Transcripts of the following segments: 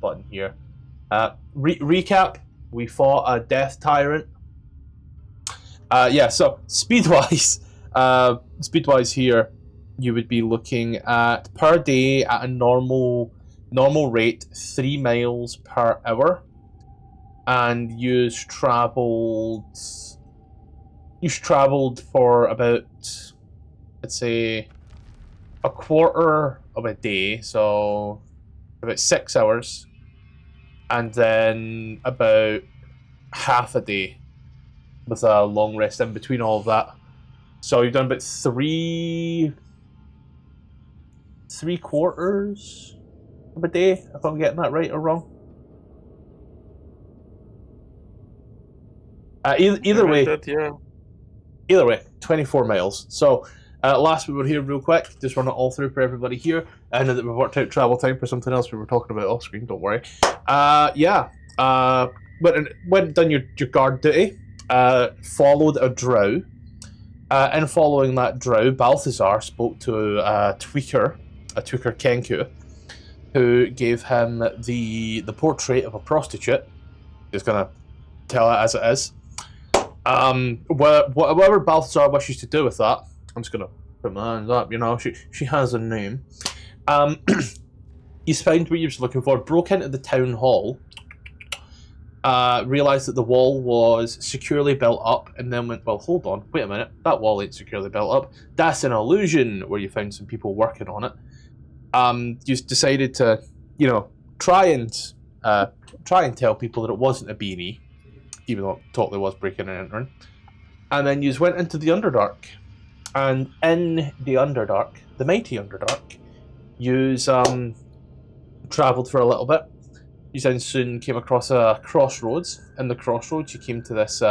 button here. Recap, we fought a death tyrant. So speed-wise here, you would be looking at, per day, at a normal rate, 3 miles per hour. And you've travelled for about, let's say, a quarter of a day, so about 6 hours, and then about half a day with a long rest in between all of that. So you've done about three quarters of a day, if I'm getting that right or wrong. Either way, 24 miles. So, last we were here real quick, just run it all through for everybody here. I know that we've worked out travel time for something else we were talking about off screen, don't worry. Went and done your guard duty, followed a Drow. And following that Drow, Balthazar spoke to a tweaker Kenku, who gave him the portrait of a prostitute. Just gonna tell it as it is. Whatever Balthazar wishes to do with that, I'm just gonna put my hands up. You know, she has a name. He's found what he was looking for. Broke into the town hall. Realised that the wall was securely built up, and then went, well, hold on, wait a minute, that wall ain't securely built up. That's an illusion. Where you found some people working on it. You decided to, try and tell people that it wasn't a beanie, even though it totally was breaking and entering. And then you went into the Underdark. And in the Underdark, the mighty Underdark, you travelled for a little bit. You then soon came across a crossroads. In the crossroads, you came to this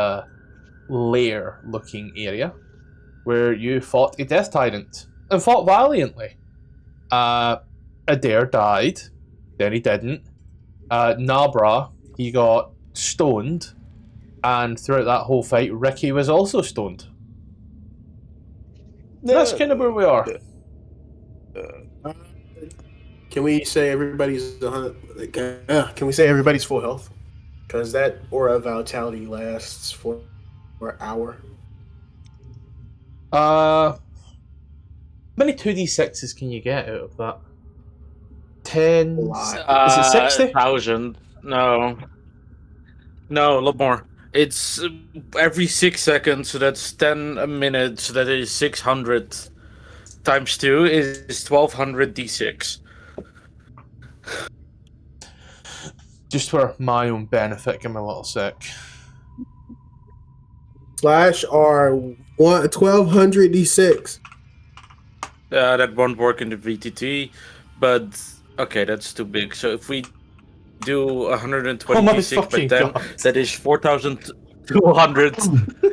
lair-looking area where you fought a death tyrant and fought valiantly. Adair died, then he didn't. Nabra, he got stoned, and throughout that whole fight, Ricky was also stoned. That's kind of where we are. Can we say everybody's can we say everybody's full health? Because that aura of vitality lasts for an hour. How many 2d6s can you get out of that? 10? Is it 60? 1,000. No, a lot more. It's every 6 seconds, so that's 10 a minute, so that is 600 times 2 is 1,200 d6. Just for my own benefit, give me a little sec. Slash are 1,200 d6. That won't work in the VTT, but okay, that's too big. So if we do 126 by 10, that is 4,200.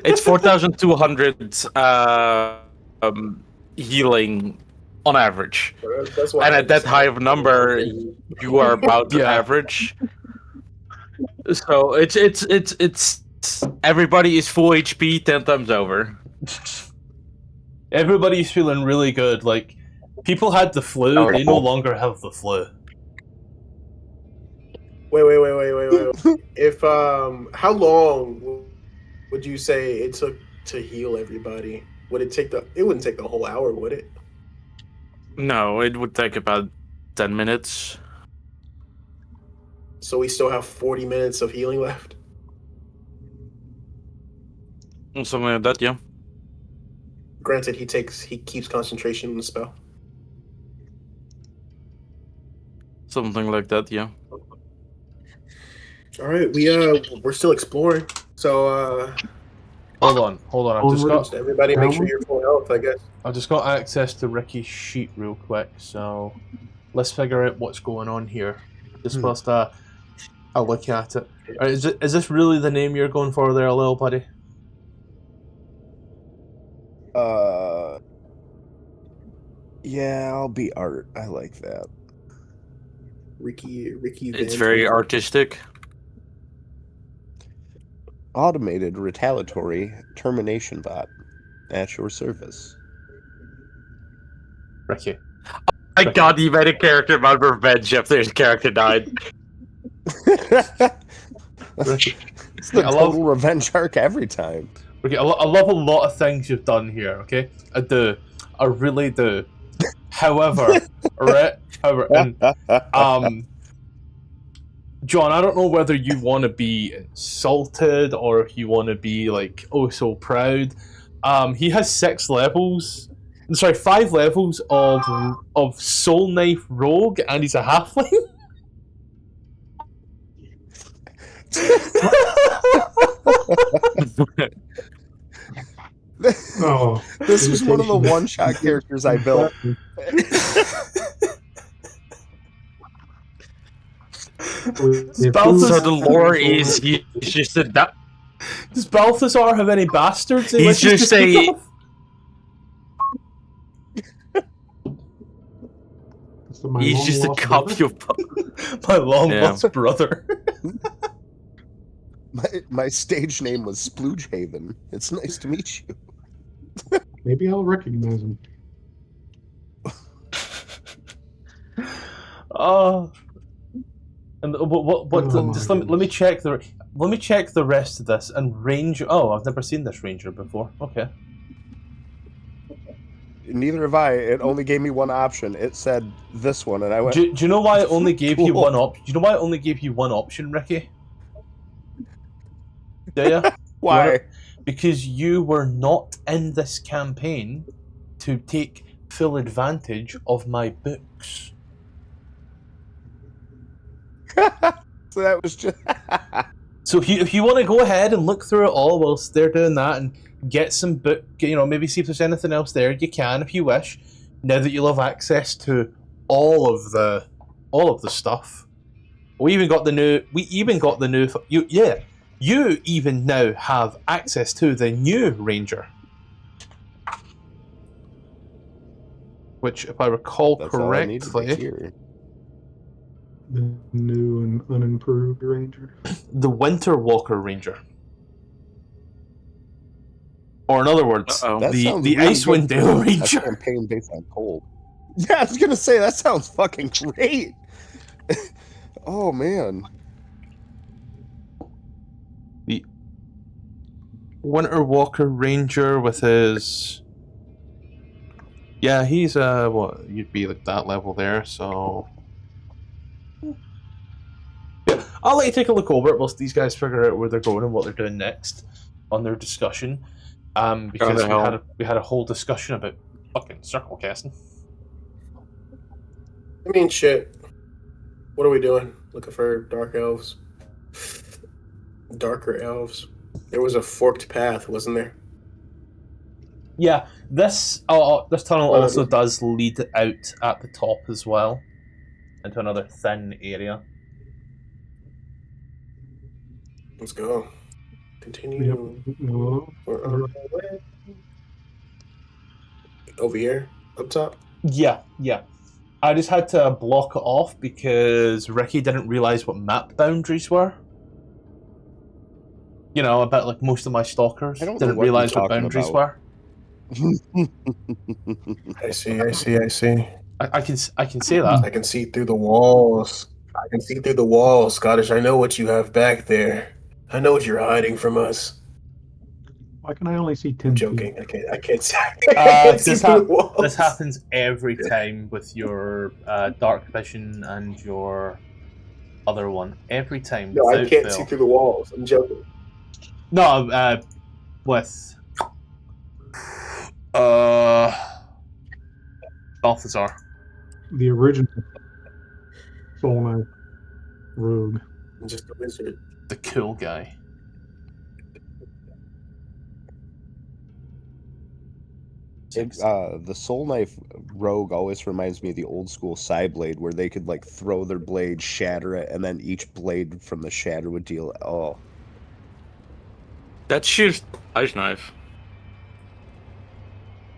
It's 4,200 healing on average. And at that high of a number, you are about the average. So it's everybody is full HP 10 times over. Everybody's feeling really good. Like, people had the flu, they no longer have the flu. Wait. If how long would you say it took to heal everybody? Would it take it wouldn't take the whole hour, would it? No, it would take about 10 minutes. So we still have 40 minutes of healing left? Something like that, yeah. Granted, he keeps concentration on the spell. Something like that, yeah. All right, we're still exploring. So hold on. I've just got everybody make sure you're full health, I guess. I've just got access to Ricky's sheet real quick, so let's figure out what's going on here. Just whilst I look at it. Right, is this really the name you're going for there, little buddy? Yeah, I'll be Art. I like that. Ricky. It's very artistic. Automated retaliatory termination bot at your service. Ricky. My God, you made a character about revenge after his character died. It's the total revenge arc every time. Okay, I love a lot of things you've done here. Okay, I do. I really do. However, right? However, and John, I don't know whether you want to be insulted or if you want to be like, oh, so proud. He has 5 levels of Soul Knife Rogue, and he's a halfling. Oh, This was one of the one-shot characters I built. So the lore is he's just a Does Balthazar have any bastards? He's just a he's just a copy of my long lost brother. My stage name was Splooghaven. It's nice to meet you. Maybe I'll recognize him. And what just let me check the rest of this and Ranger. Oh, I've never seen this Ranger before. Okay. Neither have I. It only gave me one option. It said this one, and I went. Do you know why it only gave you one option? Do you know why it only gave you one option, Ricky? Do you? Why? Because you were not in this campaign to take full advantage of my books. So that was just. So if you want to go ahead and look through it all whilst they're doing that and get some book, maybe see if there's anything else there, you can if you wish. Now that you'll have access to all of the stuff, we even got the new. You even now have access to the new Ranger, which, if I recall correctly, the new and unimproved Ranger, the Winter Walker Ranger. Or in other words, the Icewind Dale Ranger. A campaign based on cold. Yeah, I was gonna say that sounds fucking great. Oh man. The Winter Walker Ranger with his he's what you'd be like that level there, so yeah. I'll let you take a look over it whilst these guys figure out where they're going and what they're doing next on their discussion. Because we had a whole discussion about fucking circle casting. I mean, shit. What are we doing? Looking for dark elves? Darker elves. There was a forked path, wasn't there? Yeah, this tunnel also does lead out at the top as well, into another thin area. Let's go. Continue. We're on our way. Over here, up top. Yeah. I just had to block it off because Ricky didn't realize what map boundaries were. A bit like most of my stalkers didn't realize what boundaries were. I see. I can say that. I can see through the walls. Scottish. I know what you have back there. I know what you're hiding from us. Why can I only see 10 I'm joking. I can't see. This happens every time with your dark vision and your other one. Every time. No, I can't see through the walls. I'm joking. No, with Balthazar. The original Soul Knife Rogue. I'm just a wizard. The cool guy. The Soul Knife Rogue always reminds me of the old school Psyblade, where they could like throw their blade, shatter it, and then each blade from the shatter would deal. Oh, that's just Ice Knife,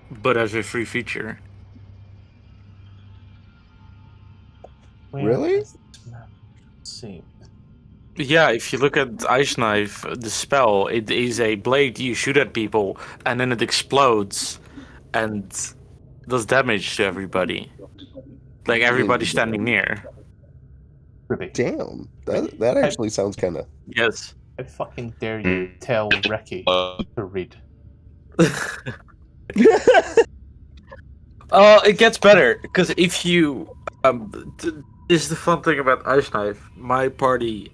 but as a free feature. Really? Let's see. Yeah, if you look at Ice Knife, the spell, it is a blade you shoot at people, and then it explodes and does damage to everybody. Like everybody standing near. Ruby. Damn, that actually sounds kind of. Yes. How fucking dare you tell Ricky to read? It gets better because if you this is the fun thing about Ice Knife. My party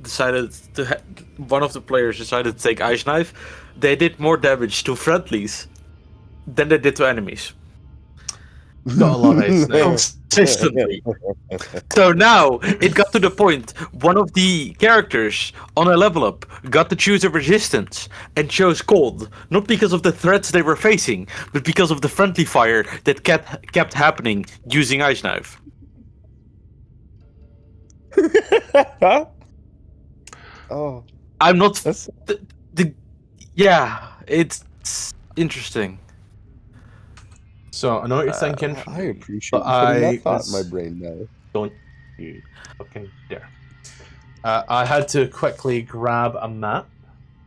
decided to one of the players decided to take Ice Knife. They did more damage to friendlies than they did to enemies. Gotta love Ice Knife. Consistently. So now it got to the point one of the characters on a level up got to choose a resistance and chose cold, not because of the threats they were facing, but because of the friendly fire that kept happening using Ice Knife. Oh, I'm not. that's Yeah, it's interesting. So I know what you're thinking. I appreciate But you putting I that thought in my was- brain now. Don't you fucking dare. I had to quickly grab a map,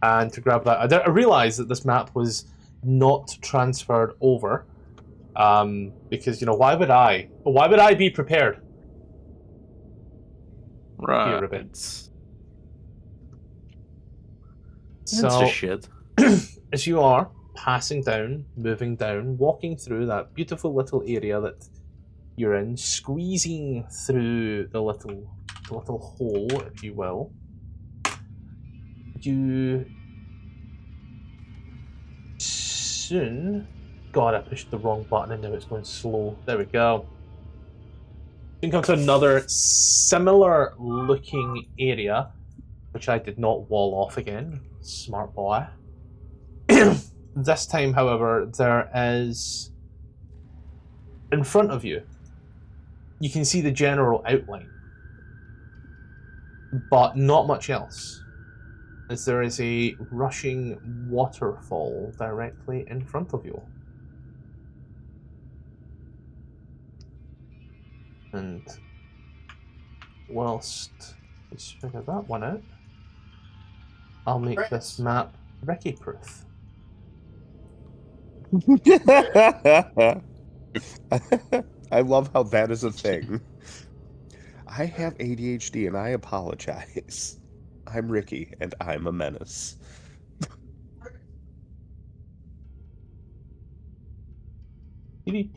and to grab that, I realized that this map was not transferred over, because why would I? Why would I be prepared? Right. Ruby. It's So a shit. as you are passing down, moving down, walking through that beautiful little area that you're in, squeezing through the little hole, if you will, you soon... God, I pushed the wrong button and now it's going slow. There we go. You can come to another similar looking area, which I did not wall off again. Smart boy. This time, however, there is... in front of you, you can see the general outline, but not much else, as there is a rushing waterfall directly in front of you. And whilst you figure that one out, I'll make this map Ricky-proof. I love how that is a thing. I have ADHD and I apologize. I'm Ricky and I'm a menace. Good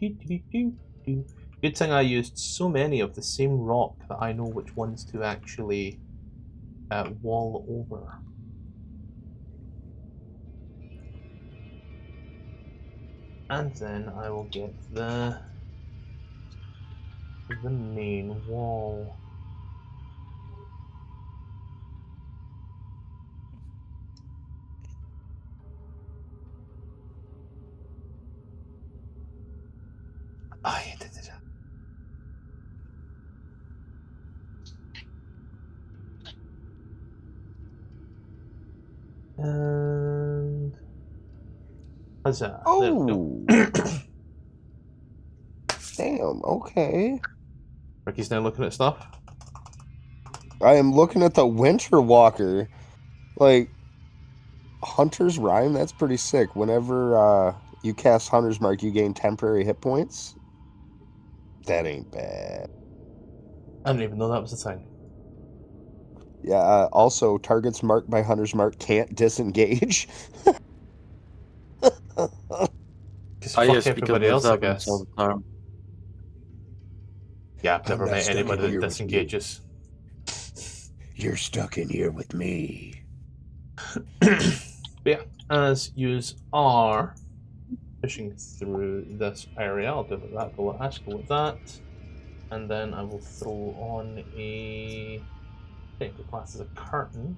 thing I used so many of the same rock that I know which ones to actually wall over. And then I will get the main wall. I did it. And huzzah. There we go. Oh, damn. Okay. Ricky's now looking at stuff. I am looking at the Winter Walker. Like, Hunter's Rhyme, that's pretty sick. Whenever you cast Hunter's Mark, you gain temporary hit points. That ain't bad. I didn't even know that was a thing. Yeah, also, targets marked by Hunter's Mark can't disengage. Because fuck everybody else, I guess. All the time. Yeah, I've never I'm not met stuck in anybody here that with you. disengages. You're stuck in here with me. But yeah, as you are pushing through this area, I'll do that, go with Ash, go with that. And then I will throw on a technical class as a curtain.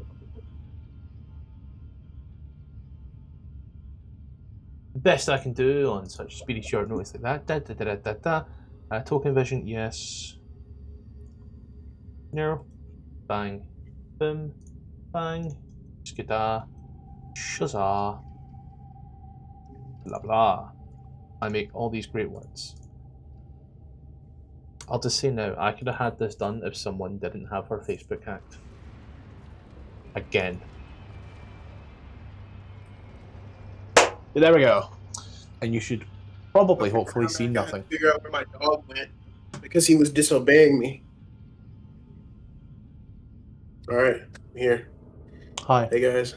Best I can do on such speedy short notice like that. Token vision, yes. No. Bang. Boom. Bang. Skida. Shazza. Blah blah. I make all these great words. I'll just say now, I could have had this done if someone didn't have her Facebook hacked. Again. But there we go. And you should probably, hopefully, see I gotta nothing. figure out where my dog went because he was disobeying me. All right, I'm here. Hi. Hey guys,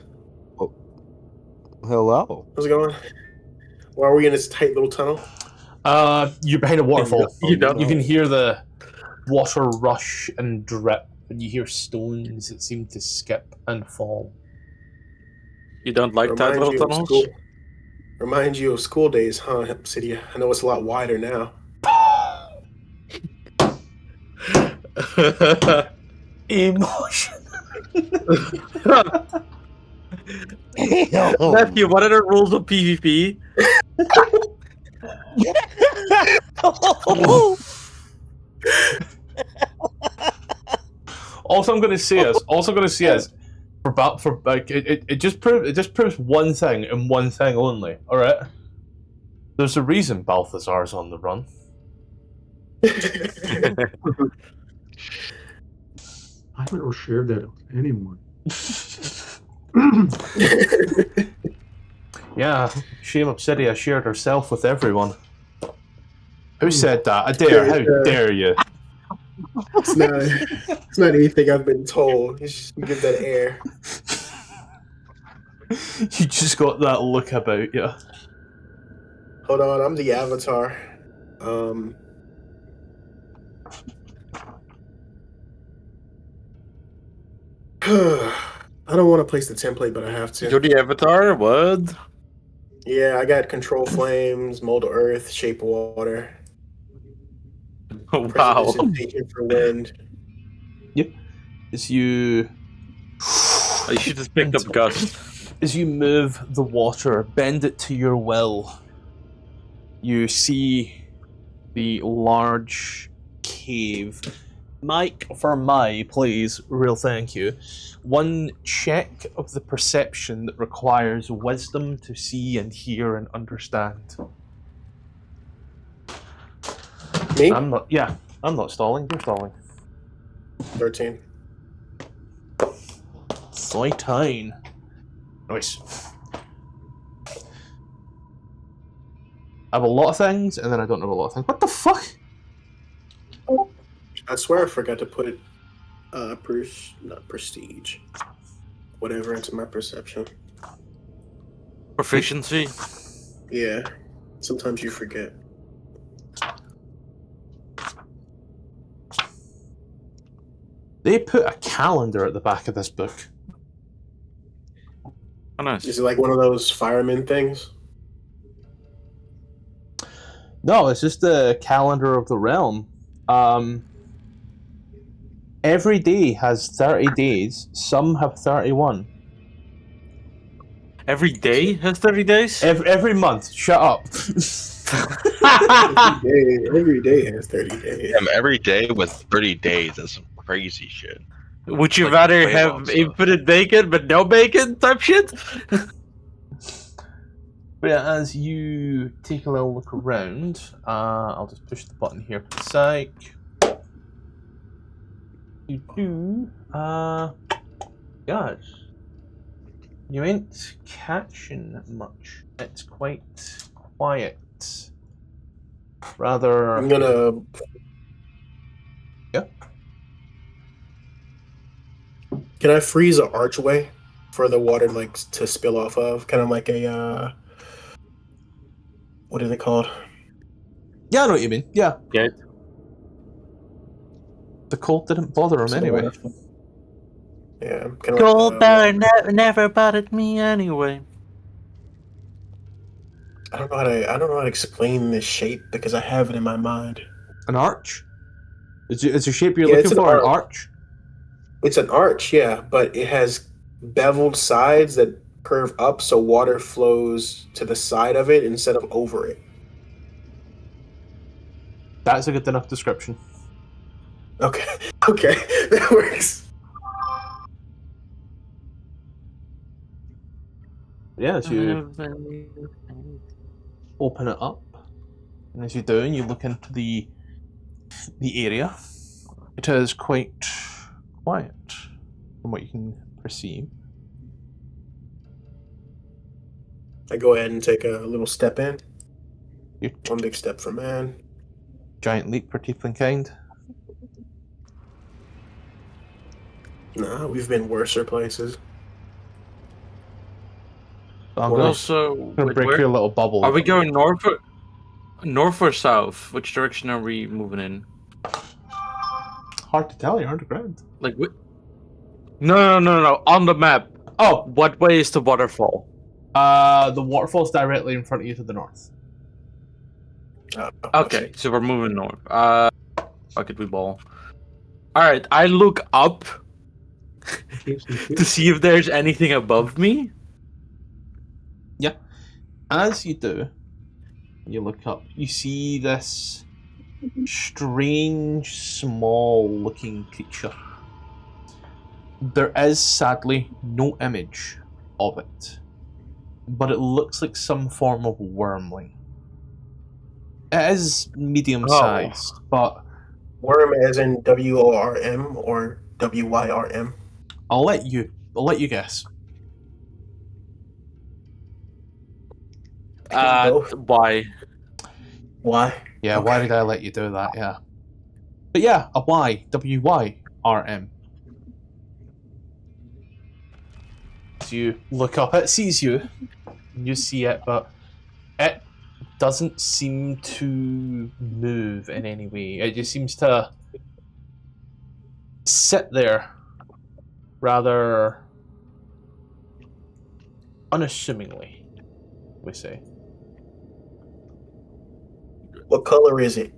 Hello. how's it going? Why are we in this tight little tunnel? You're behind a waterfall. You don't You can know. hear the water rush and drip, and you hear stones that seem to skip and fall. You don't like tight little tunnels? Reminds you of school days, huh, City? I know it's a lot wider now. Emotion. Matthew, what are the rules of PvP? Also, I'm going to say is, for like it just proves one thing and one thing only. All right. There's a reason Balthazar's on the run. I never shared that with anyone. Yeah, shame Obsidia shared herself with everyone. Who said that? I dare. How dare you? It's not anything I've been told. You just give that air. You just got that look about you. Hold on, I'm the avatar. I don't want to place the template, but I have to. You're the avatar? What? Yeah, I got control flames, mold of earth, shape of water. Wow. Precipitation for wind. As you You should have picked up Gust. as you move the water, bend it to your will, you see the large cave. Mike, for my, please, real thank you. One check of the perception that requires wisdom to see and hear and understand. Me? I'm not stalling, you're stalling. 13. 13. Nice. I have a lot of things, and then I don't have a lot of things. What the fuck? I swear I forgot to put not prestige. Whatever into my perception. Proficiency? Yeah. Sometimes you forget. They put a calendar at the back of this book. Oh, nice. Is it like one of those fireman things? No, it's just the calendar of the realm. Every day has 30 days. Some have 31. Every day has 30 days? Every month. Shut up. Every day has 30 days. Damn, every day with 30 days. That's some crazy shit. Would you Like rather Playboy have stuff. infinite bacon but no bacon type shit? But yeah, as you take a little look around, I'll just push the button here for the sake. Guys, you ain't catching much. It's quite quiet. Rather, I'm gonna. Yeah. Can I freeze an archway for the water to spill off of? Kind of like a what is it called? yeah, I know what you mean. Yeah, Yeah. the cold didn't bother him anyway. Yeah, kind of Gold bar never bothered me anyway. I don't know how to explain this shape because I have it in my mind. An arch? It's a shape you're Yeah, it's looking an for. An arch. arch? It's an arch, yeah, but it has beveled sides that curve up so water flows to the side of it instead of over it. That's a good enough description. Okay, okay, that works. Yeah, as you open it up, and as you do, you look into the area. It is quite quiet, from what you can perceive. I go ahead and take a little step in. Your One big step for man. giant leap for tiefling kind. Nah, we've been worser places. I'm Well, gonna, Also, gonna wait, break where your little bubble. are we going? North or south? Which direction are we moving in? Hard to tell. You're underground. Like, no. On the map, Oh, what way is the waterfall? the waterfall's directly in front of you to the north. Okay, so we're moving north. Fuck it, we ball. All right, I look up to see if there's anything above me. As you do, you look up. You see this strange, small-looking creature. There is sadly no image of it, but it looks like some form of wormling. It is medium-sized, but Worm as in WORM or WYRM? I'll let you guess. Why? Why? Yeah, why did I let you do that? Yeah. But yeah, a Y, WYRM. As you look up, it sees you. You see it, but it doesn't seem to move in any way. It just seems to sit there rather unassumingly, we say. What color is it?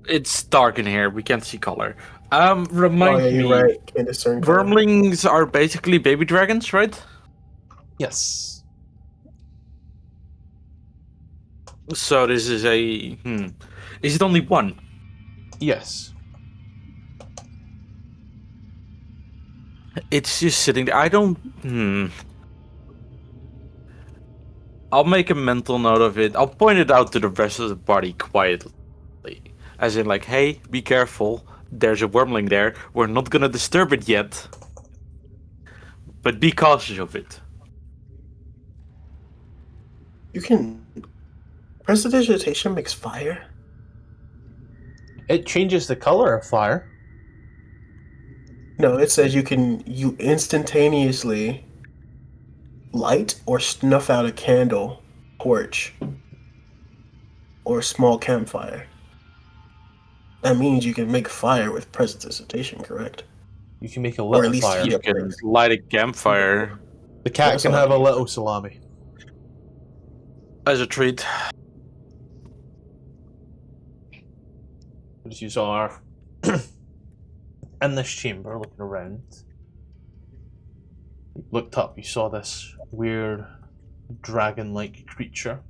It's dark in here. We can't see color. Remind me. You're right. Can't discern color. Wormlings are basically baby dragons, right? Yes. So this is a. Is it only one? Yes. It's just sitting there. I don't. I'll make a mental note of it. I'll point it out to the rest of the party quietly. As in, like, hey, be careful. There's a wormling there. We're not gonna disturb it yet. But be cautious of it. You can. Prestidigitation makes fire? It changes the color of fire. No, it says you instantaneously light or snuff out a candle, torch, or a small campfire. That means you can make fire with prestidigitation, correct? You can make a Or at little least fire. You can light a campfire The cat Little can have a salami. little salami. as a treat. As you are in this chamber looking around, you looked up, you saw this weird dragon-like creature.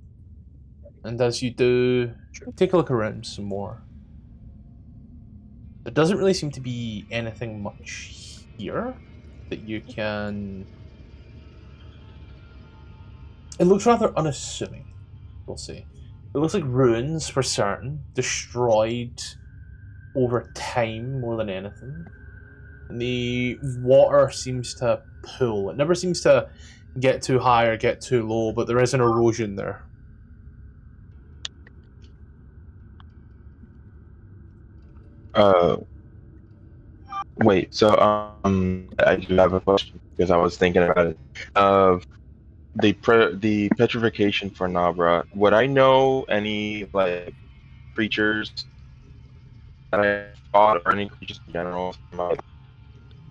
And as you do, take a look around some more. There doesn't really seem to be anything much here that you can... It looks rather unassuming, we'll say. It looks like ruins for certain, destroyed over time more than anything. And the water seems to pull. It never seems to get too high or get too low, but there is an erosion there. Wait. So, I do have a question because I was thinking about it. The petrification for Nabra. Would I know any like creatures that I fought, or any creatures in general from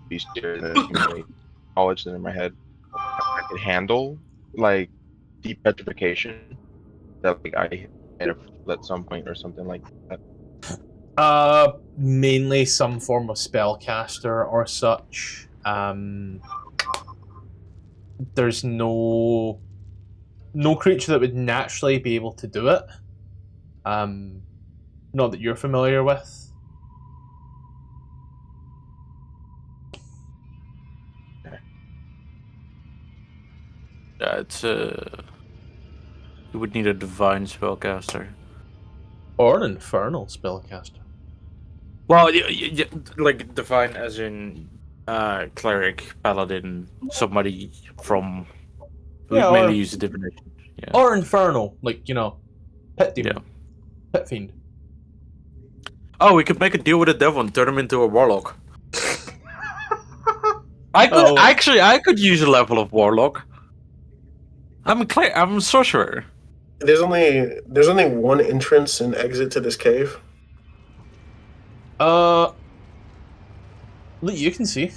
these years that accumulate knowledge that in my head I could handle like deep petrification that like I hit at some point or something like that? Mainly some form of spellcaster or such. There's no creature that would naturally be able to do it. Not that you're familiar with. It's you would need a divine spellcaster. Or an infernal spellcaster. Well, like divine as in cleric, paladin, somebody from who Yeah, mainly or- use divination. Yeah. Or infernal, like, you know, pit demon. Yeah. Pit fiend. Oh, we could make a deal with the devil and turn him into a warlock. I could use a level of warlock. I'm a sorcerer. There's only one entrance and exit to this cave. Look, you can see.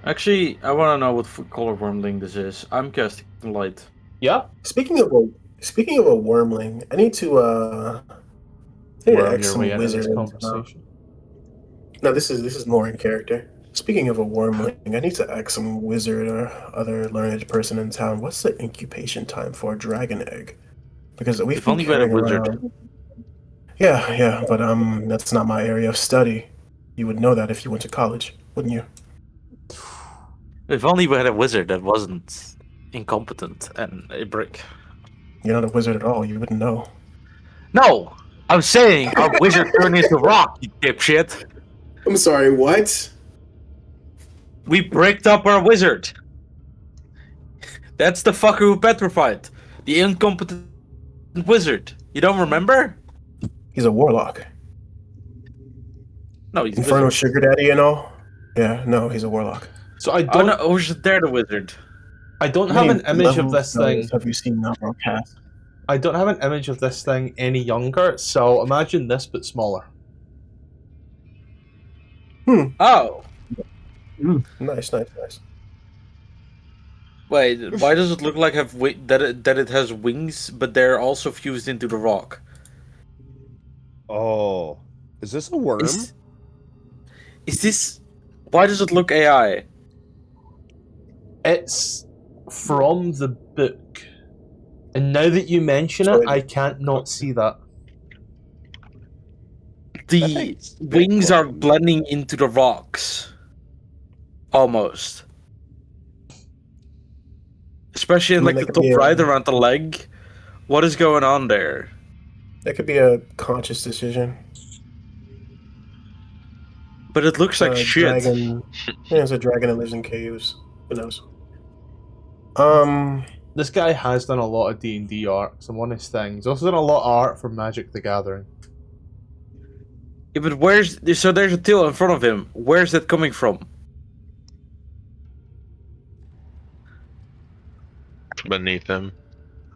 Actually, I want to know what color wormling this is. I'm casting light. Yeah. Speaking of a wormling, I need to Worm X your some way into this wizards. conversation. No, this is more in character. Speaking of a wormling, I need to ask some wizard or other learned person in town. What's the incubation time for a dragon egg? Because we've If only we had a wizard. Yeah, but that's not my area of study. You would know that if you went to college, wouldn't you? If only we had a wizard that wasn't incompetent and a brick. You're not a wizard at all. You wouldn't know. No! I'm saying our wizard turned into rock, you dipshit! I'm sorry. What? We bricked up our wizard! That's the fucker who petrified. The incompetent wizard. You don't remember? He's a warlock. No, he's a Infernal wizard. sugar daddy, you know? Yeah, no, he's a warlock. So I Oh don't. no, who's there, the wizard? I don't How have many an image of levels this thing. Have you seen that broadcast? I don't have an image of this thing any younger. So imagine this, but smaller. Oh! Nice. Wait, why does it look like that it has wings, but they're also fused into the rock? Oh, is this a worm? Is this... Why does it look AI? It's from the book, and now that you mention it, I can't not see that. The wings are blending into the rocks. Almost. Especially in like the top right around the leg. What is going on there? That could be a conscious decision. But it looks like shit. Dragon. Yeah, it's a dragon that lives in caves. Who knows? This guy has done a lot of D&D art. Some honest things. He's also done a lot of art for Magic the Gathering. Yeah, but so there's a tail in front of him. Where's that coming from? Beneath him.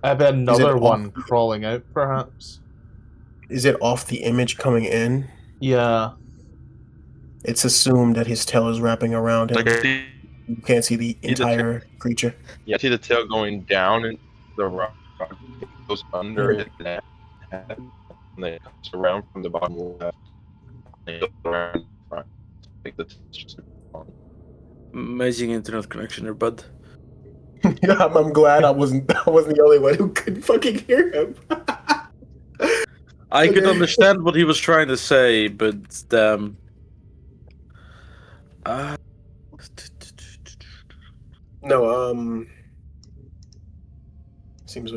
I bet another one crawling out, perhaps. Is it off the image coming in? Yeah. It's assumed that his tail is wrapping around him. Like I see, You can't see the entire creature. yeah, I see the tail going down and the rock goes under his head, and then it comes around from the bottom left. And it goes around the front. Like the just Amazing internet connection there, bud. Yeah, I'm glad I wasn't the only one who could fucking hear him. I could understand what he was trying to say, but No, seems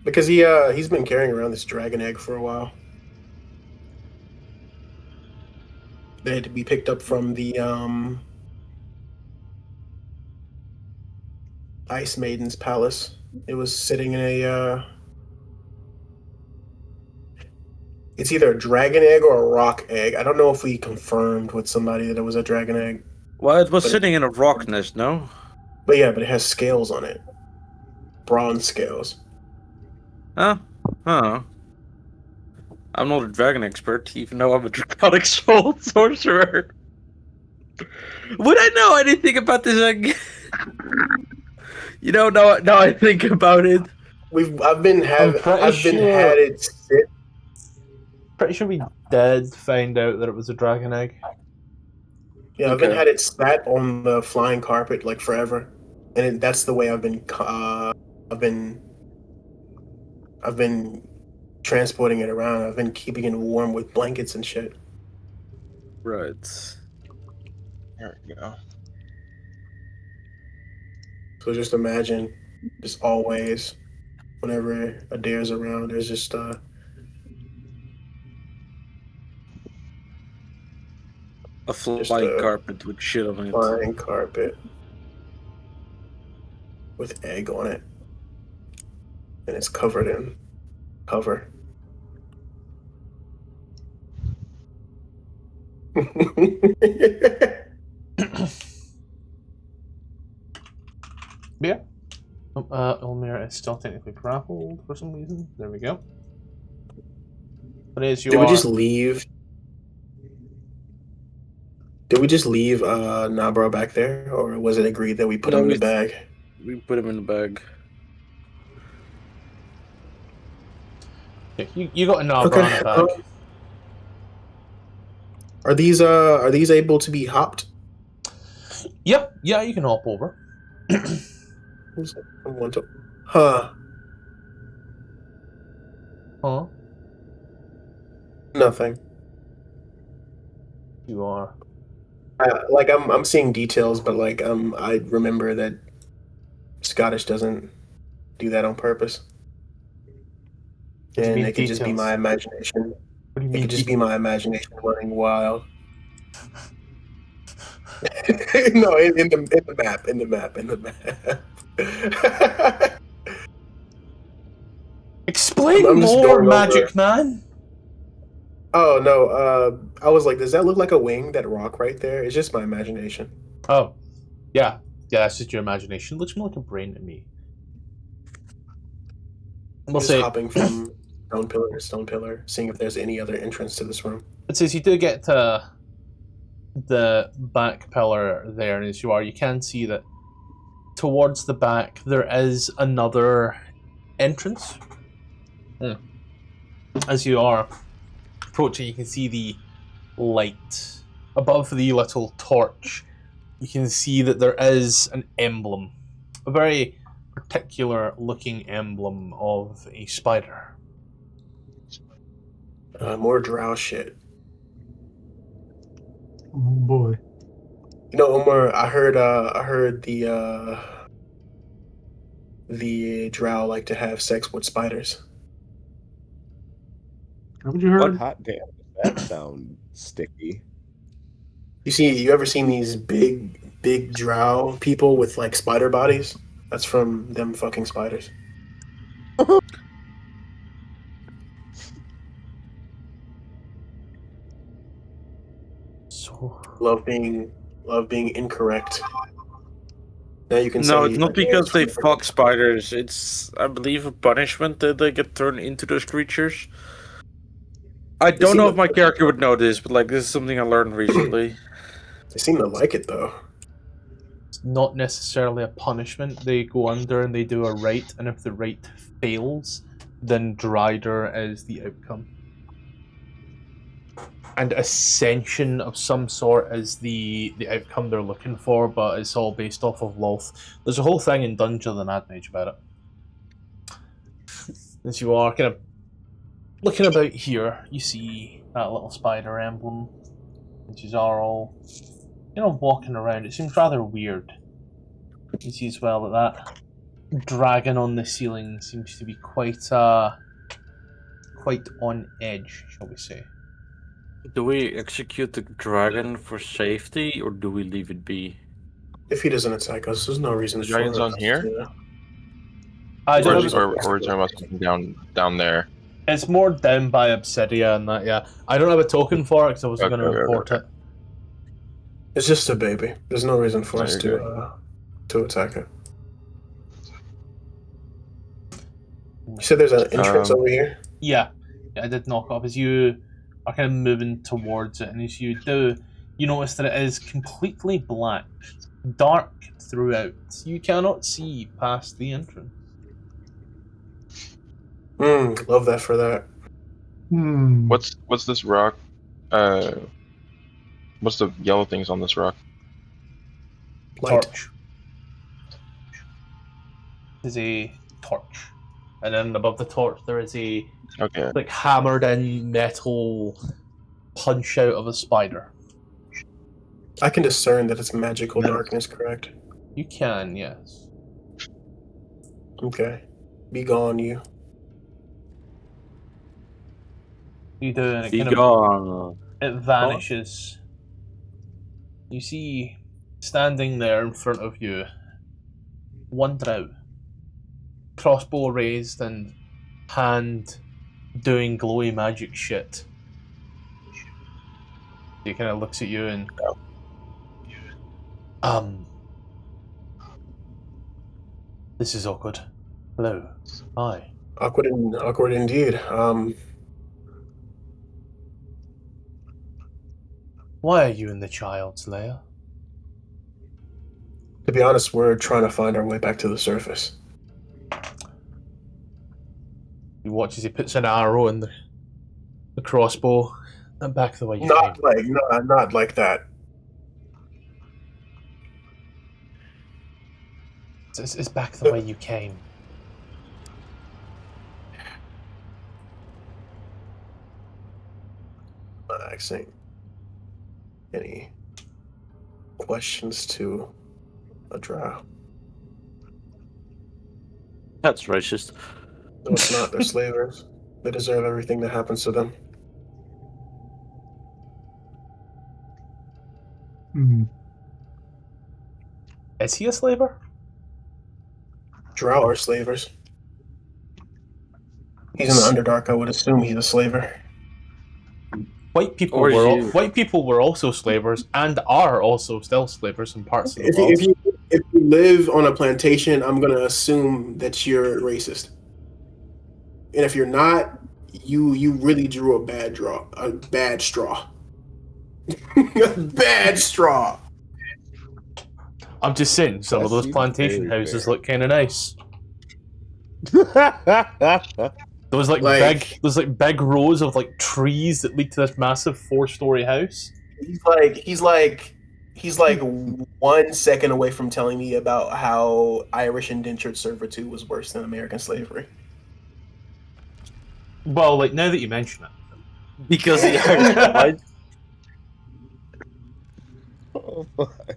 because he's been carrying around this dragon egg for a while. They had to be picked up from the Ice Maiden's palace. It was sitting in a it's either a dragon egg or a rock egg. I don't know if we confirmed with somebody that it was a dragon egg. well, it was sitting in a rock nest, no? But yeah, but it has scales on it. Bronze scales. Huh? I'm not a dragon expert, even though I'm a draconic soul sorcerer. Would I know anything about this egg? You know, now I think about it. I've been had it sit. Pretty sure we did find out that it was a dragon egg. Yeah, I've been had it sat on the flying carpet like forever, and that's the way I've been transporting it around. I've been keeping it warm with blankets and shit. Right. there we go. So just imagine, just always, whenever a dare's around, there's just A flying carpet with shit on it. flying carpet with egg on it, and it's covered in cover. Yeah. Ulmir is still technically grappled for some reason. There we go. But as you Did are... we just leave? Did we just leave Nabra back there, or was it agreed that we put him in the bag? We put him in the bag. Yeah, you got a Nabra in a bag. Are these able to be hopped? Yep, yeah, you can hop over. Huh. Huh? Nothing. You are. Like I'm seeing details, but like I remember that Scottish doesn't do that on purpose. And it could just be my imagination. What do you It mean? could just be my imagination running wild. No, in the map. Explain I'm just more, going Magic over. Man. Oh no, I was like, does that look like a wing? That rock right there? It's just my imagination. Oh, yeah, that's just your imagination. It looks more like a brain to me. We'll Just say hopping from stone pillar to stone pillar, seeing if there's any other entrance to this room. it says you do get to the back pillar there, and as you are, you can see that towards the back there is another entrance. As you are approaching, you can see the light above the little torch. You can see that there is an emblem, a very particular looking emblem of a spider. More drow shit. Oh boy. You know, Omar, I heard the drow like to have sex with spiders. Haven't you heard? Hot damn, that sound sticky. You ever seen these big drow people with like spider bodies? That's from them fucking spiders. So Love being incorrect. Now you can say No, it's not because they 20%. fuck spiders. It's, I believe, a punishment that they get turned into those creatures. I don't know if my character would know this, but like this is something I learned recently. They seem to like it though. it's not necessarily a punishment. They go under and they do a rite, and if the rite fails, then Drider is the outcome. And ascension of some sort is the outcome they're looking for, but it's all based off of Loth. There's a whole thing in Dungeon and Admage about it. As you are kind of looking about here, you see that little spider emblem, which is all, walking around. It seems rather weird. You see as well that dragon on the ceiling seems to be quite on edge, shall we say. Do we execute the dragon for safety, or do we leave it be? If he doesn't attack us, there's no reason The for dragon's us on here? to- I Or don't is know. we're talking about something down there. It's more down by Obsidia and that, yeah. I don't have a token for it because I wasn't going to report it. It's just a baby. There's no reason for No, us you're to attack it. You said there's an entrance over here? Yeah, I did knock off. As you are kind of moving towards it, and as you do, you notice that it is completely black, dark throughout. You cannot see past the entrance. Love that for that. What's this rock? What's the yellow things on this rock? Light. Torch. There's a torch. And then above the torch there is a Okay. like hammered in metal punch out of a spider. I can discern that it's magical darkness, correct? You can, yes. Okay. Be gone, you. You do, and it Be kind of gone. it vanishes. You see, standing there in front of you, one drow, crossbow raised and hand doing glowy magic shit. He kind of looks at you and this is awkward. Hello. Hi. Awkward indeed. Why are you in the child's lair? To be honest, we're trying to find our way back to the surface. He watches. He puts an arrow in the crossbow and back the way you Not came. not like that. It's back the way you came. Asking any questions to a Drow? That's racist. No, it's not. They're slavers. They deserve everything that happens to them. Hmm. Is he a slaver? Drow are slavers. He's in the Underdark. I would assume he's a slaver. White people Or were you. white people were also slavers and are also still slavers in parts of the world. If you live on a plantation, I'm gonna assume that you're racist. And if you're not, you really drew a bad straw. A bad straw. I'm just saying, some of That those seems plantation very houses fair. look kind of nice. Those big rows of like trees that lead to this massive 4-story house. He's like 1 second away from telling me about how Irish indentured servitude was worse than American slavery. Well, like now that you mention it, Because he actually Oh, fuck.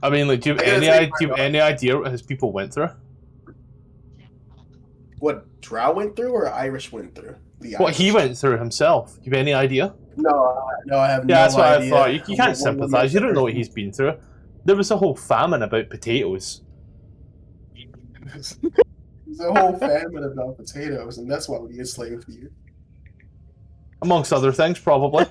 I mean, like, do you have any idea what his people went through? What Drow went through or Irish went through? What he went through himself? Do you have any idea? No, I have no Yeah, that's what idea. I thought. You can't What sympathise. You don't know what he's been through. There was a whole famine about potatoes. There's a whole famine about potatoes, and that's why we enslaved you. Amongst other things, probably.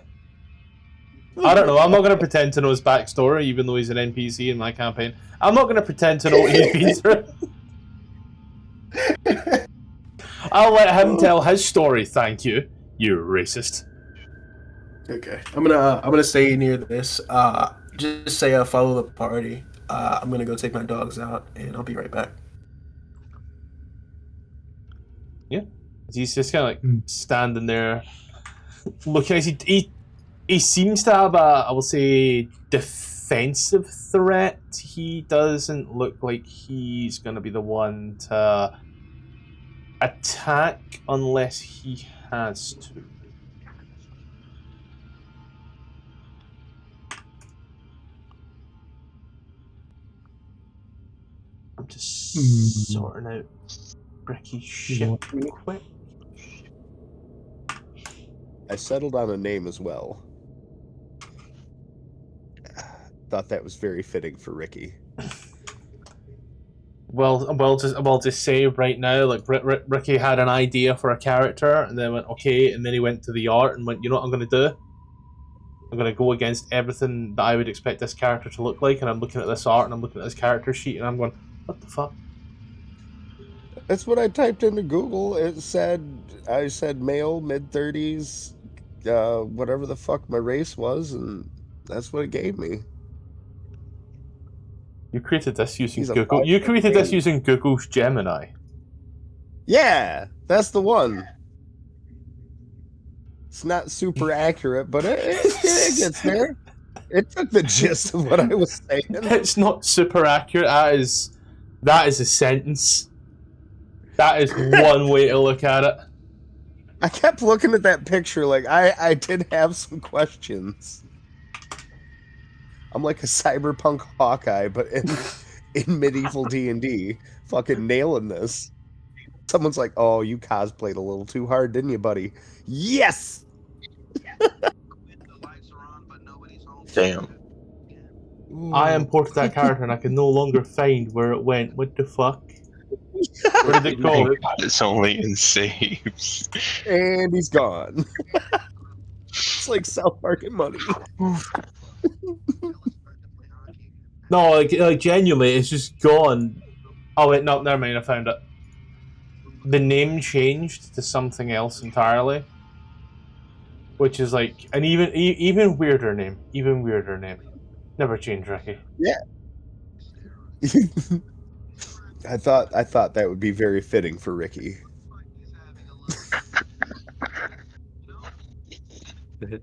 I don't know. I'm not going to pretend to know his backstory, even though he's an NPC in my campaign. I'm not going to pretend to know what he's been through. I'll let him tell his story, thank you. You racist. Okay, I'm gonna stay near this. Just say follow the party. I'm gonna go take my dogs out, and I'll be right back. Yeah, he's just kind of like standing there, looking at he seems to have a, I will say, defensive threat. He doesn't look like he's going to be the one to attack unless he has to. I'm just sorting out Ricky's shit quick. I settled on a name as well. Thought that was very fitting for Ricky. Well, just say right now, like Ricky had an idea for a character, and then went okay, and then he went to the art and went, you know what I'm going to do? I'm going to go against everything that I would expect this character to look like, and I'm looking at this art, and I'm looking at this character sheet, and I'm going, what the fuck? That's what I typed into Google. I said male, mid-30s, whatever the fuck my race was, and that's what it gave me. You created this using He's a Google. You created this man. using Google's Gemini. Yeah, that's the one. It's not super accurate, but it gets there. It took the gist of what I was saying. It's not super accurate. That is a sentence. That is one way to look at it. I kept looking at that picture like I did have some questions. I'm like a cyberpunk Hawkeye, but in medieval D&D, fucking nailing this. Someone's like, "Oh, you cosplayed a little too hard, didn't you, buddy?" Yes. Damn. I imported that character and I can no longer find where it went. What the fuck? Where did it go? It's only in saves. And he's gone. It's like South Park and money. No, like genuinely, it's just gone. Oh wait, no, never mind. I found it. The name changed to something else entirely, which is like an even weirder name. Even weirder name. Never change, Ricky. Yeah. I thought that would be very fitting for Ricky. But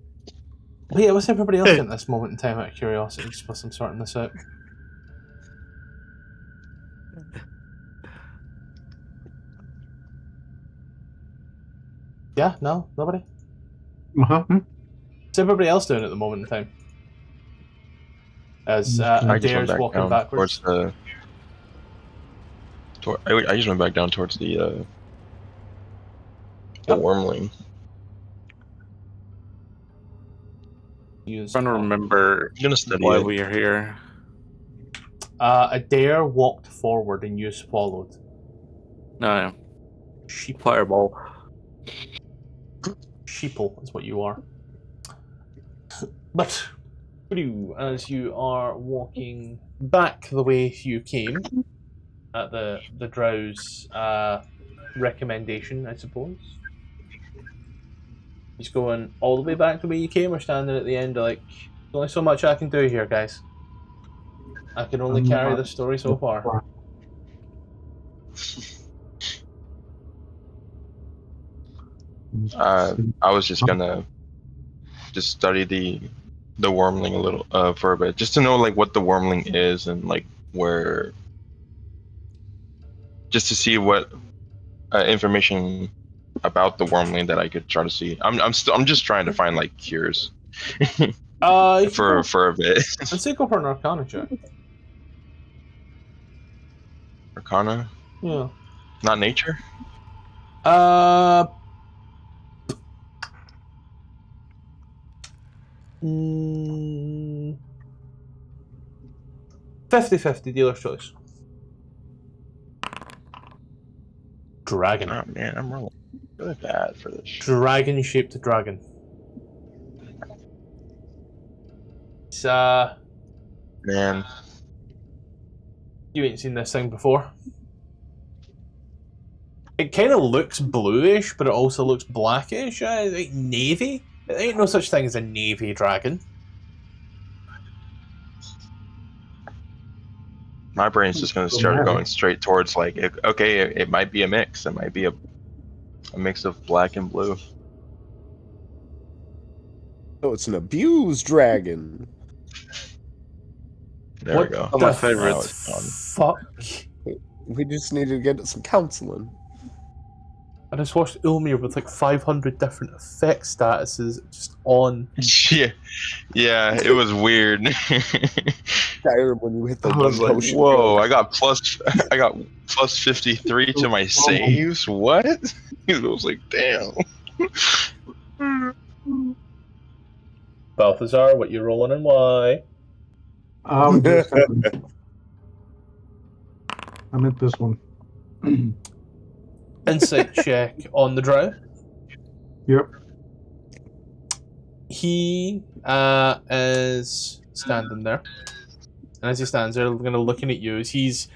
yeah, what's everybody else doing at this moment in time out of curiosity, just whilst I'm sorting this out? Yeah? No? Nobody? Uh-huh. What's everybody else doing at the moment in time? As I just went Adair's back walking down backwards. towards the. I just went back down towards the wormling. I'm trying to remember I'm gonna study why it. we are here. Adair walked forward and you followed. No, yeah. Sheep. Fireball. Sheeple is what you are. But you, as you are walking back the way you came, at the Drow's recommendation, I suppose. He's going all the way back the way you came, or standing at the end, like, there's only so much I can do here, guys. I can only carry the story so far. I was just gonna study the wormling a little for a bit, just to know like what the wormling is and like where, just to see what information about the wormling that I could try to see. I'm just trying to find like cures for a bit. Let's say go for an Arcana check. Arcana, Yeah. not nature. 50-50, dealer's choice. Dragon. Oh man, I'm rolling really bad for this. Dragon-shaped dragon. It's, Man, you ain't seen this thing before. It kind of looks bluish, but it also looks blackish. Like navy. There ain't no such thing as a navy dragon. my brain's just gonna start going straight towards like, it might be a mix. It might be a mix of black and blue. Oh, it's an abused dragon. There we go. Oh, my favorite. Now it's done. Fuck. We just needed to get some counseling. I just watched Ulmir with like 500 different effect statuses just on. Yeah, it was weird. When you hit the I was like, potion whoa! code. I got plus 53 to my saves. What? I was like, damn. Balthazar, what you rolling and why? I meant this one. Insight check on the Drow. Yep. He is standing there, and as he stands there, kind of looking at you, he's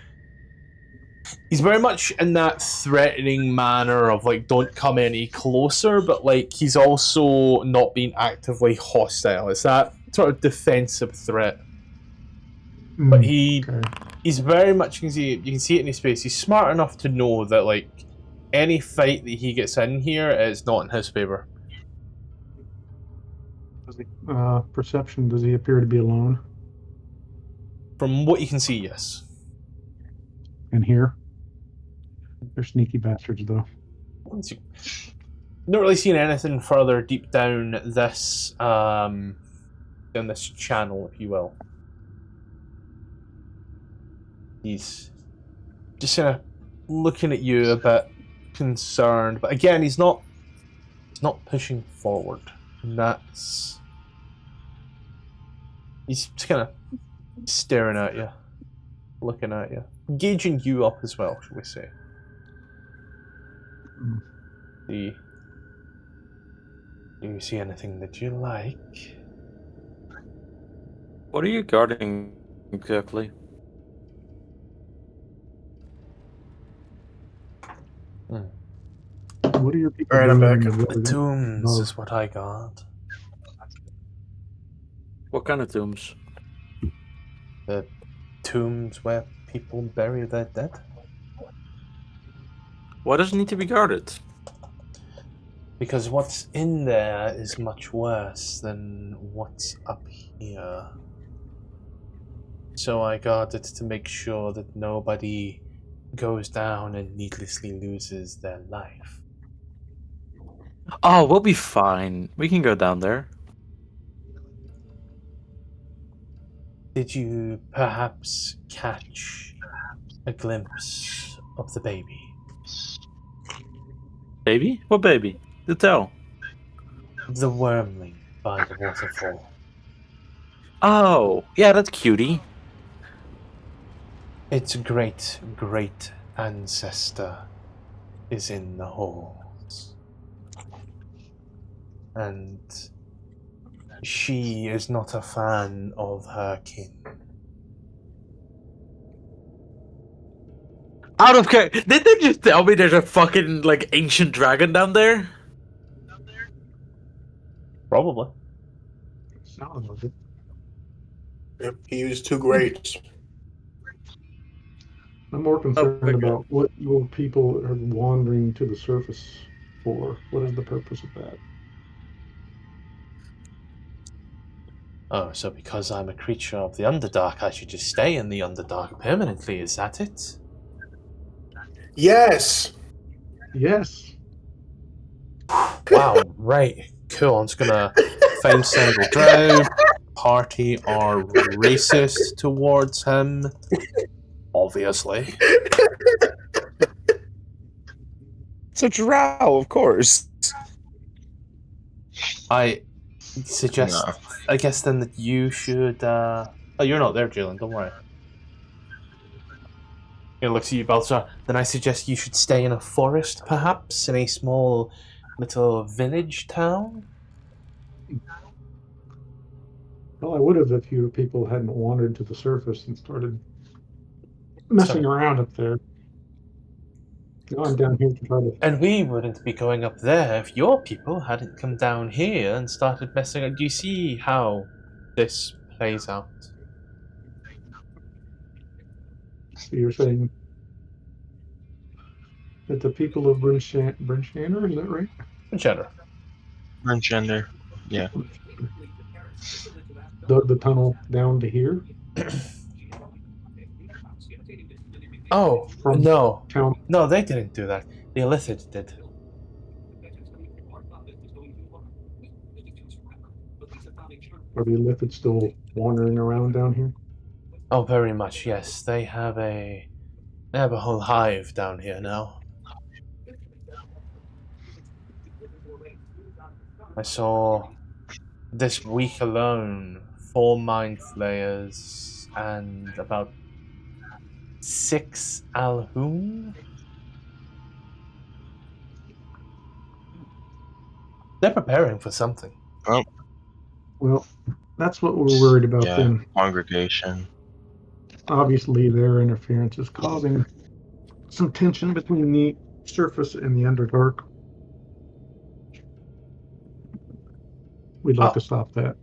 very much in that threatening manner of like, don't come any closer, but like he's also not being actively hostile. It's that sort of defensive threat. But he's very much, you can see it in his face. He's smart enough to know that like any fight that he gets in here is not in his favor. Perception, does he appear to be alone? From what you can see, yes. And here? They're sneaky bastards, though. Not really seeing anything further deep down this channel, if you will. He's just kind of looking at you a bit concerned, but again, he's not pushing forward. And he's just kind of staring at you, looking at you, gauging you up as well, shall we say? Do you see anything that you like? What are you guarding exactly? What are your people Alright, I'm doing? back. in The wilderness? tombs Oh. is what I got. What kind of tombs? The tombs where people bury their dead. Why does it need to be guarded? Because what's in there is much worse than what's up here. So I guard it to make sure that nobody goes down and needlessly loses their life. Oh, we'll be fine. We can go down there. Did you perhaps catch a glimpse of the baby? Baby? What baby? Do tell. The wormling by the waterfall. Oh, yeah, that's cutie. Its great great ancestor is in the halls. And she is not a fan of her kin. Out of care. Did they just tell me there's a fucking like ancient dragon down there? Probably. Sound of it. Yep, he used 2 grapes. I'm more concerned okay. about what your people are wandering to the surface for. What is the purpose of that? Oh, so because I'm a creature of the Underdark, I should just stay in the Underdark permanently, is that it? Yes! Yes. Wow, right. Cool, I'm just gonna find single Drow. Party are racist towards him. Obviously. It's a drow, of course. I suggest, No. I guess then that you should, oh, you're not there, Jalen, don't worry. He looks at you, Balthazar. Then I suggest you should stay in a forest, perhaps, in a small little village town. Well, I would have if your people hadn't wandered to the surface and started messing around up there. Now I'm down here to try to. And we wouldn't be going up there if your people hadn't come down here and started messing up. Do you see how this plays out? So you're saying that the people of Brinchander, is that right? Whichever. Gender. Yeah. Dug the tunnel down to here Oh, from no. town. No, they didn't do that. The Illithid did. Are the Illithid still wandering around down here? Oh, very much, yes. They have a whole hive down here now. I saw this week alone 4 mind flayers and about 6 Alhun. They're preparing for something. Well, that's what we're worried about Yeah. then. Congregation. Obviously, their interference is causing some tension between the surface and the Underdark. We'd like to stop that.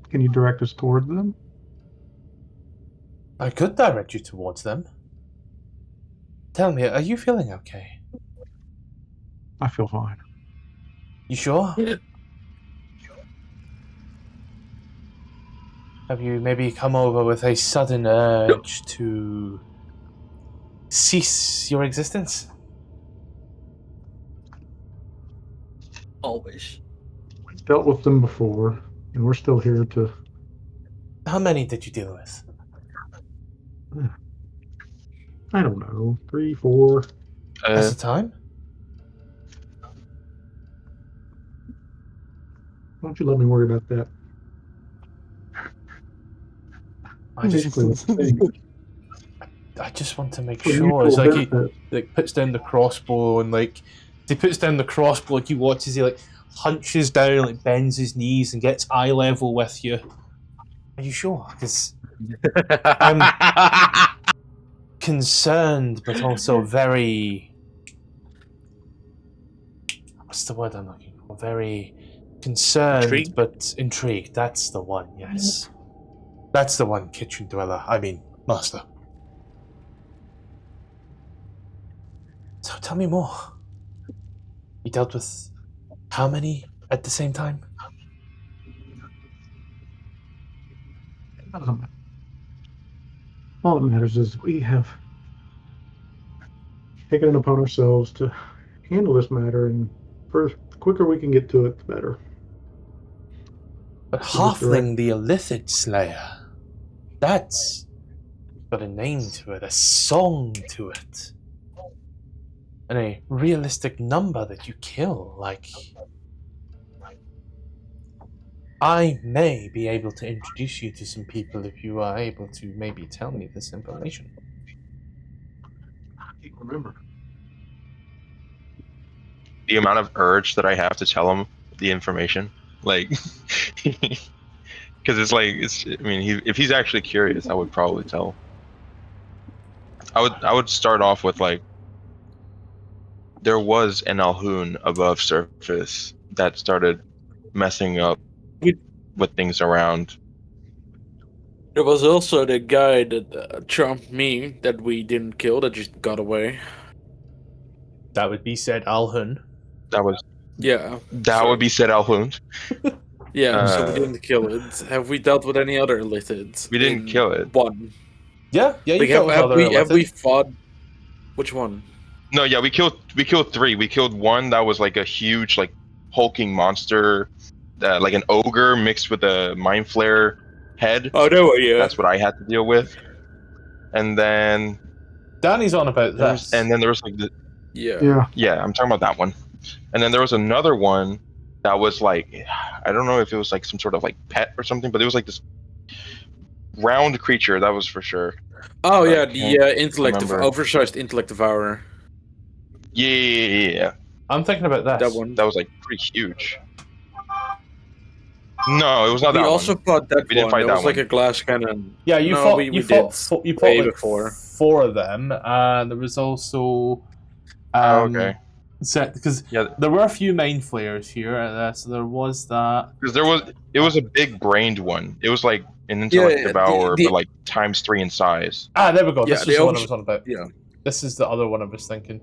Can you direct us towards them? I could direct you towards them. Tell me, are you feeling okay? I feel fine. You sure? Have you maybe come over with a sudden urge to cease your existence? Always. We've dealt with them before, and we're still here to. How many did you deal with? I don't know, 3, 4. At the time? Why don't you let me worry about that? I just Basically, what I'm saying. I just want to make For sure. It's mutual like he benefit. like puts down the crossbow and like he puts down the crossbow, like he watches, he like hunches down, like bends his knees, and gets eye level with you. Are you sure? Because I'm concerned, but also very. What's the word I'm looking for? Very concerned, Intrigued? but intrigued. That's the one, yes. That's the one, kitchen dweller. I mean, master. So tell me more. You dealt with how many at the same time? It doesn't matter. All that matters is we have taken it upon ourselves to handle this matter, and the quicker we can get to it, the better. But So Mr. Halfling the Illithid Slayer. That's got a name to it, a song to it. And a realistic number that you kill, like... I may be able to introduce you to some people if you are able to maybe tell me this information. I can't remember. The amount of urge that I have to tell him the information, like, because I mean, if he's actually curious, I would probably tell. I would start off with like, there was an Alhoun above surface that started messing up with things around. There was also the guy that charmed me that we didn't kill, that just got away. That would be said Alhun. That would be said Alhoun. Yeah, so we didn't kill it. Have we dealt with any other Illithids? We didn't kill it. One. Yeah, you Like, killed have we Illithid. fought? Which one? No, yeah, we killed 3. We killed one that was like a huge, like, hulking monster, like an ogre mixed with a mind flare head. Oh no, yeah. That's what I had to deal with. And then Danny's on about this. and then there was like Yeah. I'm talking about that one. And then there was another one that was like, I don't know if it was like some sort of like pet or something, but it was like this round creature, that was for sure. Oh I yeah, can't the remember. oversized intellect devourer. Yeah. I'm thinking about this. That one. That was like pretty huge. No, it was not We that also one. fought that We didn't one. fight That that was like one. a glass cannon. Yeah, you No, fought. we You did fought way like before. 4 of them, and there was also. Okay. Because Yeah, there were a few mind flayers here, so there was that. because it was a big brained one. It was like an intellect devourer, but like times 3 in size. Ah, there we go. Yeah, This the is the one I was on about. Yeah. This is the other one I was thinking.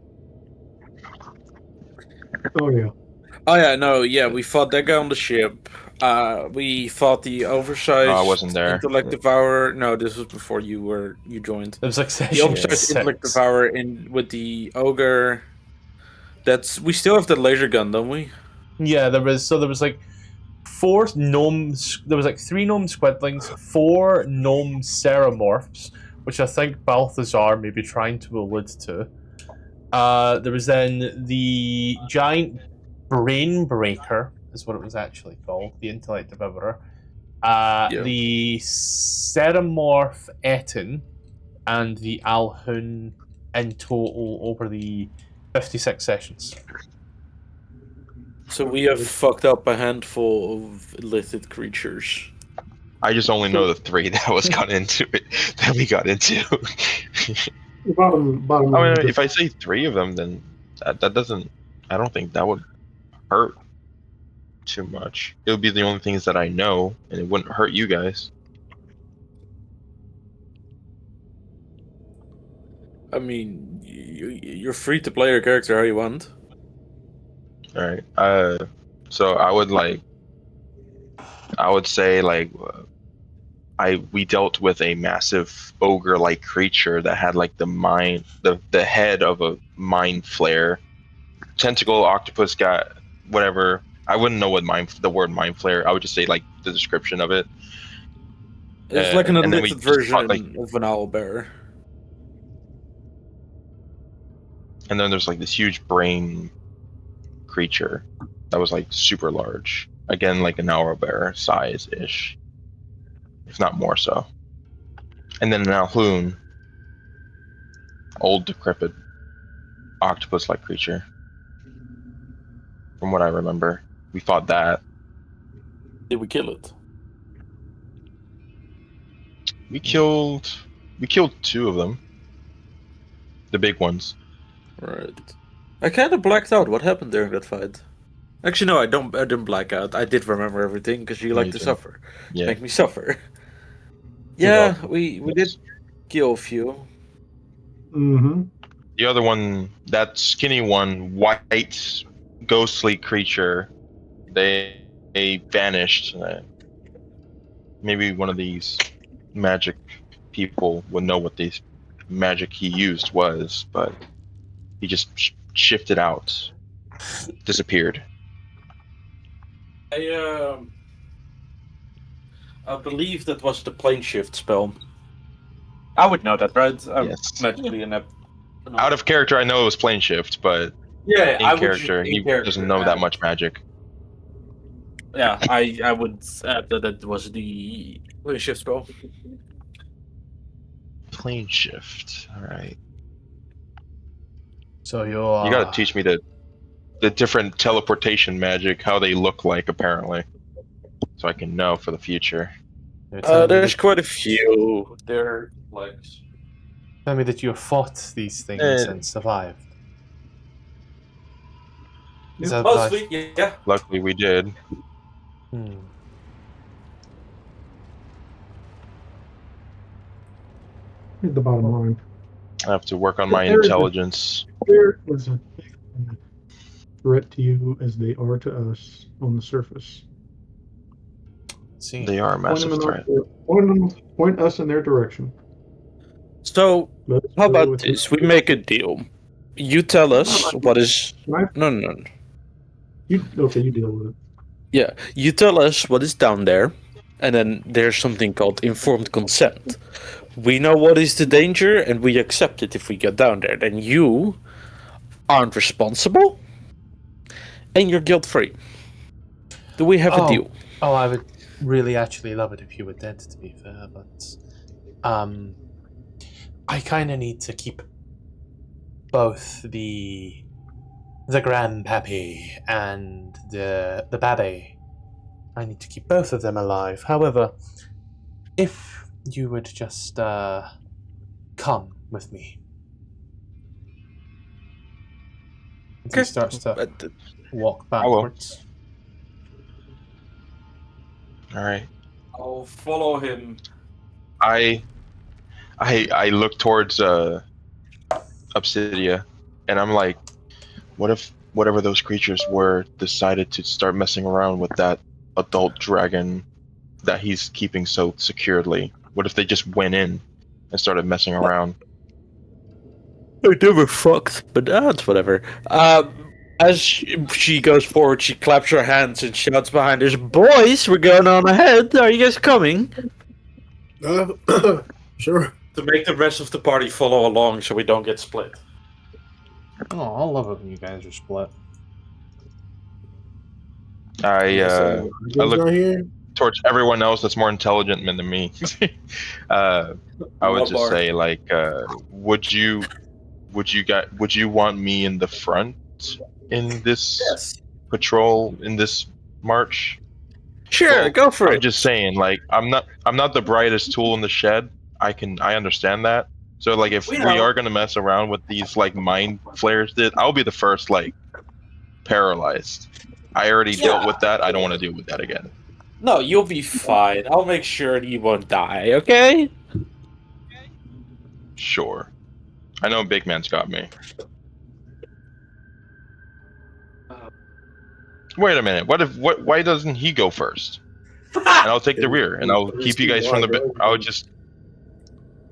Oh yeah. Oh yeah, no, yeah, we fought that guy on the ship. We fought the oversized No, I wasn't there. intellect devourer. No, this was before you joined. It was like The session oversized intellect 6. devourer with the ogre. We still have the laser gun, don't we? Yeah, there was like 4 gnomes. There was like 3 gnome squidlings, 4 gnome ceramorphs, which I think Balthazar may be trying to allude to. There was then the giant brain breaker, is what it was actually called, the intellect devourer. The ceramorph Etin, and the Alhun in total over the 56 sessions. So we have fucked up a handful of illicit creatures. I just only know the 3 that was got into it. That we got into. Bottom. I mean, if I say 3 of them, then that doesn't. I don't think that would hurt too much. It would be the only things that I know, and it wouldn't hurt you guys. I mean, you're free to play your character how you want. All right. So I would say like, we dealt with a massive ogre-like creature that had like the head of a mind flare, tentacle octopus got whatever. I wouldn't know what the word mind flare. I would just say like the description of it. It's like an and then we illicit just version fought, like, of an owlbear. And then there's like this huge brain creature that was like super large. Again, like an owlbear size-ish, if not more so. And then an Alhoun, old decrepit octopus-like creature, from what I remember. we fought that. Did we kill it? We killed 2 of them. The big ones. Right. I kind of blacked out. What happened during that fight? Actually, no, I didn't black out. I did remember everything because you No, like you to didn't. suffer. Yeah. Make me suffer. Yeah, we did kill a few. Mm-hmm. The other one, that skinny one, white, ghostly creature, they vanished. Maybe one of these magic people would know what these magic he used was, but he just shifted out, disappeared. I believe that was the plane shift spell. I would know that, right? I'm Yes. magically inept. Out of character, I know it was plane shift, but Yeah, in character, he doesn't know that much magic. Yeah, I would add that was the plane shift spell. Plane shift. All right. So you're. You gotta teach me the different teleportation magic, how they look like, apparently, so I can know for the future. You're telling me There's that- quite a few. They're like. Tell me that you have fought these things and survived. Is that what I- Mostly, yeah. Luckily, we did. Here's the bottom line. I have to work on my There is a- intelligence. There was a threat to you as they are to us on the surface. See. They are a massive threat. Point us in their direction. So, Let us how go about with this? We make a deal. You tell us what is. Right? No. You deal with it. Yeah, you tell us what is down there, and then there's something called informed consent. We know what is the danger, and we accept it if we get down there. Then you aren't responsible, and you're guilt-free. Do we have a deal? Oh, I would really actually love it if you would did, to be fair, but I kind of need to keep both the grandpappy and the babby. I need to keep both of them alive. However, if you would just come with me. As he starts to walk I will. backwards. All right. I'll follow him. I look towards Obsidia, and I'm like, what if whatever those creatures were decided to start messing around with that adult dragon that he's keeping so securely? What if they just went in and started messing around? I never fucked, but that's whatever. As she goes forward, she claps her hands and shouts behind us, "Boys, we're going on ahead. Are you guys coming?" Sure. To make the rest of the party follow along so we don't get split. Oh, I love it when you guys are split. I look not here. towards everyone else that's more intelligent than me. I would just say, like, would you want me in the front in this patrol, in this march? Sure, Well, go for I'm it. just saying, like, I'm not the brightest tool in the shed. I understand that. So, like, if we are gonna mess around with these like mind flares, I'll be the first like paralyzed. I already dealt with that. I don't want to deal with that again. No, you'll be fine. I'll make sure that you won't die, okay? Sure. I know Big Man's got me. Wait a minute. Why doesn't he go first? And I'll take the rear, and I'll keep you guys from the. I'll just.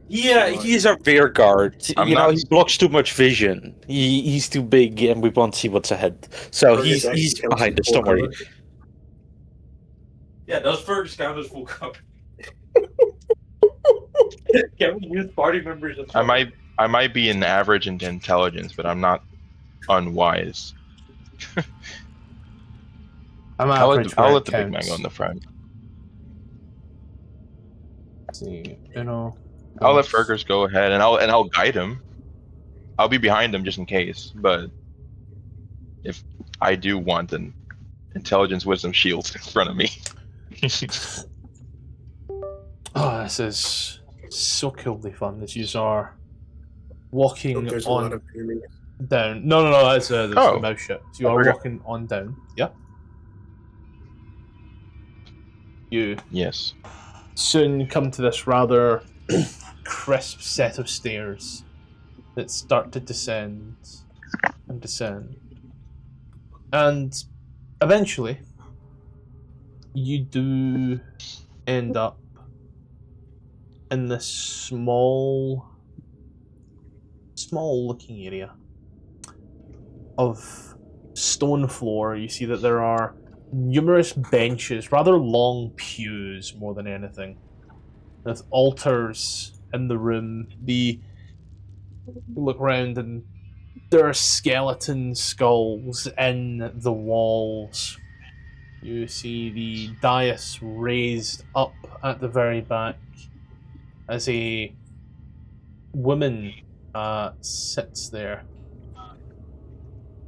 Yeah, he's our rear guard. I'm You know, not- he blocks too much vision. He's too big, and we won't see what's ahead. So he's behind us. Don't worry. Yeah, those Fergus count as full cover. Can we use party members? I might be an average in intelligence, but I'm not unwise. I'm I'll average. let where it the big man counts. go in the front. Let's see, you know. I'll let Fergus go ahead, and I'll guide him. I'll be behind him just in case. But if I do want an intelligence, wisdom shields in front of me. Oh, this is so coolly fun. As you are walking There's a lot on of enemies. down. No, that's the Oh. mouse ship. So you are Okay. walking on down. Yeah. You Yes. soon come to this rather crisp set of stairs that start to descend and descend. And eventually, you do end up in this small looking area of stone floor. You see that there are numerous benches, rather long pews more than anything, with altars in the room. You look around and there are skeleton skulls in the walls. You see the dais raised up at the very back as a woman sits there.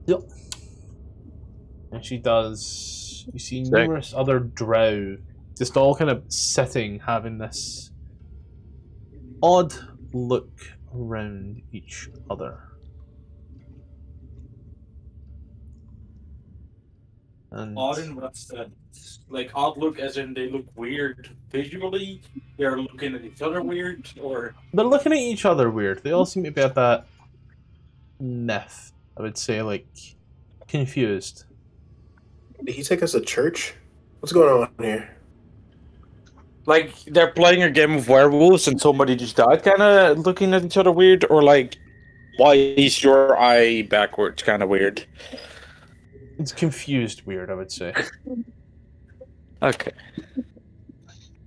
Yep. And she does. You see numerous other drow just all kind of sitting, having this odd look around each other. And Odd in what sense? Like odd look as in they look weird visually? They're looking at each other weird? Or they're looking at each other weird. They all seem to be at that myth, I would say, like, confused. Did he take us to church? What's going on here? like they're playing a game of werewolves and somebody just died kinda looking at each other weird? Or like, why is your eye backwards kinda weird? It's confused weird, I would say. Okay.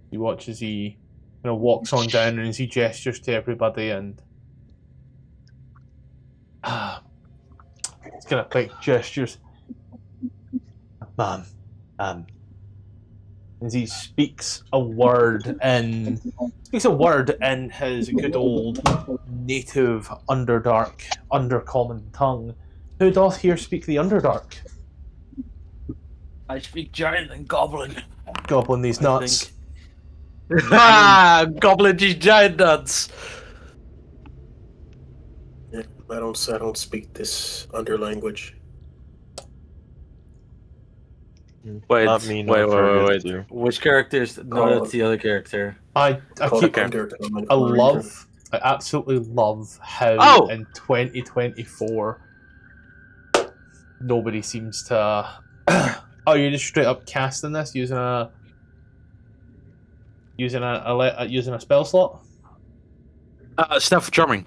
You watch as he walks on down and as he gestures to everybody and it's kind of like gestures. Ma'am, as he speaks a word in his good old native Underdark, Undercommon tongue. Who doth here speak the Underdark? I speak giant and goblin. Goblin these nuts. Goblin these giant nuts. Yeah, I don't speak this under language. Wait, Not me, no, forget you. Which character is? No, that's the other character. I absolutely love how in 2024 nobody seems to. Oh, you're just straight up casting this using a spell slot. Stuff charming.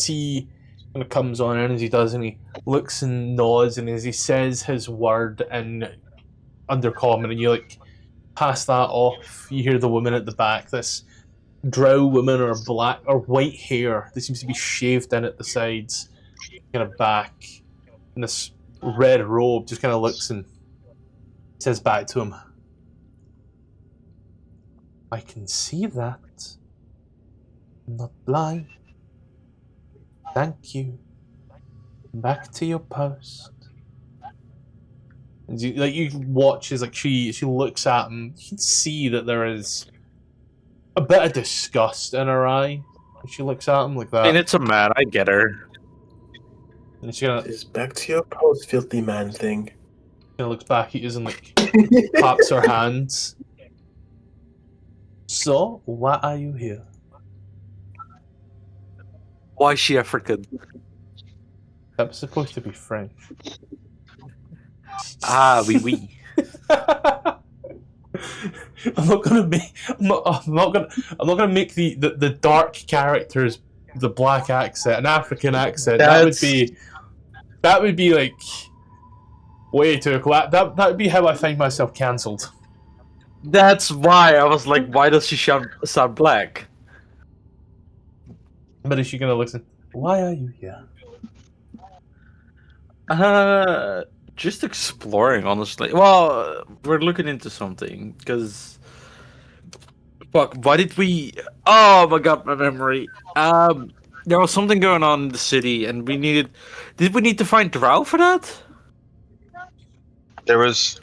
He kind of comes on in as he does, and he looks and nods, and as he says his word in Undercommon, and you like pass that off. You hear the woman at the back, this drow woman, or black or white hair. This seems to be shaved in at the sides, kind of back. In this red robe, just kind of looks and says back to him, I can see that. I'm not blind. Thank you. Back to your post. And you watch as she looks at him. You can see that there is a bit of disgust in her eye. And she looks at him like that. And it's a man. I get her. And she kind Is back to your post, filthy man thing. of looks back at you and like claps her hands. So, why are you here? Why is she African? That was supposed to be French. Oui. I'm not gonna make the dark characters the black accent, an African accent. That would be like way too cool. That would be how I find myself cancelled. That's why I was like, why does she sound black? But is she gonna listen? Why are you here? Just exploring, honestly. Well, we're looking into something because, fuck, why did we? Oh my god, my memory. There was something going on in the city, and we needed. Did we need to find Drow for that? There was.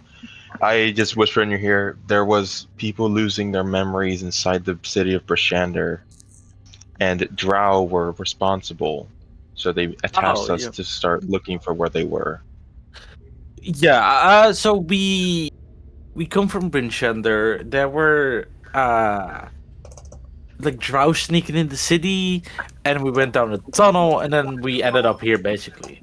I just whisper in your ear. There was people losing their memories inside the city of Brashander, and Drow were responsible. So they tasked us Yeah. to start looking for where they were. Yeah. So we come from Brashander. There were like Drow sneaking in the city, and we went down a tunnel, and then we ended up here basically.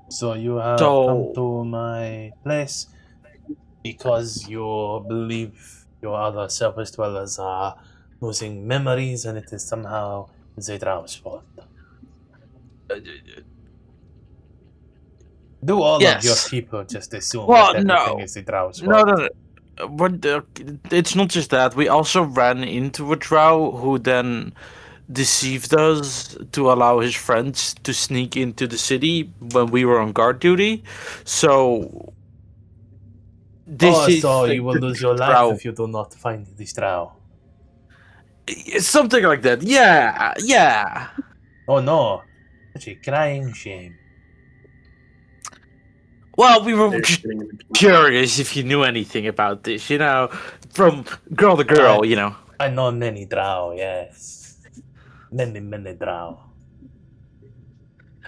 So you have come to my place because you believe your other surface dwellers are losing memories, and it is somehow the Drow's fault. Do all of your people just assume that everything is the Drow's fault? No. But it's not just that. We also ran into a Drow who then deceived us to allow his friends to sneak into the city when we were on guard duty. So so you will lose your life if you do not find this Drow. Something like that. Yeah. Oh no, such a crying shame. Well, we were just curious if you knew anything about this, from girl to girl, I know many Drow, yes. Many Drow.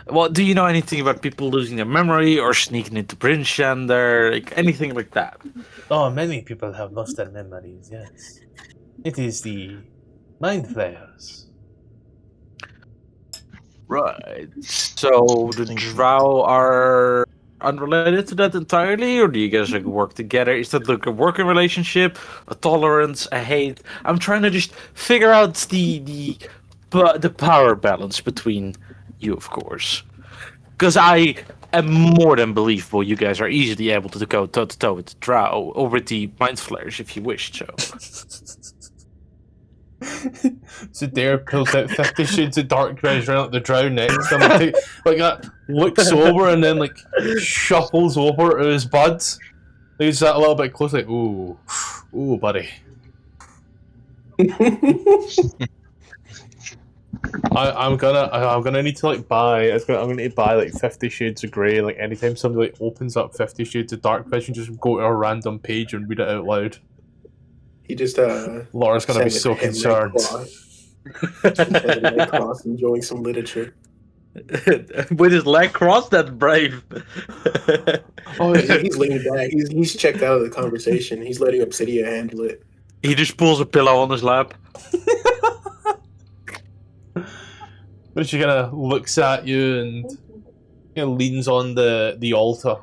Well, do you know anything about people losing their memory or sneaking into Brashander, like anything like that? Oh, many people have lost their memories, yes. It is the mind flayers. Right. So the Drow are unrelated to that entirely, or do you guys work together? Is that like a working relationship, a tolerance, a hate? I'm trying to just figure out the power balance between you, of course, because I am more than believable. You guys are easily able to go toe to toe with the Drow or with the mind flayers if you wish. So. So Dare pulls out 50 Shades of Dark treasure out the Drow next and like that, looks over and then like shuffles over to his buds. He's that a little bit close, like, ooh, buddy. I'm gonna need to like buy. I'm gonna need to buy like 50 Shades of Grey. Like anytime somebody like opens up 50 Shades of Dark Vision, just go to a random page and read it out loud. He just Laura's gonna be so concerned. Leg cross, enjoying some literature. With his leg crossed, that's brave. Oh, he's laying back. He's checked out of the conversation. He's letting Obsidia handle it. He just pulls a pillow on his lap. But she kind of looks at you and leans on the altar.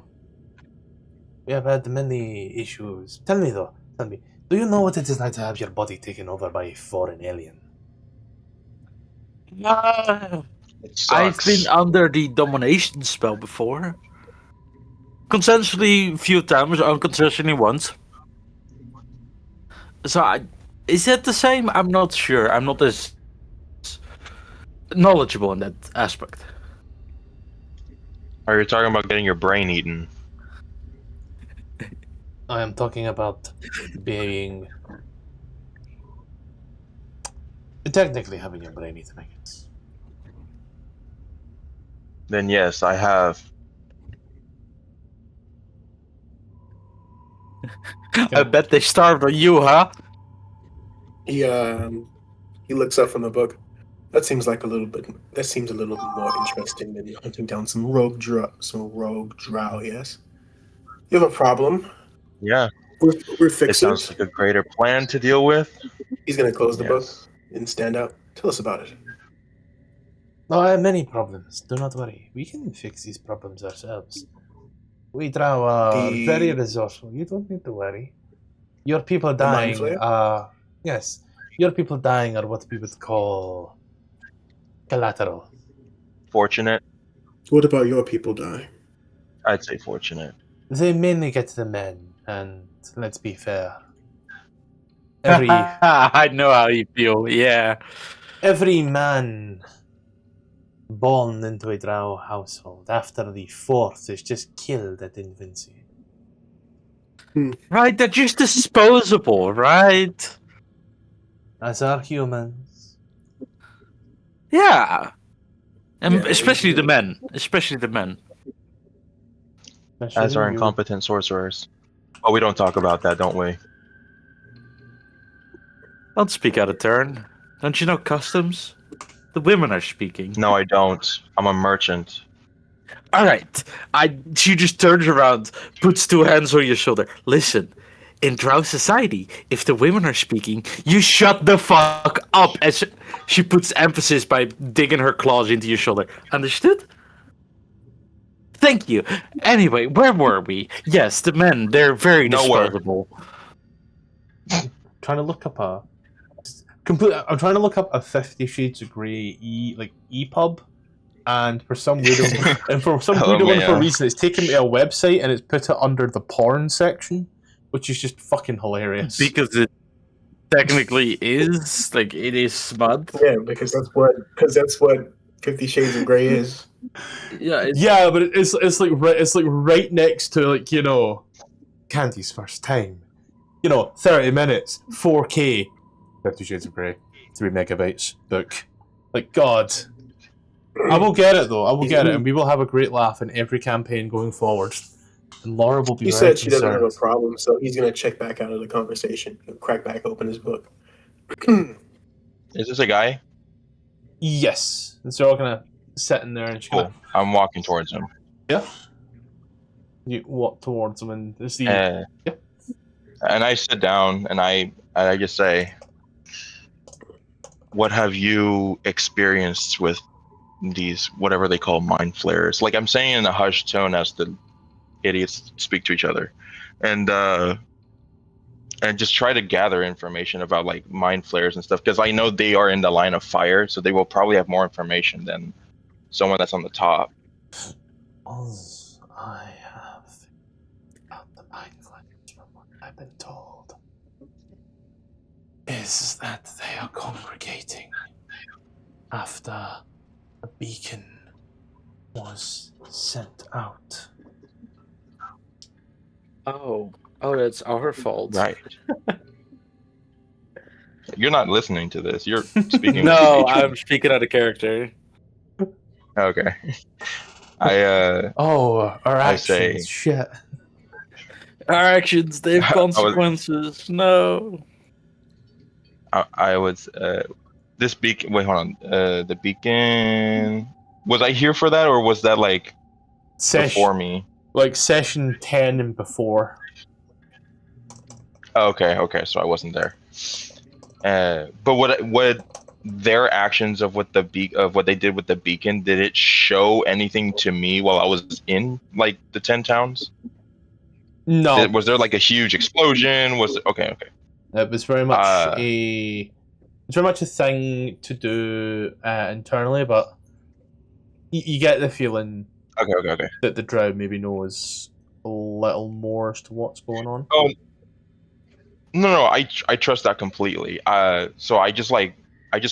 We have had many issues. Tell me, do you know what it is like to have your body taken over by a foreign alien? I've been under the domination spell before. Consensually a few times, unconsensually once. So, is that the same? I'm not sure. I'm not as knowledgeable in that aspect. Are you talking about getting your brain eaten? I am talking about being... technically having your brain eaten, I guess. Then yes, I have. I bet they starved on you, huh? He looks up from the book. That seems a little more interesting than hunting down some rogue drow. Yes. You have a problem. Yeah. We're fixing. It sounds like a greater plan to deal with. He's gonna close the book and stand up. Tell us about it. No, I have many problems. Do not worry. We can fix these problems ourselves. We Drow are very resourceful. You don't need to worry. Your people dying yes. Your people dying are what we would call collateral. Fortunate. What about your people dying? I'd say fortunate. They mainly get the men, and let's be fair. I know how you feel, yeah. Every man born into a Drow household after the 4th is just killed at infancy. Right, they're just disposable, right? As are humans. Yeah, and Yeah, especially the men. Especially the men. As are You. incompetent sorcerers. Oh, we don't talk about that, don't we? Don't speak out of turn. Don't you know customs? The women are speaking. No, I don't. I'm a merchant. All right. She just turns around, puts two hands on your shoulder. Listen, in Drow society, if the women are speaking, you shut the fuck up. As she puts emphasis by digging her claws into your shoulder. Understood? Thank you. Anyway, where were we? Yes, the men. They're very Nowhere. disposable. Trying to look up a complete. I'm trying to look up a 50 Shades of Grey EPUB, and for some wonderful reason, it's taken me to a website and it's put it under the porn section, which is just fucking hilarious. Because it technically is. Like, it is smut. Yeah, because that's what 50 Shades of Grey is. Yeah, but it's like right next to, like, you know, Candy's first time. 30 minutes, 4K, 50 Shades of Grey, 3 megabytes book. Like, God. I will get it, though. I will get it, and we will have a great laugh in every campaign going forward. And Laura will be He very said she doesn't have a concerned. problem, so he's going to check back out of the conversation and crack back open his book. Is this a guy? Yes. And so we're going to sit in there and she's Cool. going to... I'm walking towards him. Yeah. You walk towards him and there's the... Yeah. And I sit down and I just say, what have you experienced with these, whatever they call mind flayers? Like, I'm saying in a hushed tone as the idiots speak to each other. And just try to gather information about, like, mind flayers and stuff, because I know they are in the line of fire, so they will probably have more information than someone that's on the top. All I have about the mind flayers from what I've been told is that they are congregating after a beacon was sent out. Oh, that's our fault. Right. You're not listening to this. You're speaking. No, with the I'm speaking out of character. Okay. Our I actions. say- Shit. Our actions, they have I was- consequences. No. I was this beacon. Wait, hold on. The beacon. Was I here for that, or was that like before me? Like session 10 and before. Oh, okay. So I wasn't there. But what their actions of what they did with the beacon, did it show anything to me while I was in, like, the 10 towns? No. Was there like a huge explosion? Was it okay? It was very much a thing to do internally, but you get the feeling Okay. that the Drow maybe knows a little more as to what's going on. Oh, no, I trust that completely. So I just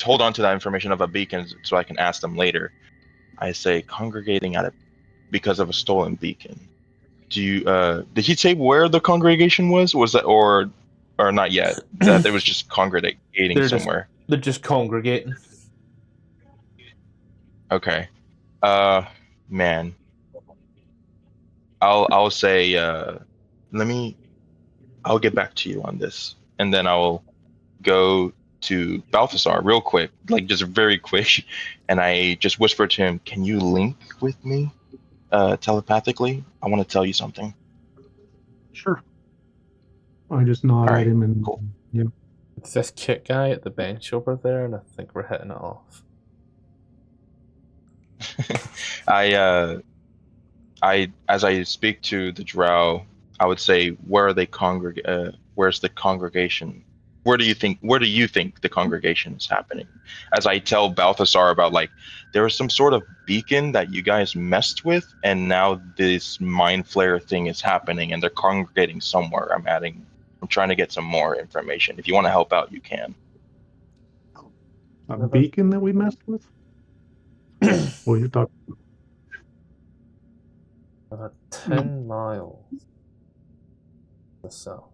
hold on to that information of a beacon so I can ask them later. I say congregating because of a stolen beacon. Do you did he say where the congregation was? Was that or not yet? That there was just congregating somewhere. They're just congregating. Okay. Man. I'll say I'll get back to you on this, and then I'll go to Balthasar real quick, like just very quick, and I just whisper to him, "Can you link with me, telepathically? I want to tell you something." Sure. I just nod Alright, at him and cool. yeah. It's this kit guy at the bench over there, and I think we're hitting it off. As I speak to the Drow, I would say, where's the congregation? Where do you think the congregation is happening? As I tell Balthasar about, like, there was some sort of beacon that you guys messed with, and now this mind flare thing is happening, and they're congregating somewhere. I'm trying to get some more information. If you want to help out, you can. A beacon that we messed with? Well, you're talking. About 10 miles to the south.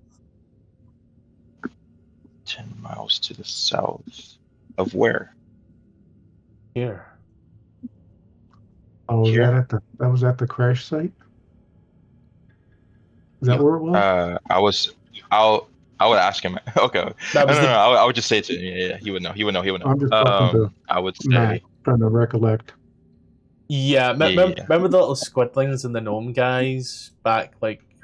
10 miles to the south of where? Here. Oh, Here? that was at the crash site? Is that where it was? I would ask him. Okay. That was No. the I would just say it to him. Yeah. He would know. I'm just talking to I would Matt, say. trying to recollect. Yeah, Yeah. remember the little squidlings and the gnome guys back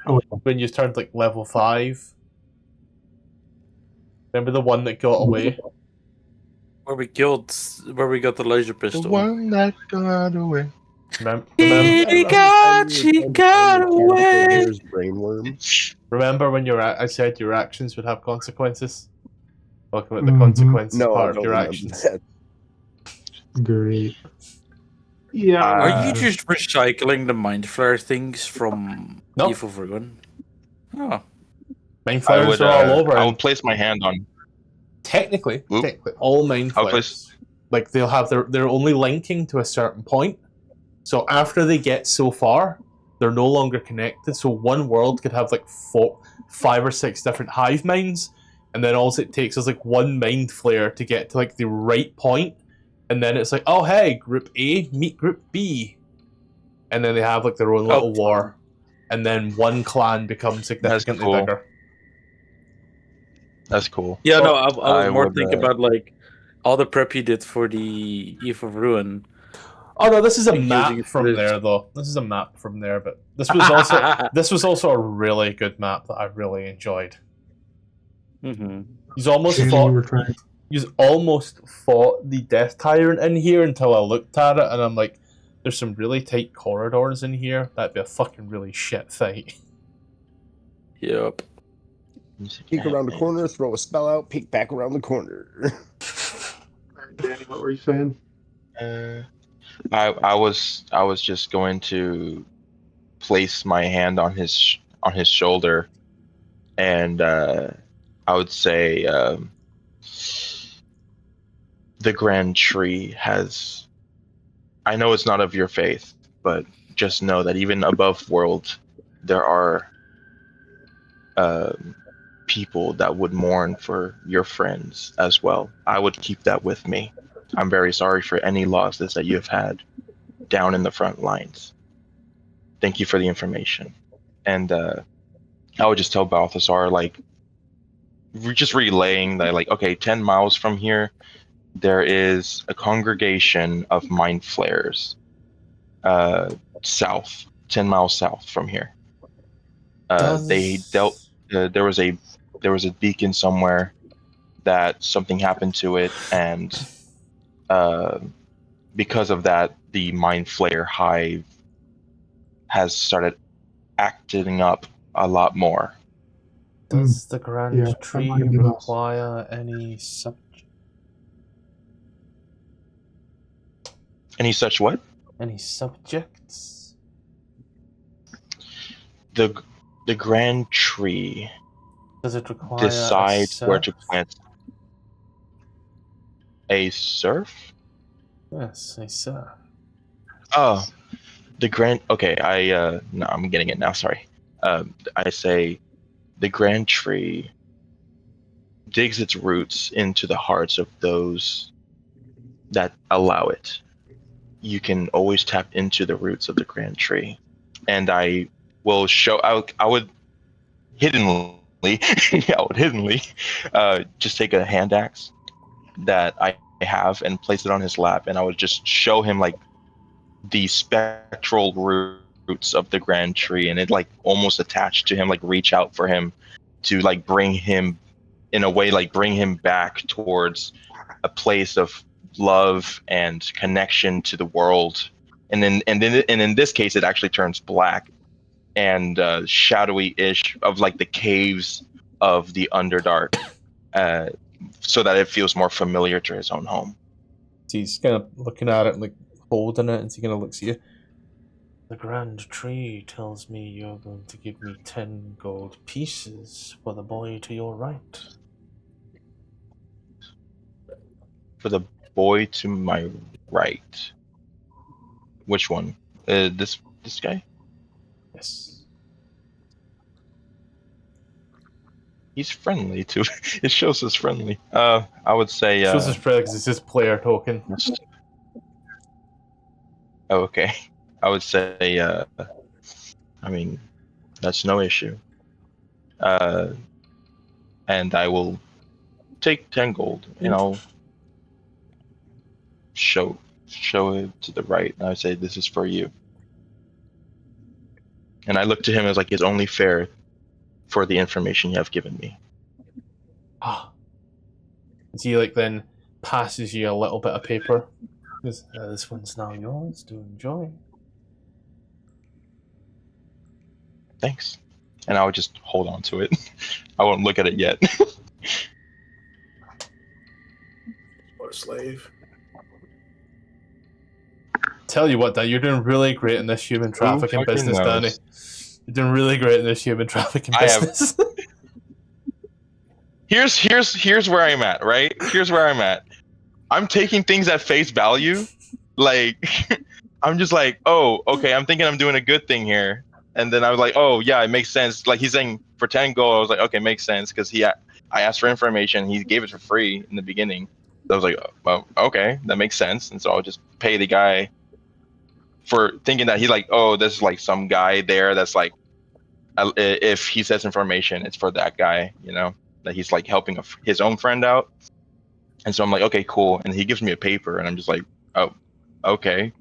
Oh, when you turned level 5? Remember the one that got away? Where we got the laser The pistol. one that got away. Remember She got away. There's brainworm. when I said your actions would have consequences? Talking about the Mhm. consequences No, I part of don't your remember actions. that. Great. Yeah. Are you just recycling the mind flare things from No. Eve of Ruin? Oh. Mind I flayers would. are all over. I and would place my hand on. technically, Oop. all mind I'll place. flayers, they'll have they're only linking to a certain point. So after they get so far, they're no longer connected. So one world could have 5 or 6 different hive minds, and then all it takes is one mind flare to get to the right point, and then it's oh hey, group A meet group B, and then they have their own little war, and then one clan becomes significantly cool. bigger. That's cool. Yeah, no, I was more would, thinking about all the prep you did for the Eve of Ruin. Oh no, this is a Using map it from for there though. This is a map from there, but this was also a really good map that I really enjoyed. Mm-hmm. He's almost Shane, you fought. were trying. He's almost fought the Death Tyrant in here until I looked at it and I'm like, there's some really tight corridors in here. That'd be a fucking really shit fight. Yep. Peek around the corner, throw a spell out, peek back around the corner. Danny, what were you saying? I was just going to place my hand on his shoulder, and I would say the Grand Tree has. I know it's not of your faith, but just know that even above world, there are people that would mourn for your friends as well. I would keep that with me. I'm very sorry for any losses that you have had down in the front lines. Thank you for the information. And I would just tell Balthasar, we're just relaying that, okay, 10 miles from here, there is a congregation of mind flayers south, 10 miles south from here. They dealt. There was a beacon somewhere that something happened to it, and because of that, the mind flayer hive has started acting up a lot more. Does the Grand Yeah, Tree that might be us. require any subject? Any such what? Any subjects? The Grand Tree Does it require decides where to serf? plant a serf. Yes, a serf. Oh, the Grand. Okay, no, I'm getting it now. Sorry. I say the Grand Tree digs its roots into the hearts of those that allow it. You can always tap into the roots of the Grand Tree, and I will show. I would hiddenly, just take a hand axe that I have and place it on his lap, and I would just show him the spectral roots of the Grand Tree, and it almost attached to him, reach out for him to bring him in a way, bring him back towards a place of love and connection to the world. And in this case, it actually turns black and shadowy-ish of the caves of the Underdark, so that it feels more familiar to his own home. So he's kind of looking at it and holding it, and he kind of looks at you. The Grand Tree tells me you're going to give me 10 gold pieces for the boy to your right. For the boy to my right. Which one? This guy? Yes. He's friendly too. It shows us friendly. I would say. Shows his prayer because it's his player token. Oh, okay. I would say, I mean, that's no issue. And I will take 10 gold, and I'll show it to the right, and I say, this is for you. And I look to him as like, it's only fair for the information you have given me. Ah. He like then passes you a little bit of paper. Goes, this one's now yours to enjoy. Thanks. And I would just hold on to it. I won't look at it yet. What a slave. Tell you what, Dan, you're doing really great in this human trafficking fucking business, knows? Danny. You're doing really great in this human trafficking I have- business. Here's where I'm at, right? Here's where I'm at. I'm taking things at face value. Like, I'm just like, oh, okay, I'm thinking I'm doing a good thing here. And then I was like, oh, yeah, it makes sense. Like, he's saying for 10 gold, I was like, okay, makes sense. Because I asked for information. He gave it for free in the beginning. So I was like, oh, okay, that makes sense. And so I'll just pay the guy for thinking that he's like, oh, there's like some guy there that's like, if he says information, it's for that guy, you know, that he's like helping his own friend out. And so I'm like, okay, cool. And he gives me a paper, and I'm just like, oh, okay.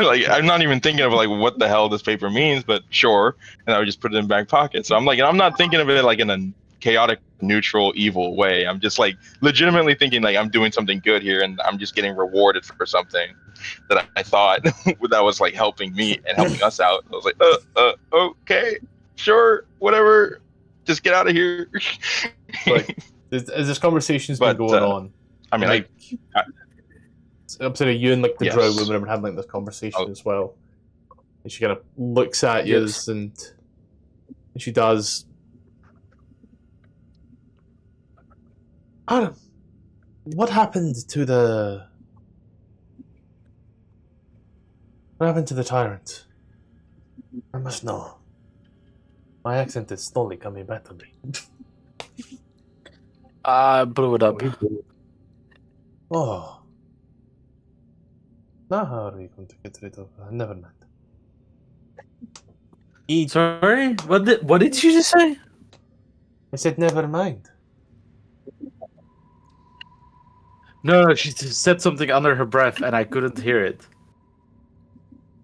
Like, I'm not even thinking of like what the hell this paper means, but sure. And I would just put it in back pocket. So I'm like, I'm not thinking of it like in a chaotic, neutral, evil way. I'm just like legitimately thinking like I'm doing something good here, and I'm just getting rewarded for something that I thought that was like helping me and helping us out. I was like, okay, sure, whatever. Just get out of here. Like, as this conversation's been going on, I mean, like, I'm saying you and like the Yes. Drow women have had like this conversation as well. And she kind of looks at you Yes. and she does. Adam, what happened to the tyrant? I must know. My accent is slowly coming back to me. I blew it up. Oh. Now how are we going to get rid of her? Never mind. Sorry, what did you just say? I said never mind. No, she just said something under her breath, and I couldn't hear it.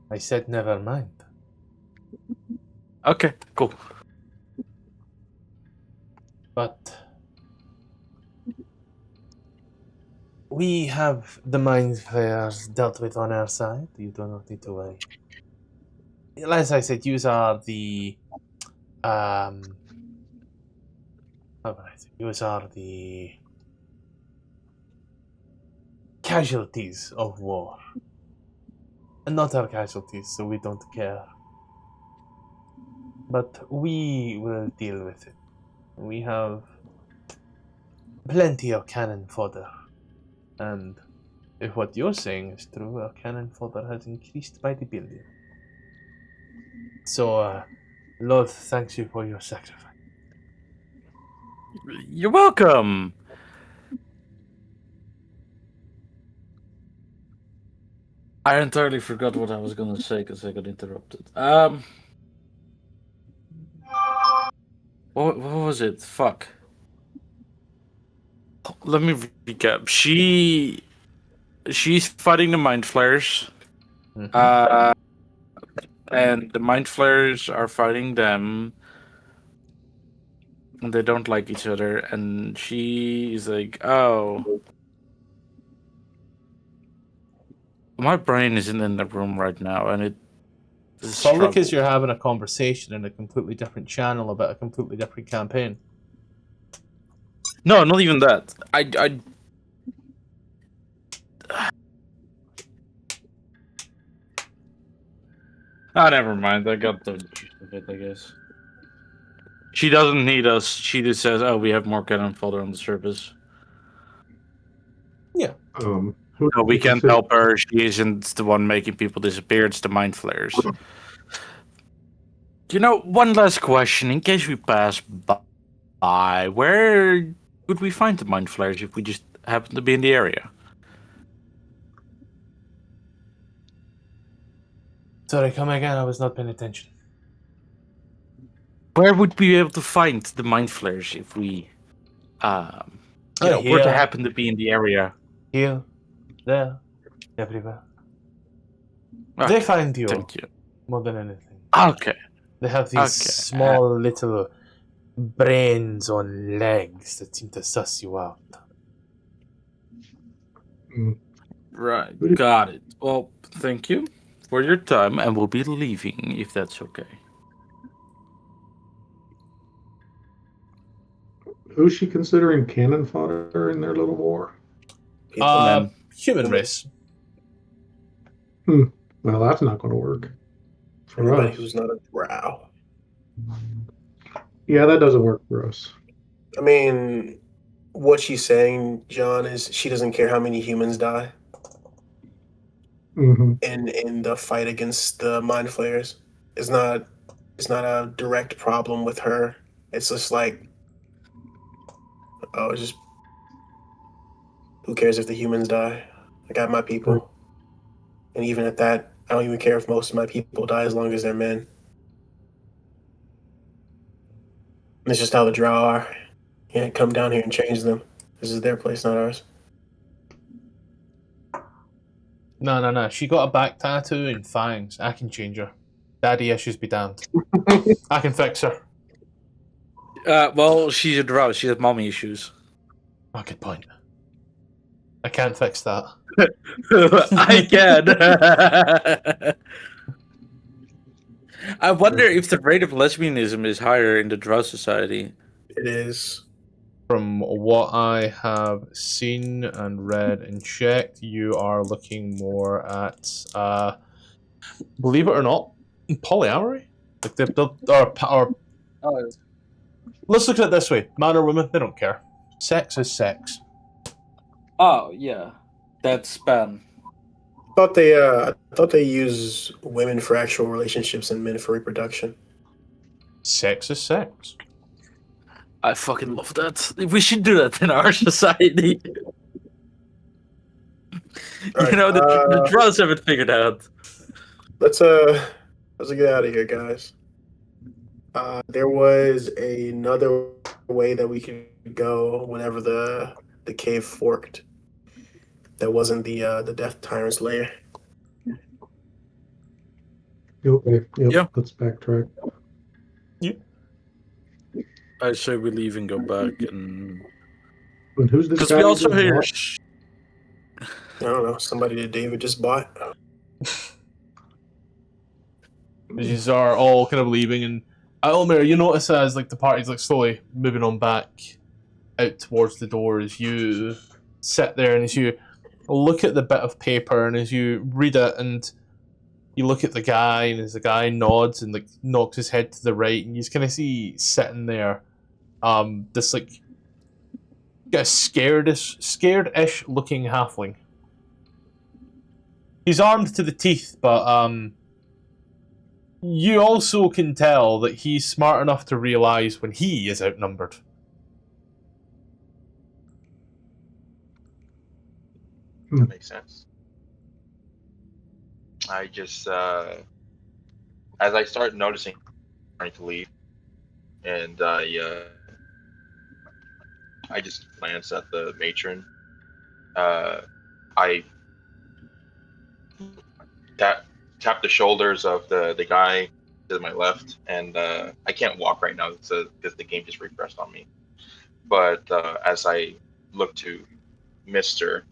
I said never mind. Okay, cool. But we have the mind flayers dealt with on our side. You do not need to worry. As I said, you are the how can I say? You are the casualties of war. And not our casualties, so we don't care. But we will deal with it. We have plenty of cannon fodder. And if what you're saying is true, our cannon fodder has increased by the billion. So, Lord thanks you for your sacrifice. You're welcome. I entirely forgot what I was gonna say because I got interrupted. What was it? Fuck. Let me recap. She's fighting the mind flayers. Mhm. And the mind flayers are fighting them. And they don't like each other. And she's like, oh. My brain isn't in the room right now, and it is It's probably because struggle. you're having a conversation in a completely different channel about a completely different campaign. No, not even that. Never mind. I got the gist of it, I guess. She doesn't need us. She just says, "Oh, we have more cannon fodder on the surface. Who No, we did you can't say- help her. She isn't the one making people disappear. It's the mind flayers." You know, one last question in case we pass by. Where would we find the mind flayers if we just happen to be in the area? Sorry, come again. I was not paying attention. Where would we be able to find the mind flayers if we, were to happen to be in the area? Here, there, everywhere. Okay, They find you thank you. more than anything. Okay. They have these small little brains on legs that seem to suss you out. Right, got it. Well, thank you for your time, and we'll be leaving if that's okay. Who's she considering cannon fodder in their little war? Human race. Well, that's not going to work. For Anybody us. who's not a drow. Yeah, that doesn't work for us. I mean, what she's saying, John, is she doesn't care how many humans die in the fight against the mind flayers. It's not a direct problem with her. It's just like, oh, it's just who cares if the humans die? I got my people. And even at that, I don't even care if most of my people die as long as they're men. And it's just how the Drow are. You can't come down here and change them. This is their place, not ours. No. She got a back tattoo and fangs. I can change her. Daddy issues be damned. I can fix her. Well, she's a drow. She has mommy issues. Oh, good point. I can't fix that. I can. I wonder if the rate of lesbianism is higher in the drow society. It is. From what I have seen and read and checked, you are looking more at, believe it or not, polyamory. Like let's look at it this way: man or woman, they don't care. Sex is sex. Oh yeah, that's span. I thought they use women for actual relationships and men for reproduction. Sex is sex. I fucking love that. We should do that in our society. Right, the drows have it figured out. Let's get out of here, guys. There was another way that we could go whenever the cave forked. That wasn't the Death Tyrant's lair. Okay. Yep. Yeah. Let's backtrack. I say we leave and go back, and And who's this because guy? we who also just hear. bought? I don't know. Somebody that David just bought. These are all kind of leaving, and Elmer, you notice as like the party's like slowly moving on back out towards the door as you sit there and as you look at the bit of paper and as you read it and you look at the guy and as the guy nods and like knocks his head to the right and you just kind of see sitting there this like scared-ish looking halfling. He's armed to the teeth, but you also can tell that he's smart enough to realize when he is outnumbered. That makes sense. I just, as I start noticing, trying to leave, and I just glance at the matron. I tap the shoulders of the guy to my left, and I can't walk right now because the game just refreshed on me. But as I look to Mister,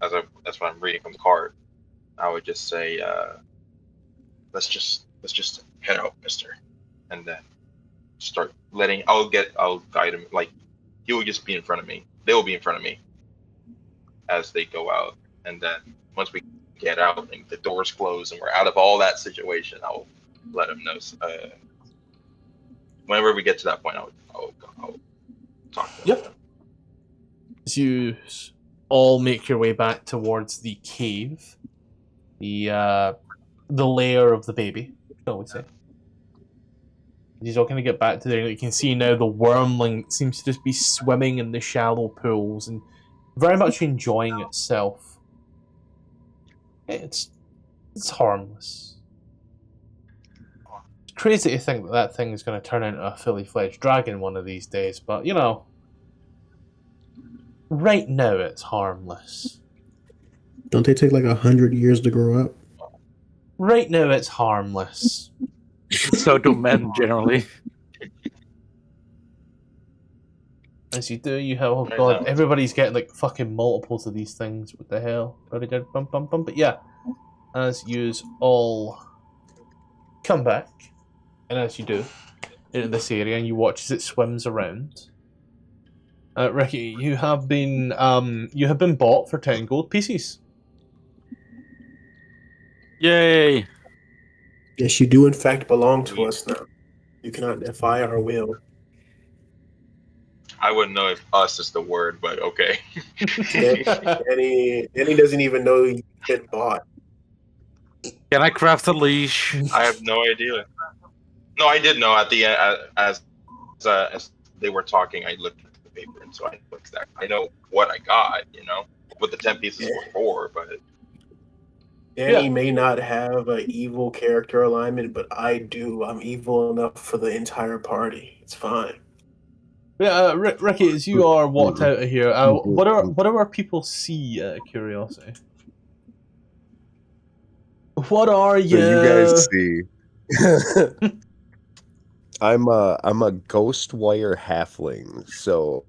that's what I'm reading from the card, I would just say, let's just head out, Mister, and then start letting. I'll guide him. Like he will just be in front of me. They will be in front of me as they go out, and then once we get out and the doors close and we're out of all that situation, I'll let him know. Whenever we get to that point, I'll talk to him. Yep. As you all make your way back towards the cave, the lair of the baby, shall we say. He's all going to get back to there. You can see now the wormling seems to just be swimming in the shallow pools and very much enjoying itself. It's harmless. crazy to think that that thing is going to turn into a fully fledged dragon one of these days, but you know, right now it's harmless. Don't they take like 100 years to grow up? Right now it's harmless. So do men generally. As you do, you have, oh god, everybody's getting like fucking multiples of these things. What the hell? Already did bum bum bum. But yeah, as yous all come back, and as you do, into this area, and you watch as it swims around. Ricky, you have been bought for 10 gold pieces. Yay! Yes, you do in fact belong to us now. You cannot defy our will. I wouldn't know if "us" is the word, but okay. Danny doesn't even know you've been bought. Can I craft a leash? I have no idea. No, I did know at the end as they were talking. I looked at the paper, and so I looked at. I know what I got. You know what the 10 pieces were for, but Danny may not have an evil character alignment, but I do. I'm evil enough for the entire party. It's fine. Yeah, Ricky, as you are walked out of here, what do our people see? Curiosity. What are you? So you guys see. I'm a ghost wire halfling, so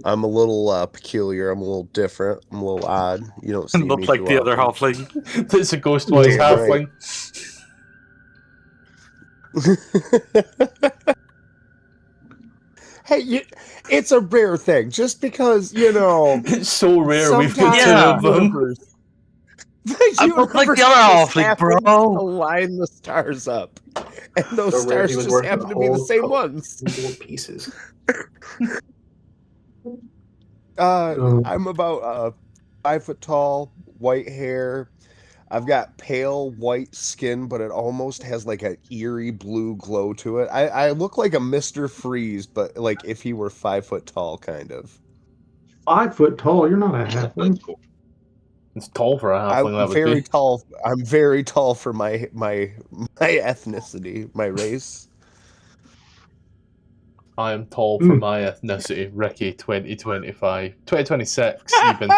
I'm a little peculiar. I'm a little different. I'm a little odd. You don't see me Look like too the other often. halfling. It's a ghost wise Damn halfling. Hey, it's a rare thing. Just because, you know, It's so rare we've got sometimes- two of them. I look like the other halfling, bro. To line the stars up, and those So rare, stars he was just worth happen the to be the whole same couple- ones. More pieces. I'm about 5 foot tall, white hair. I've got pale white skin, but it almost has like an eerie blue glow to it. I look like a Mr. Freeze, but like if he were 5 foot tall, kind of. 5 foot tall. You're not a halfling. that's cool. It's tall for a halfling. That I'm would very be. tall. I'm very tall for my ethnicity, my race. I am tall for my ethnicity. Ricky, 2025, 2026 even.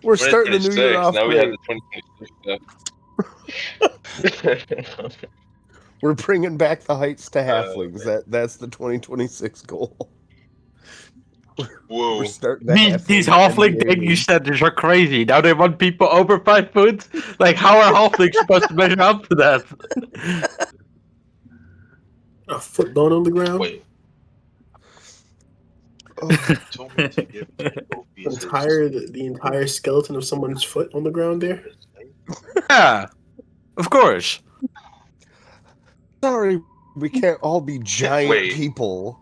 We're starting the new year 2026, off now we have great. the 2026 stuff. We're bringing back the heights to halflings. That's the 2026 goal. Whoa. We're starting These halfling things standards are crazy. Now they want people over 5 foot. Like, how are halflings supposed to measure up to that? A foot bone on the ground. Wait. Told me to give The entire skeleton of someone's foot on the ground there. Yeah, of course. Sorry, we can't all be giant Wait. people.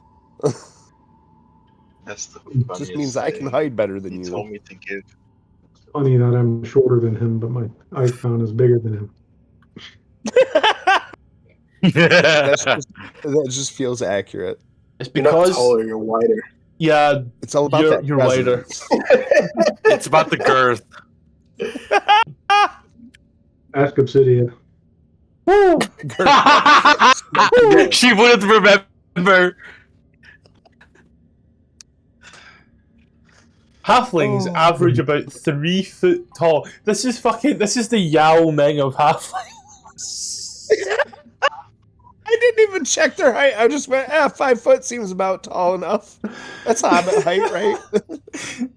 That's the It funniest just means I can thing. hide better than He you. told me to give. Funny that I'm shorter than him, but my icon is bigger than him. That just feels accurate. It's You're not because taller. You're wider. yeah, It's all about that you're wider. presence. It's about the girth. Ask Obsidian. She wouldn't remember. Halflings average about 3 foot tall. This is the Yao Ming of halflings. I didn't even check their height. I just went, 5 foot seems about tall enough. That's hobbit height, right?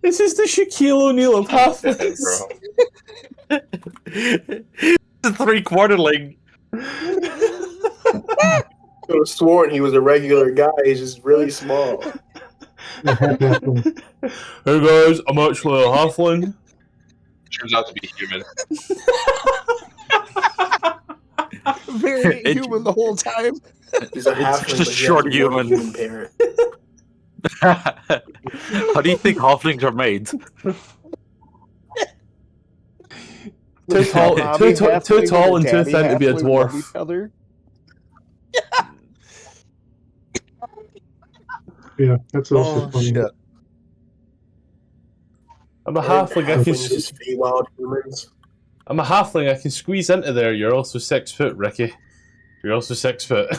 This is the Shaquille O'Neal of halflings. Bro. It's a 3/4ling. I could have sworn he was a regular guy. He's just really small. Hey guys, I'm actually a halfling. Turns out to be human. Very human the whole time. He's a It's halfling, just but he short has a more human. parent. How do you think halflings are made? Too tall and too thin to be a dwarf. Each other. Yeah, that's also funny. Shit. I'm a halfling. I can Halflings just Feywild humans. I'm a halfling. I can squeeze into there. You're also 6 foot, Ricky. You're also 6 foot.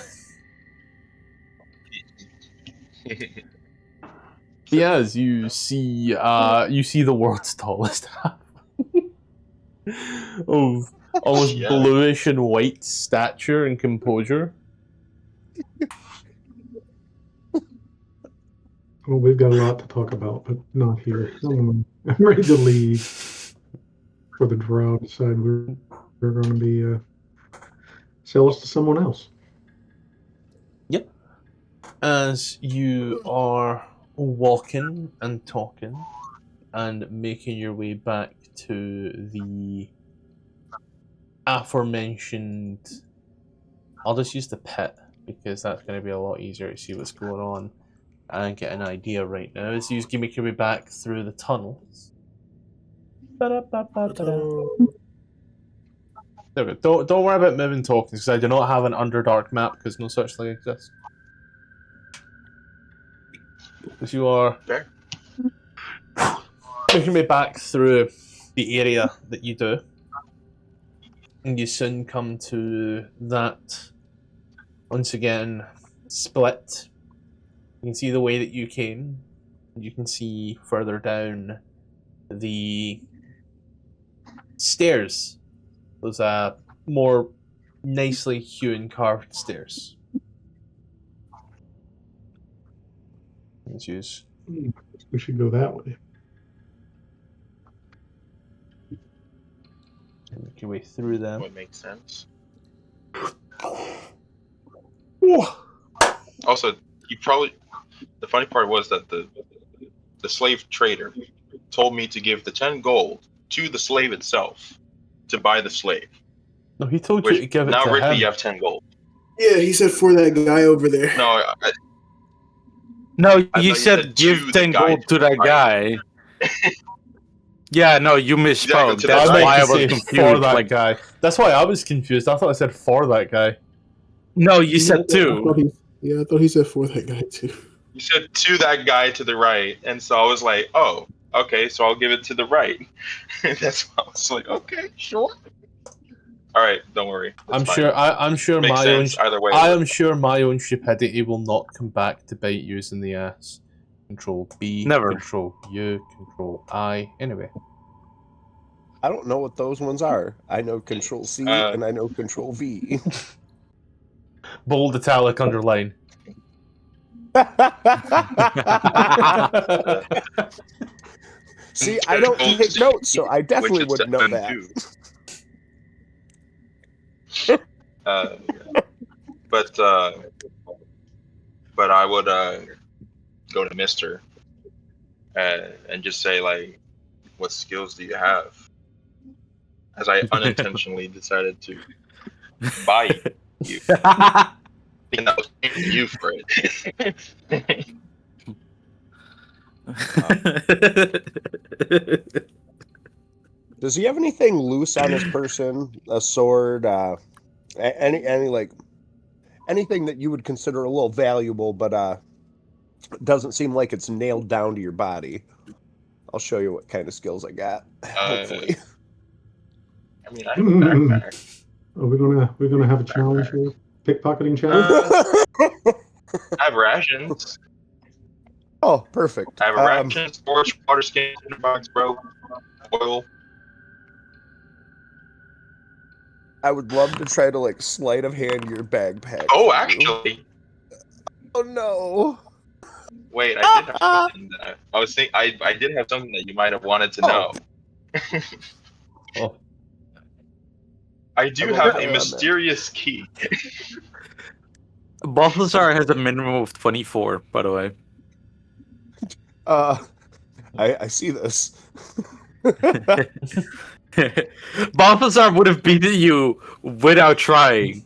Yeah, as you see the world's tallest halfling of almost Yeah. bluish and white stature and composure. Well, we've got a lot to talk about, but not here. I'm ready to leave for the Drow decide we're going to be sell us to someone else. Yep. As you are walking and talking and making your way back to the aforementioned, I'll just use the pit because that's going to be a lot easier to see what's going on and get an idea right now. As you make your way back through the tunnels. There we go. Don't worry about moving tokens because I do not have an Underdark map because no such thing exists. As you are making me back through the area that you do, and you soon come to that once again split. You can see the way that you came, and you can see further down the stairs. Those more nicely hewn carved stairs. Let's use. We should go that way. Make your way through them. Would make sense. Whoa. Also, the funny part was that the slave trader told me to give the 10 gold to the slave itself to buy the slave. No, he told you to give it now to Ridley, him. you have 10 gold. Yeah, he said for that guy over there. No, No, I you thought said give to 10 the guy gold to that right. guy. Yeah, no, you misspoke. Exactly, That's I meant why I to was say confused. for that Like, guy. That's why I was confused. I thought I said for that guy. no, you said I two. thought he said for that guy too. You said to that guy to the right, and so I was like, oh, okay, so I'll give it to the right. That's why I was like, okay, sure. All right, don't worry. I'm sure Makes my own sense either way. I am sure my own stupidity will not come back to bite you in the ass. Control B, Never. Control U, Control I. Anyway. I don't know what those ones are. I know Control C and I know Control V. Bold, italic, underline. See, I don't take notes, so I definitely Which is would know that. But I would go to Mister and just say, like, what skills do you have? As I unintentionally decided to buy you. And I was paying you for it. Does he have anything loose on his person? A sword? Any like anything that you would consider a little valuable, but doesn't seem like it's nailed down to your body? I'll show you what kind of skills I got. Hopefully. I mean, I have a backpack. Are we gonna have a challenge here? Pickpocketing challenge? I have rations. Oh, perfect. I have a ration, storage, water skin, box, bro, oil. I would love to try to like sleight of hand your backpack. Oh, actually. Oh no. Wait, I did have something that I was thinking. I did have something that you might have wanted to know. Oh. I do have a mysterious key. Balthazar has a minimum of 24, by the way. I see this. Balthazar would have beaten you without trying.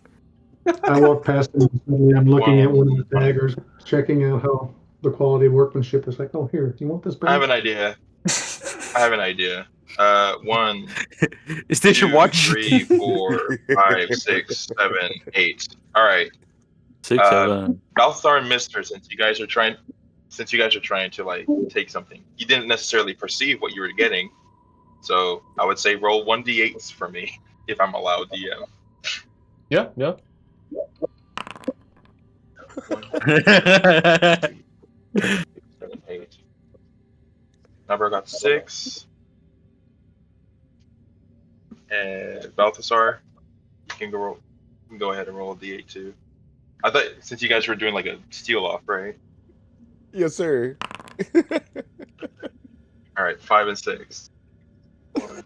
I walk past him and suddenly I'm looking at one of the daggers, checking out how the quality of workmanship is. Like, oh, here, you want this back? I have an idea. 1, Is this 2, your watch? 3, 4, 5, 6, 7, 8. All right. 6, 7. Balthazar and Mister, since you guys are trying to like take something, you didn't necessarily perceive what you were getting. So I would say roll 1d8s for me if I'm allowed, DM. Yeah, yeah. 1, 2, 7, 8. Number got 6. And Balthasar, you can go ahead and roll a d8 too. I thought since you guys were doing like a steal off, right? Yes, sir. All right, 5 and 6. 1, 2,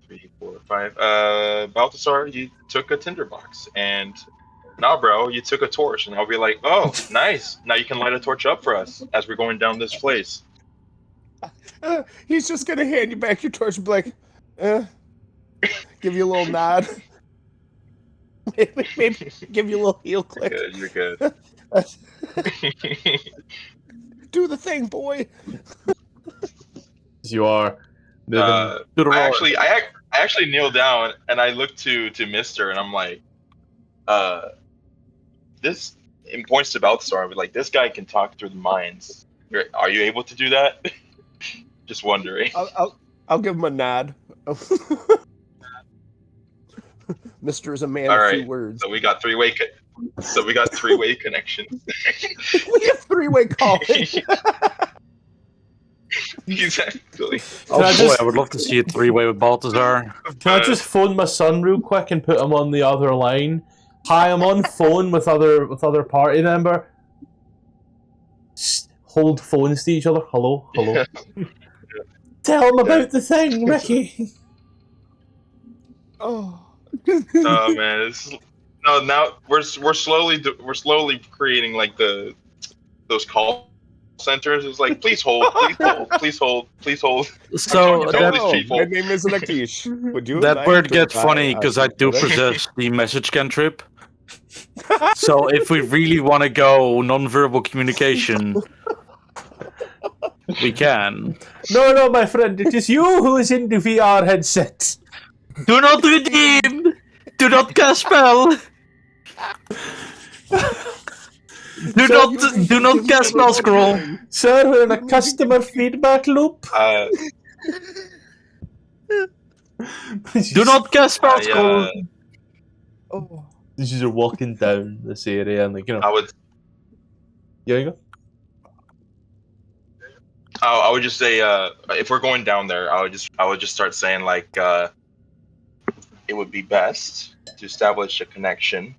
3, 4, 5. Balthasar, you took a tinderbox, and now, bro, you took a torch, and I'll be like, oh, nice. Now you can light a torch up for us as we're going down this place. He's just gonna hand you back your torch and be like, give you a little nod. Maybe give you a little heel click. You're good. Do the thing, boy. You are moving I to the roar. I actually kneel down and I look to Mister and I'm like, this in points to Balthasar, but like this guy can talk through the minds. Are you able to do that? Just wondering. I'll give him a nod. Mister is a man All of right, few words. So we got three-way connection. We have three-way calling. Exactly. Oh boy, I would love to see a three-way with Balthasar. Can I just phone my son real quick and put him on the other line? Hi, I'm on phone with other party member. Hold phones to each other. Hello, hello. Tell him about the thing, Ricky. Oh. Oh man, now we're slowly creating like those call centers. It's like please hold, please hold. So My name is Lakish. Would you that like part to gets buy funny because I do possess the message cantrip. So if we really want to go non-verbal communication, we can. No, my friend, it is you who is in the VR headset. Do not redeem! Do not cast spell! Do not cast spell scroll! Sir, we're in a customer feedback loop. Do not cast spell scroll! Oh. As you're walking down this area and I would. Yeah, you go. I would just say, if we're going down there, I would just start saying like, it would be best to establish a connection,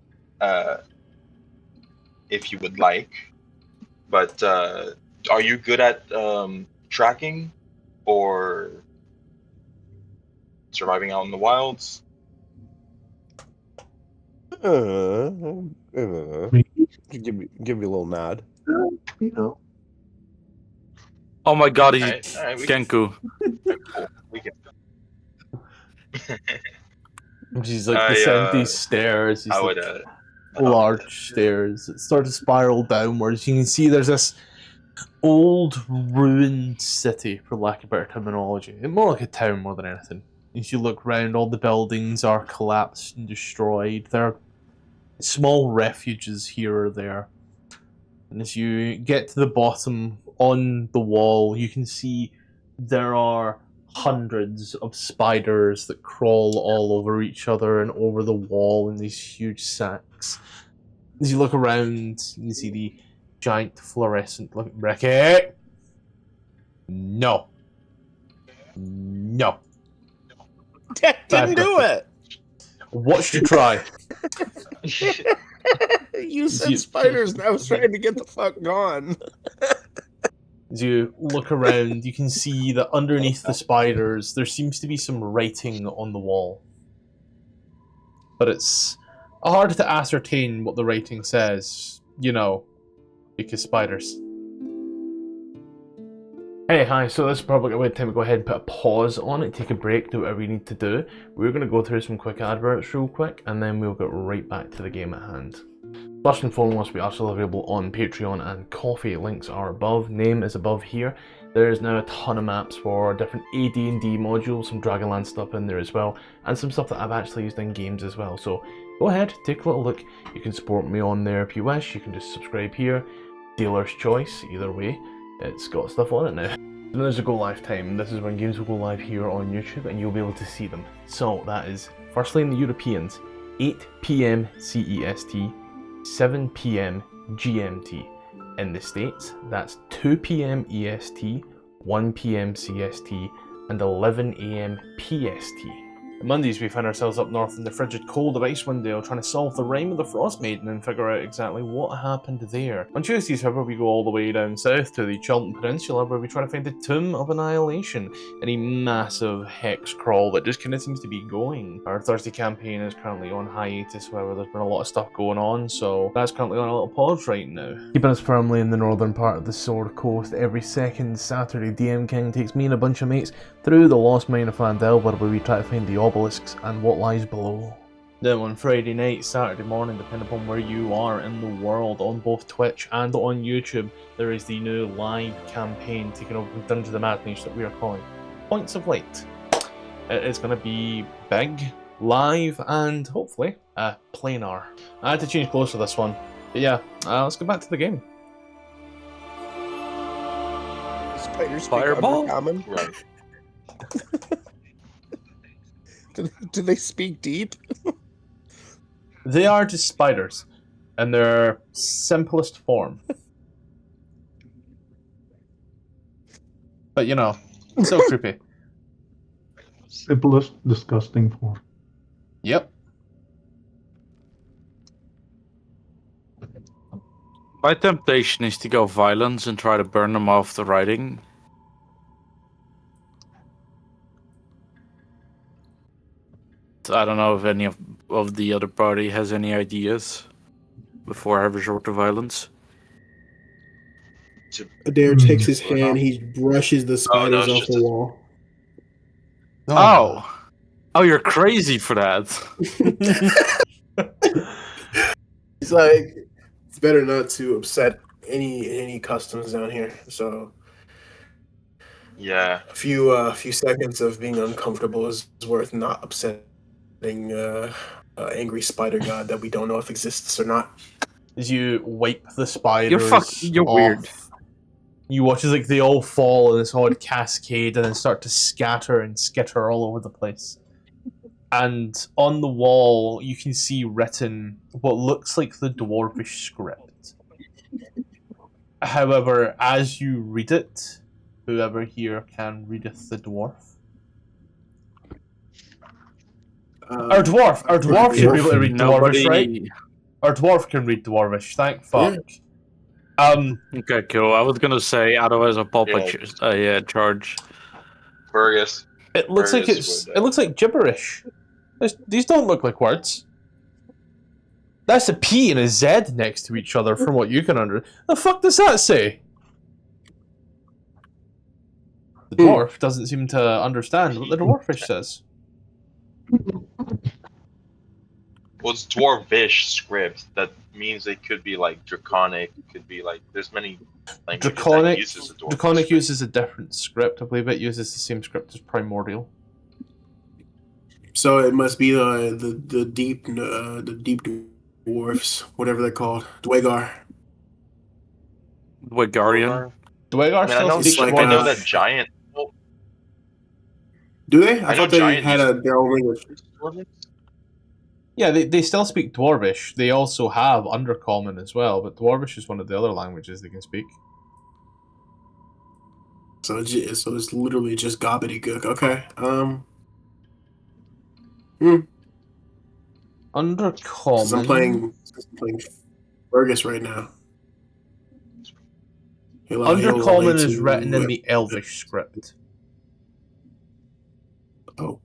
if you would like. But are you good at tracking or surviving out in the wilds? Give me a little nod. You know. Oh my god, he's All right, Kenku. we can. She's like descend these stairs. These large stairs that start to spiral downwards. You can see there's this old ruined city, for lack of better terminology. It's more like a town more than anything. As you look around, all the buildings are collapsed and destroyed. There are small refuges here or there. And as you get to the bottom, on the wall, you can see there are hundreds of spiders that crawl all over each other and over the wall in these huge sacks. As you look around, you can see the giant fluorescent... Look, Ricky! No. No. That didn't do it. What should you try? You said spiders, and I was trying to get the fuck gone. As you look around, you can see that underneath the spiders, there seems to be some writing on the wall. But it's hard to ascertain what the writing says, you know, because spiders. Hey, hi, so this is probably a good time to go ahead and put a pause on it, take a break, do whatever you need to do. We're going to go through some quick adverts real quick, and then we'll get right back to the game at hand. First and foremost, we are still available on Patreon and Coffee. Links are above, name is above here. There is now a ton of maps for different AD&D modules, some Dragonlance stuff in there as well, and some stuff that I've actually used in games as well. So go ahead, take a little look. You can support me on there if you wish. You can just subscribe here. Dealer's choice, either way. It's got stuff on it now. When there's a go live time, this is when games will go live here on YouTube and you'll be able to see them. So that is, firstly in the Europeans, 8 PM CEST, 7 PM GMT. In the States, that's 2 PM EST, 1 PM CST, and 11 AM PST. On Mondays, we find ourselves up north in the frigid cold of Icewind Dale trying to solve the rhyme of the Frostmaiden and figure out exactly what happened there. On Tuesdays, however, we go all the way down south to the Chiltern Peninsula where we try to find the Tomb of Annihilation, a massive hex crawl that just kind of seems to be going. Our Thursday campaign is currently on hiatus, however, there's been a lot of stuff going on, so that's currently on a little pause right now. Keeping us firmly in the northern part of the Sword Coast, every second Saturday, DM King takes me and a bunch of mates through the lost mine of Fandel where we try to find the obelisks and what lies below. Then on Friday night, Saturday morning, depending upon where you are in the world, on both Twitch and on YouTube, there is the new live campaign taking over Dungeons and Madness that we are calling Points of Light. It is going to be big, live, and hopefully planar. I had to change clothes for this one, but yeah, let's get back to the game. Spiders Fireball? Common? Right. Do they speak deep? They are just spiders, in their simplest form. But you know, so creepy. Simplest, disgusting form. Yep. My temptation is to go violence and try to burn them off the writing. I don't know if any of the other party has any ideas before I resort to violence. Adair takes his hand, he brushes the spiders off the wall. Oh, you're crazy for that. He's like, it's better not to upset any customs down here. So Yeah. a few seconds of being uncomfortable is worth not upsetting angry spider god that we don't know if exists or not. As you wipe the spiders You're off, weird. you watch as like they all fall in this odd cascade and then start to scatter and skitter all over the place. And on the wall, you can see written what looks like the dwarvish script. However, as you read it, whoever here can readeth the dwarf. Our dwarf should be able to read dwarvish, right? Our dwarf can read dwarvish. Thank fuck. Okay, cool. I was gonna say otherwise I'll pop a charge. Fergus. It looks like it looks like gibberish. These don't look like words. That's a P and a Z next to each other, from what you can understand. The fuck does that say? The dwarf doesn't seem to understand what the dwarfish says. Well, it's dwarvish script. That means it could be like draconic. It could be like there's many languages that uses the dwarvish Draconic script. uses a different script. I believe it uses the same script as Primordial. So it must be the deep dwarfs, whatever they're called, Dwegar. Dwegarian. Dwegar I know, speaks like, I know Dwarvish. that giant. Do they? I know thought they giant had their own language. Yeah, they still speak Dwarvish. They also have Undercommon as well, but Dwarvish is one of the other languages they can speak. So it's literally just gobbledygook. Okay. Undercommon. Since I'm playing Fergus right now. Undercommon is written in the Elvish script. Oh.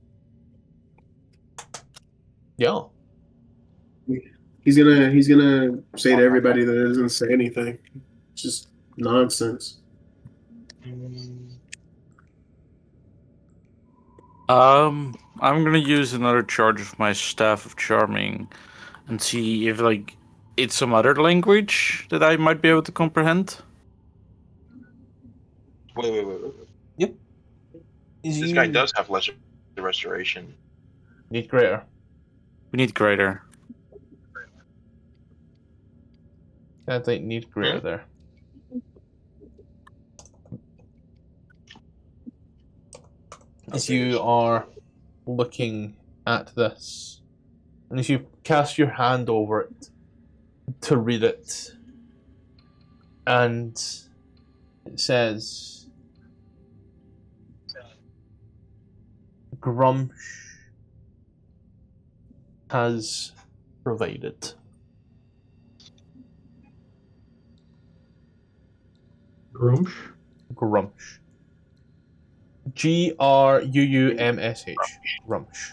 Yeah. He's gonna say to everybody that doesn't say anything. It's just nonsense. I'm gonna use another charge of my Staff of Charming and see if like it's some other language that I might be able to comprehend. Wait. Yep. This guy does have lesser restoration. Need greater. We need greater. I think need greater there. as you are looking at this, and as you cast your hand over it to read it, and it says, Grumsh has provided. Grumsh? Grumsh. Gruumsh. Grumsh.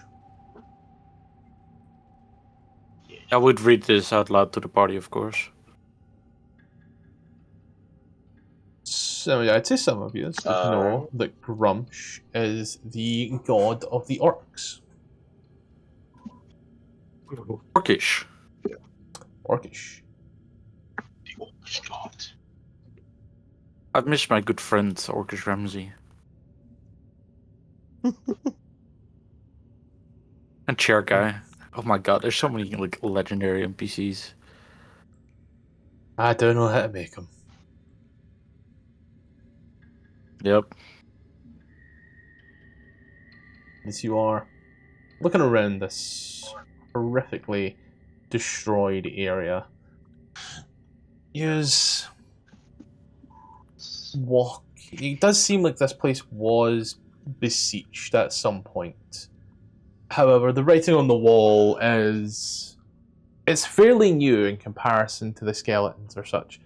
I would read this out loud to the party, of course. So yeah, I'd say some of you know that Grumsh is the god of the orcs. Orcish. Orcish. I've missed my good friend Orcish Ramsey. And Chair Guy. Oh my god, there's so many like legendary NPCs. I don't know how to make them. Yep. As you are looking around this horrifically destroyed area, use walk. It does seem like this place was besieged at some point. However, the writing on the wall it's fairly new in comparison to the skeletons or such.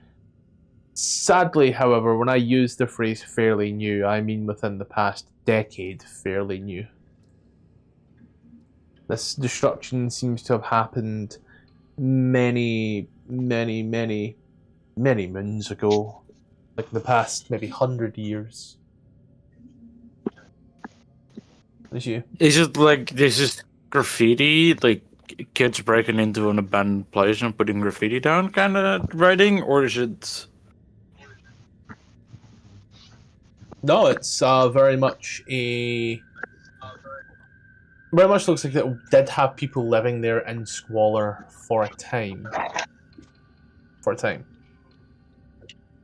Sadly, however, when I use the phrase fairly new, I mean within the past decade fairly new. This destruction seems to have happened many moons ago. Like the past maybe 100 years. Is you? Is it like this is graffiti, like kids breaking into an abandoned place and putting graffiti down kind of writing, or is it? No, it's very much looks like it did have people living there in squalor for a time.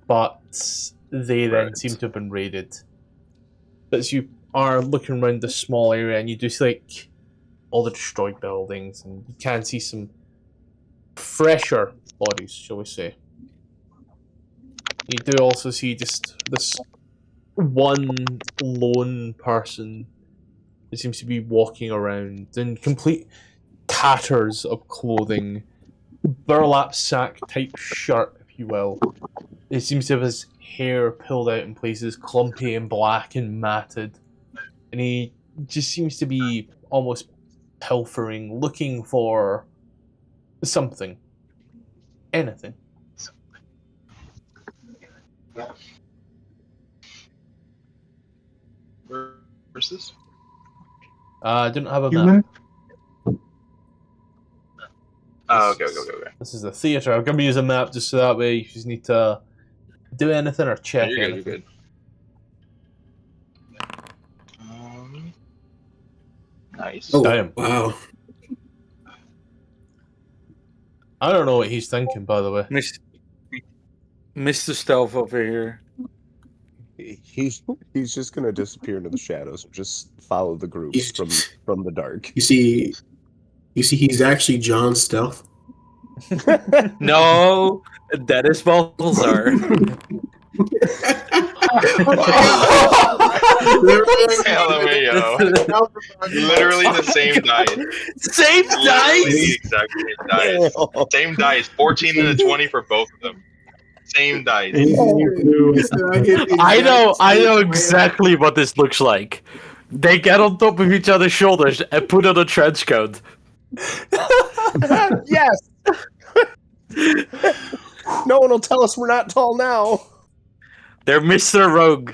But they then seem to have been raided. But as you are looking around this small area, and you do see like all the destroyed buildings, and you can see some fresher bodies, shall we say. You do also see just this one lone person who seems to be walking around in complete tatters of clothing, burlap sack type shirt, if you will. It seems to have his hair pulled out in places, clumpy and black and matted. And he just seems to be almost pilfering, looking for something. Anything. Where's this? I didn't have a map. Human? Oh, okay. This is the theatre. I'm going to use a map just so that way if you just need to do anything or check You're anything. good. Nice. Oh, Damn. wow. I don't know what he's thinking, by the way. Mr. Stealth over here. He's just gonna disappear into the shadows and just follow the groups from the dark. You see, he's actually John Stealth. No, that is Balthazar. LMAO. Literally the same dice. Same Literally dice? the exact same dice. Same dice. 14 and a 20 for both of them. Same dice. I know exactly what this looks like. They get on top of each other's shoulders and put on a trench coat. Yes. No one will tell us we're not tall now. They're Mr. Rogue.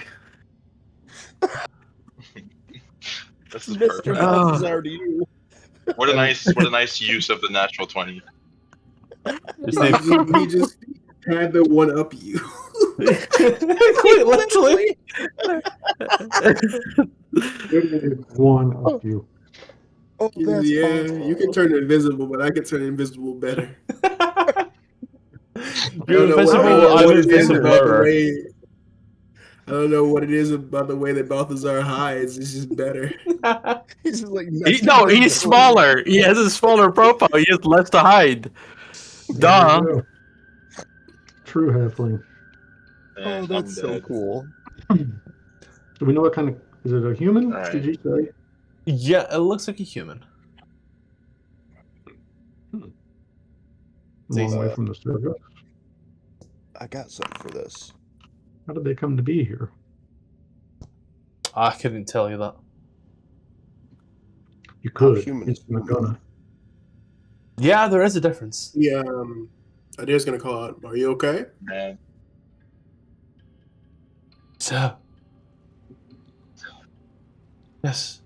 This is Mr. perfect. Balthazar to you. What a nice use of the natural 20. He just had to one up you. Quite literally. One of you. Oh, that's Yeah, awful. you can turn invisible, but I can turn invisible better. You're invisible, I'm invisible. I don't know what it is about the way that Balthazar hides. It's just better. He's just like No, he's smaller. He has a smaller profile. He has less to hide. There Duh. you go. True halfling. Oh, that's so cool. Do we know what kind of... Is it a human? Alright. Did you say? Yeah, it looks like a human. Long way from the surface. I got something for this. How did they come to be here? I couldn't tell you that. You could. human It's is not human. gonna. Yeah, there is a difference. Yeah, Adir's gonna call out. Are you okay? Man. So. Yes.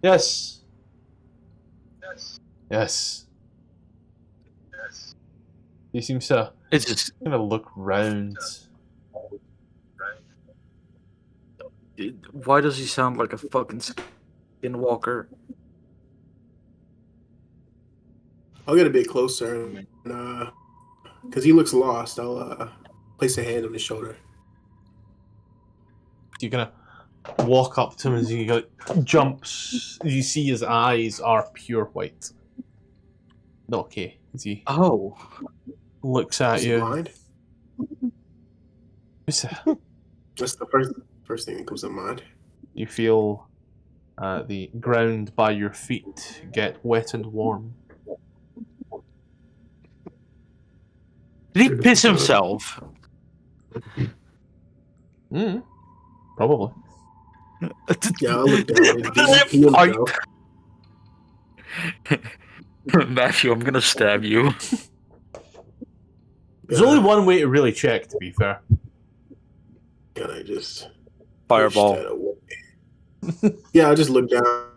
Yes. Yes. He seems to It's just kind of look round. why does he sound like a fucking skinwalker? I'll get a bit closer, and because he looks lost, I'll place a hand on his shoulder. You're gonna walk up to him as he jumps. You see his eyes are pure white. Okay, as he Oh. looks at Is he you. blind? Who's that? That's the first thing that comes to mind. You feel the ground by your feet get wet and warm. Did he piss himself? Probably. Yeah, I'll look down. He himself. Matthew, I'm gonna stab you. There's only one way to really check, to be fair. Can I just Fireball. push that away? Yeah, I'll just look down.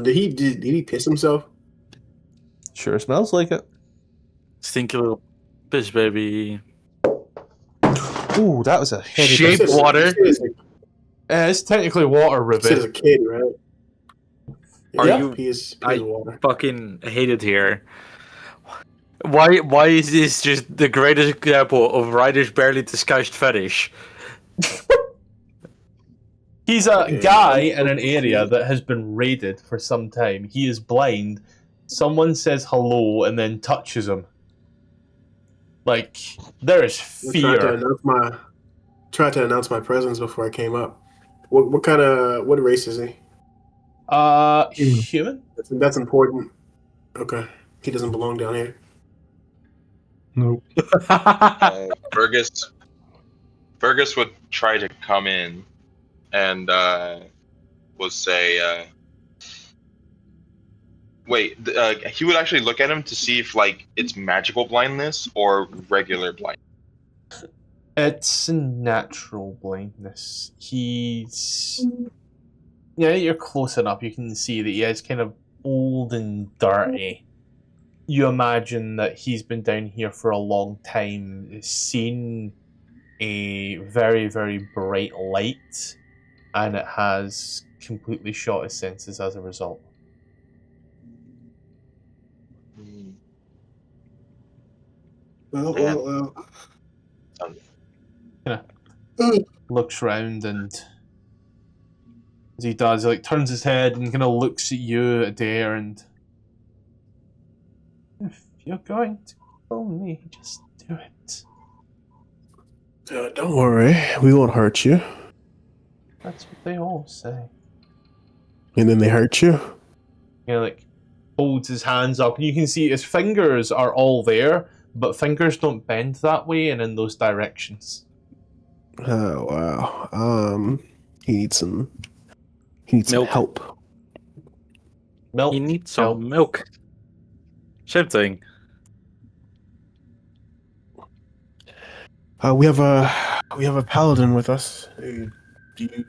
Did he piss himself? Sure smells like it. Stinky little piss baby. Ooh, that was a heavy Shape piss. water. It's technically water, He said as a Ribbit. kid, right? Are Yeah, you- He is I- water. Fucking hate it here. Why is this just the greatest example of Ryder's barely disguised fetish? He's a Okay. guy in an area that has been raided for some time. He is blind. Someone says hello and then touches him. Like, there is I tried to fear. announce my presence before I came up. What race is he? Human? That's important. Okay, he doesn't belong down here. Nope. Fergus would try to come in and will say, he would actually look at him to see if like it's magical blindness or regular blindness. It's natural blindness. He's... Yeah, you're close enough. You can see that he is kind of old and dirty. You imagine that he's been down here for a long time, seen a very, very bright light, and it has completely shot his senses as a result. Well. Looks round, and as he does, he like turns his head and kind of looks at you, Adair, and if you're going to kill me, just do it. Don't worry, we won't hurt you. That's what they all say. And then they hurt you. You know, like holds his hands up, and you can see his fingers are all there, but fingers don't bend that way and in those directions. Oh wow. He needs some Milk. help. Milk. You need some milk. Same thing. We have a paladin with us. Do you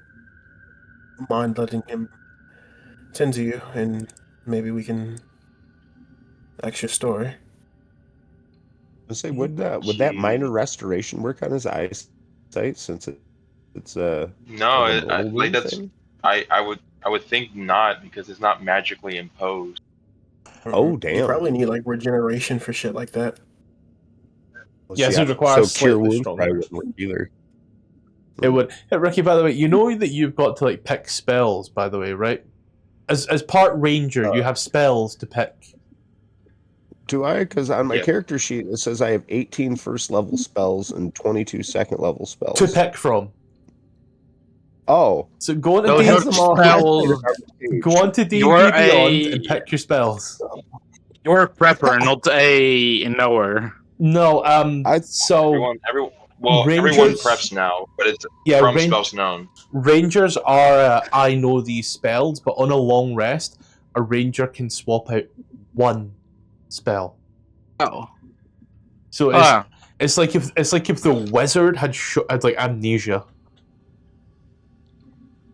mind letting him tend to you, and maybe we can ask your story? I say, would that minor restoration work on his eyesight since it's No, like an I, old like that's thing? I would think not, because it's not magically imposed. Oh, You damn. probably need like regeneration for shit like that. Yes, it requires so cure slightly wounds stronger. probably wouldn't work either. It would. Hey, Ricky, by the way, you know that you've got to like pick spells, by the way, right? As part ranger, you have spells to pick. Do I? Because on my Yeah. character sheet it says I have 18 first level spells and 22 second level spells. To pick from. Oh, So go on to Those D- are has them all spells. go on to D&D You're Beyond a- and pick your spells. You're a prepper, not a knower. No, so Everyone Rangers- preps now, but it's yeah, from ran- spells known. Rangers are I know these spells, but on a long rest, a ranger can swap out one spell. Oh. So it's like if the wizard had like amnesia.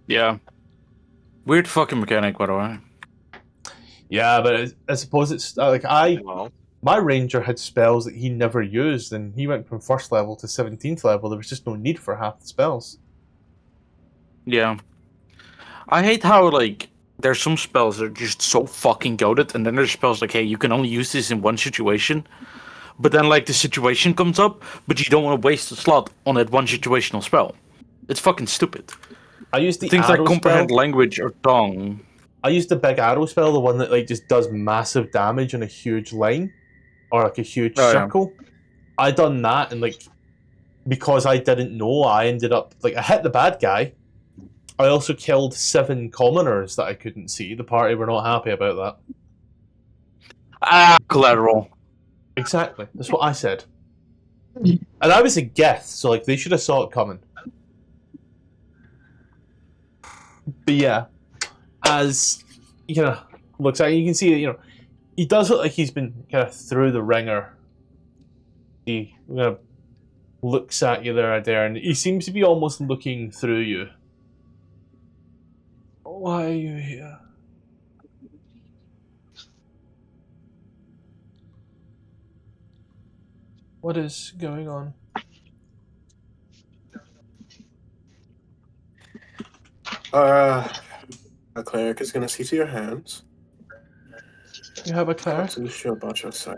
Yeah. Weird fucking mechanic, by the way. Yeah, but I suppose it's like Well, my ranger had spells that he never used, and he went from 1st level to 17th level. There was just no need for half the spells. Yeah. I hate how, like, there's some spells that are just so fucking goated, and then there's spells like, hey, you can only use this in one situation. But then, like, the situation comes up, but you don't want to waste a slot on that one situational spell. It's fucking stupid. I used the Things arrow like comprehend spell. language or tongue. I used the big arrow spell, the one that like just does massive damage on a huge line, or like a huge Oh, yeah. circle. I done that, and like because I didn't know, I ended up like I hit the bad guy. I also killed 7 commoners that I couldn't see. The party were not happy about that. Collateral. Exactly, that's what I said. And I was a Geth, so like they should have saw it coming. But yeah, as you know, looks like you can see, he does look like he's been kind of through the ringer. He kind of looks at you there, and he seems to be almost looking through you. Why are you here? What is going on? A cleric is going to see to your hands. You have a I'm cleric? not too sure about your side.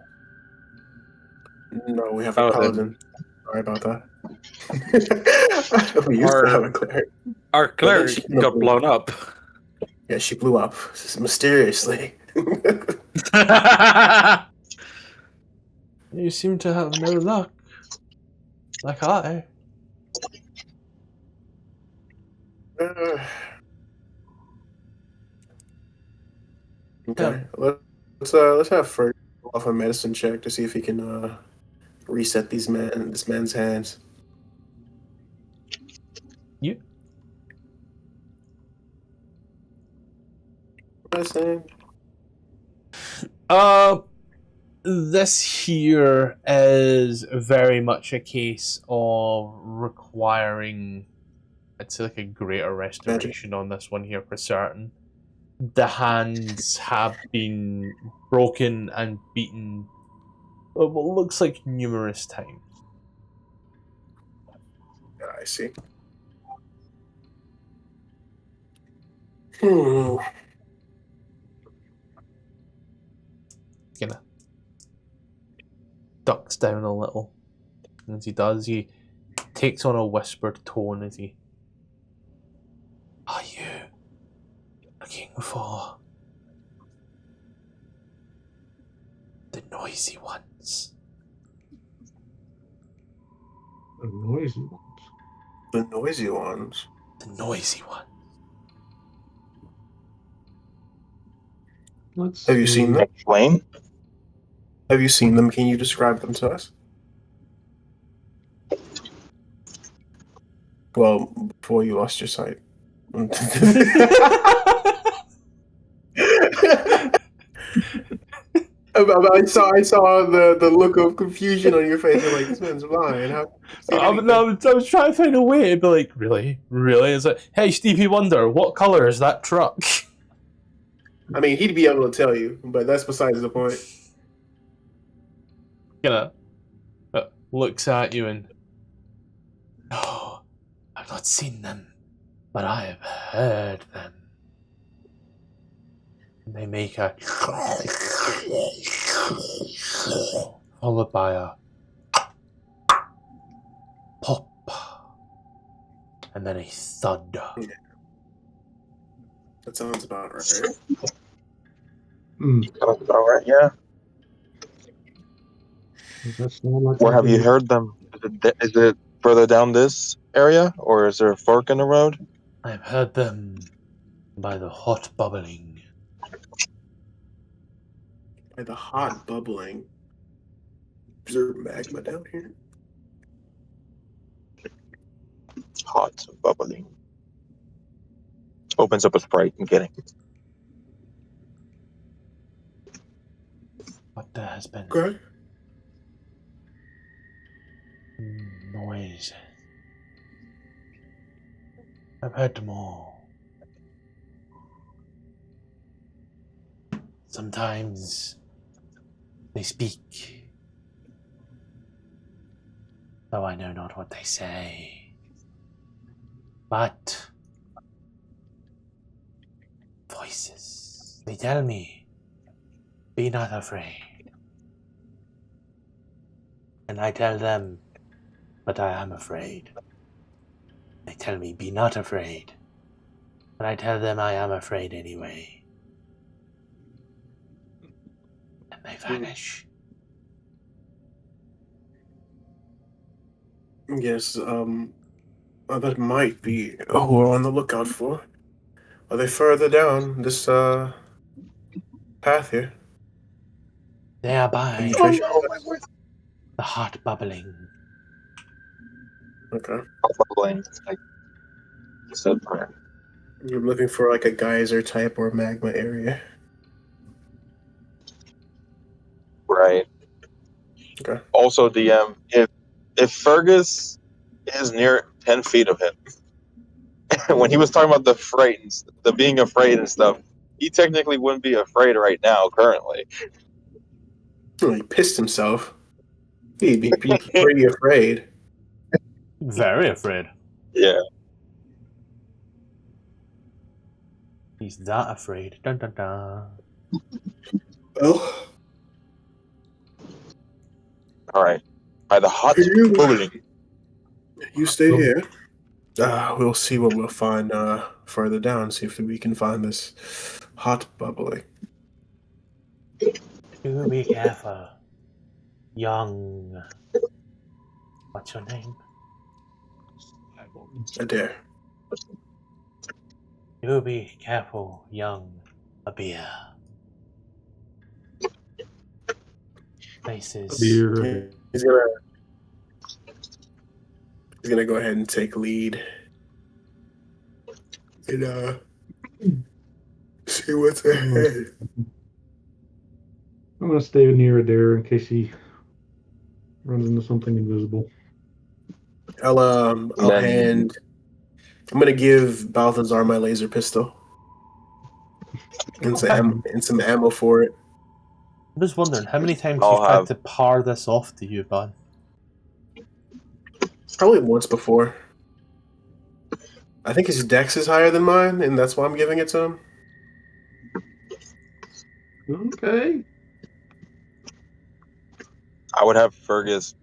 No, we have a Oh, paladin. Sorry about that. We used to have a cleric. Our cleric got blown up. Yeah, she blew up mysteriously. You seem to have no luck. Like I. Okay, let's have Ferg off a medicine check to see if he can reset this man's hands. You? What am I saying? This here is very much a case of requiring, I'd say, like a greater restoration on this one here for certain. The hands have been broken and beaten what looks like numerous times. Yeah, I see. Kind of ducks down a little. And as he does, he takes on a whispered tone as he... Are you looking for the noisy ones? The noisy ones. The noisy ones. The noisy ones. Let's Have you see. seen them? explain. Have you seen them? Can you describe them to us? Well, before you lost your sight. I saw the look of confusion on your face. I'm like, this man's blind. I was trying to find a way to be like, really? It's like, hey, Stevie Wonder, what color is that truck? I mean, he'd be able to tell you, but that's besides the point. Looks at you and... No, I've not seen them, but I have heard them. And they make a... followed by a... pop. and then a thud. That sounds about right. Sounds about right, yeah. Does that sound like Where a have you deal? heard them? Is it further down this area, or is there a fork in the road? I've heard them by the hot bubbling. By the hot bubbling. Is there magma down here? Hot, bubbling. Opens up a Sprite. I'm kidding. But there has been Okay. noise. I've heard them all. Sometimes they speak, though I know not what they say. But voices, they tell me, be not afraid. And I tell them, but I am afraid. They tell me, be not afraid. But I tell them I am afraid anyway. And they vanish. Yes, that might be who we're on the lookout for. Are they further down this path here? They are by Penetration. the hot bubbling. Okay. Bubbling. Like you said, Brian. You're looking for like a geyser type or magma area. Right. Okay. Also, DM, if Fergus is near 10 feet of him, when he was talking about the being afraid and stuff, he technically wouldn't be afraid right now, currently. Oh, he pissed himself. He'd be pretty afraid. Very afraid. Yeah. He's that afraid. Dun dun dun. Well, All right. By the hot You- bubbling. you stay here. We'll see what we'll find further down. See if we can find this hot bubbling. Do be careful. Young. What's your name? Adair. Do be careful, young Abir. Places. Beer. He's gonna go ahead and take lead. And see what's ahead. I'm gonna stay near Adair in case he runs into something invisible. I'll hand. I'm gonna give Balthazar my laser pistol and some ammo for it. I'm just wondering, how many times I'll you've had have- to par this off to you, bud? Probably once before. I think his dex is higher than mine, and that's why I'm giving it to him. Okay. I would have Fergus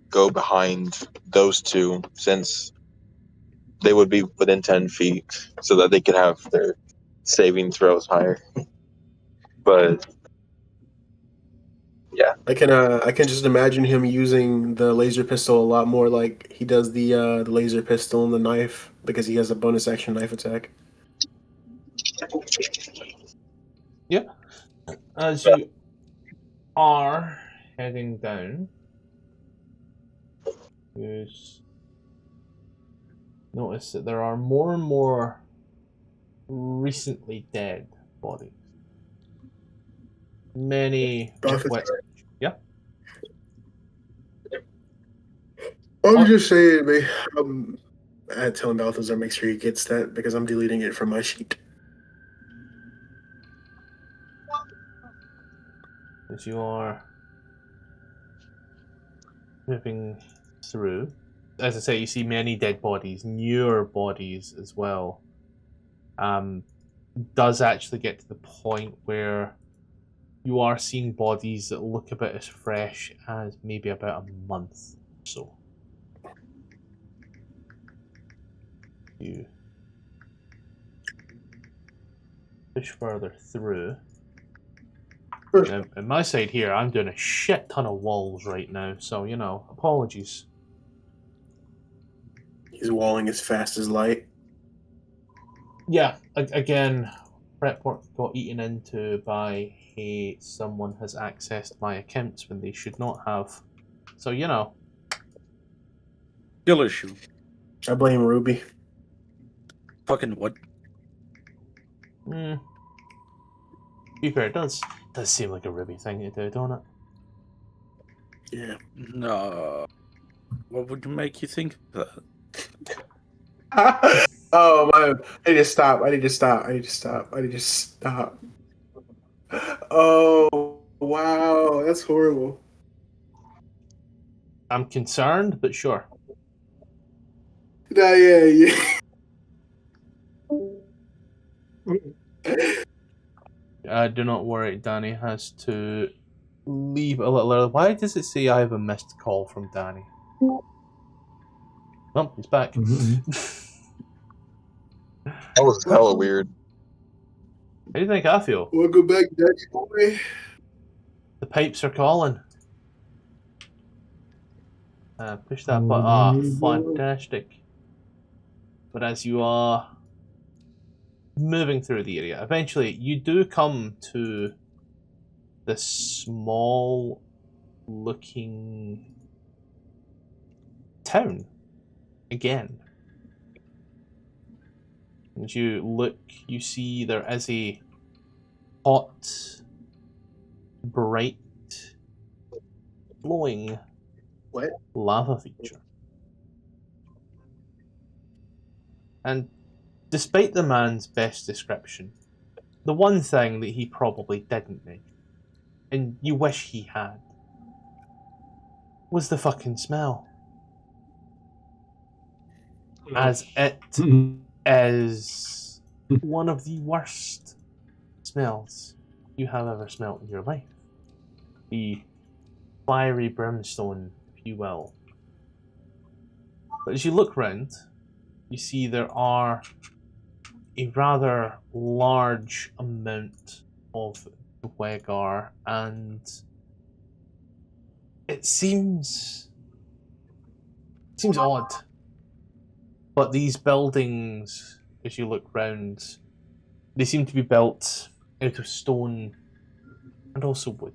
go behind those two, since they would be within 10 feet, so that they could have their saving throws higher. But I can just imagine him using the laser pistol a lot more like he does the laser pistol and the knife because he has a bonus action knife attack. Yeah. As you are heading down, you notice that there are more and more recently dead bodies. Many. Yeah. I'm just saying, man. I'm telling Balthazar make sure he gets that because I'm deleting it from my sheet. As you are moving through, as I say, you see many dead bodies, newer bodies as well. Does actually get to the point where you are seeing bodies that look a bit as fresh as maybe about a month or so. You push further through. Now, on my side here, I'm doing a shit ton of walls right now, so, you know, apologies. He's walling as fast as light. Yeah, again, Prepwork got eaten into by, hey, someone has accessed my accounts when they should not have. So, you know. Still issue. I blame Ruby. Fucking what? To be fair, it does seem like a Ruby thing to do, don't it? Yeah. No. What would make you think that? Oh man, I need to stop. Oh wow, that's horrible. I'm concerned, but sure. Nah, yeah. Do not worry, Danny has to leave a little early. Why does it say I have a missed call from Danny? Oh, he's back. That was hella weird. How do you think I feel? Welcome back, Daddy boy. The pipes are calling. Push that button. Ah, fantastic. But as you are moving through the area, eventually you do come to this small looking town again. As you look, you see there is a hot, bright, glowing lava feature. And despite the man's best description, the one thing that he probably didn't make, and you wish he had, was the fucking smell. As it is one of the worst smells you have ever smelt in your life. The fiery brimstone, if you will. But as you look round, you see there are a rather large amount of Dwegar, and it seems odd. But these buildings, as you look round, they seem to be built out of stone and also wood.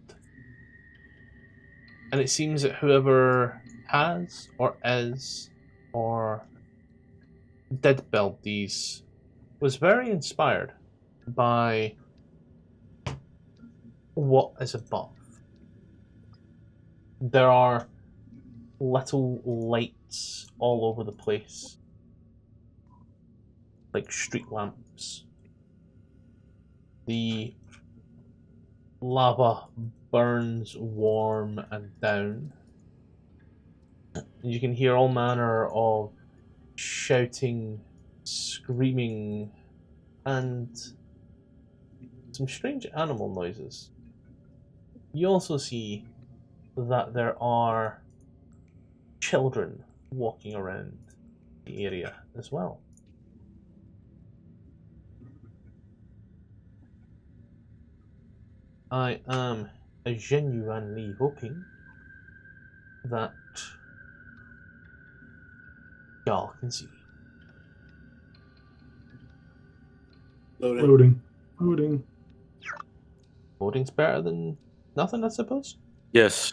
And it seems that whoever has or is or did build these was very inspired by what is above. There are little lights all over the place, like street lamps. The lava burns warm and down. You can hear all manner of shouting, screaming, and some strange animal noises. You also see that there are children walking around the area as well. I am genuinely hoping that y'all can see. Loading. Loading's better than nothing, I suppose? Yes.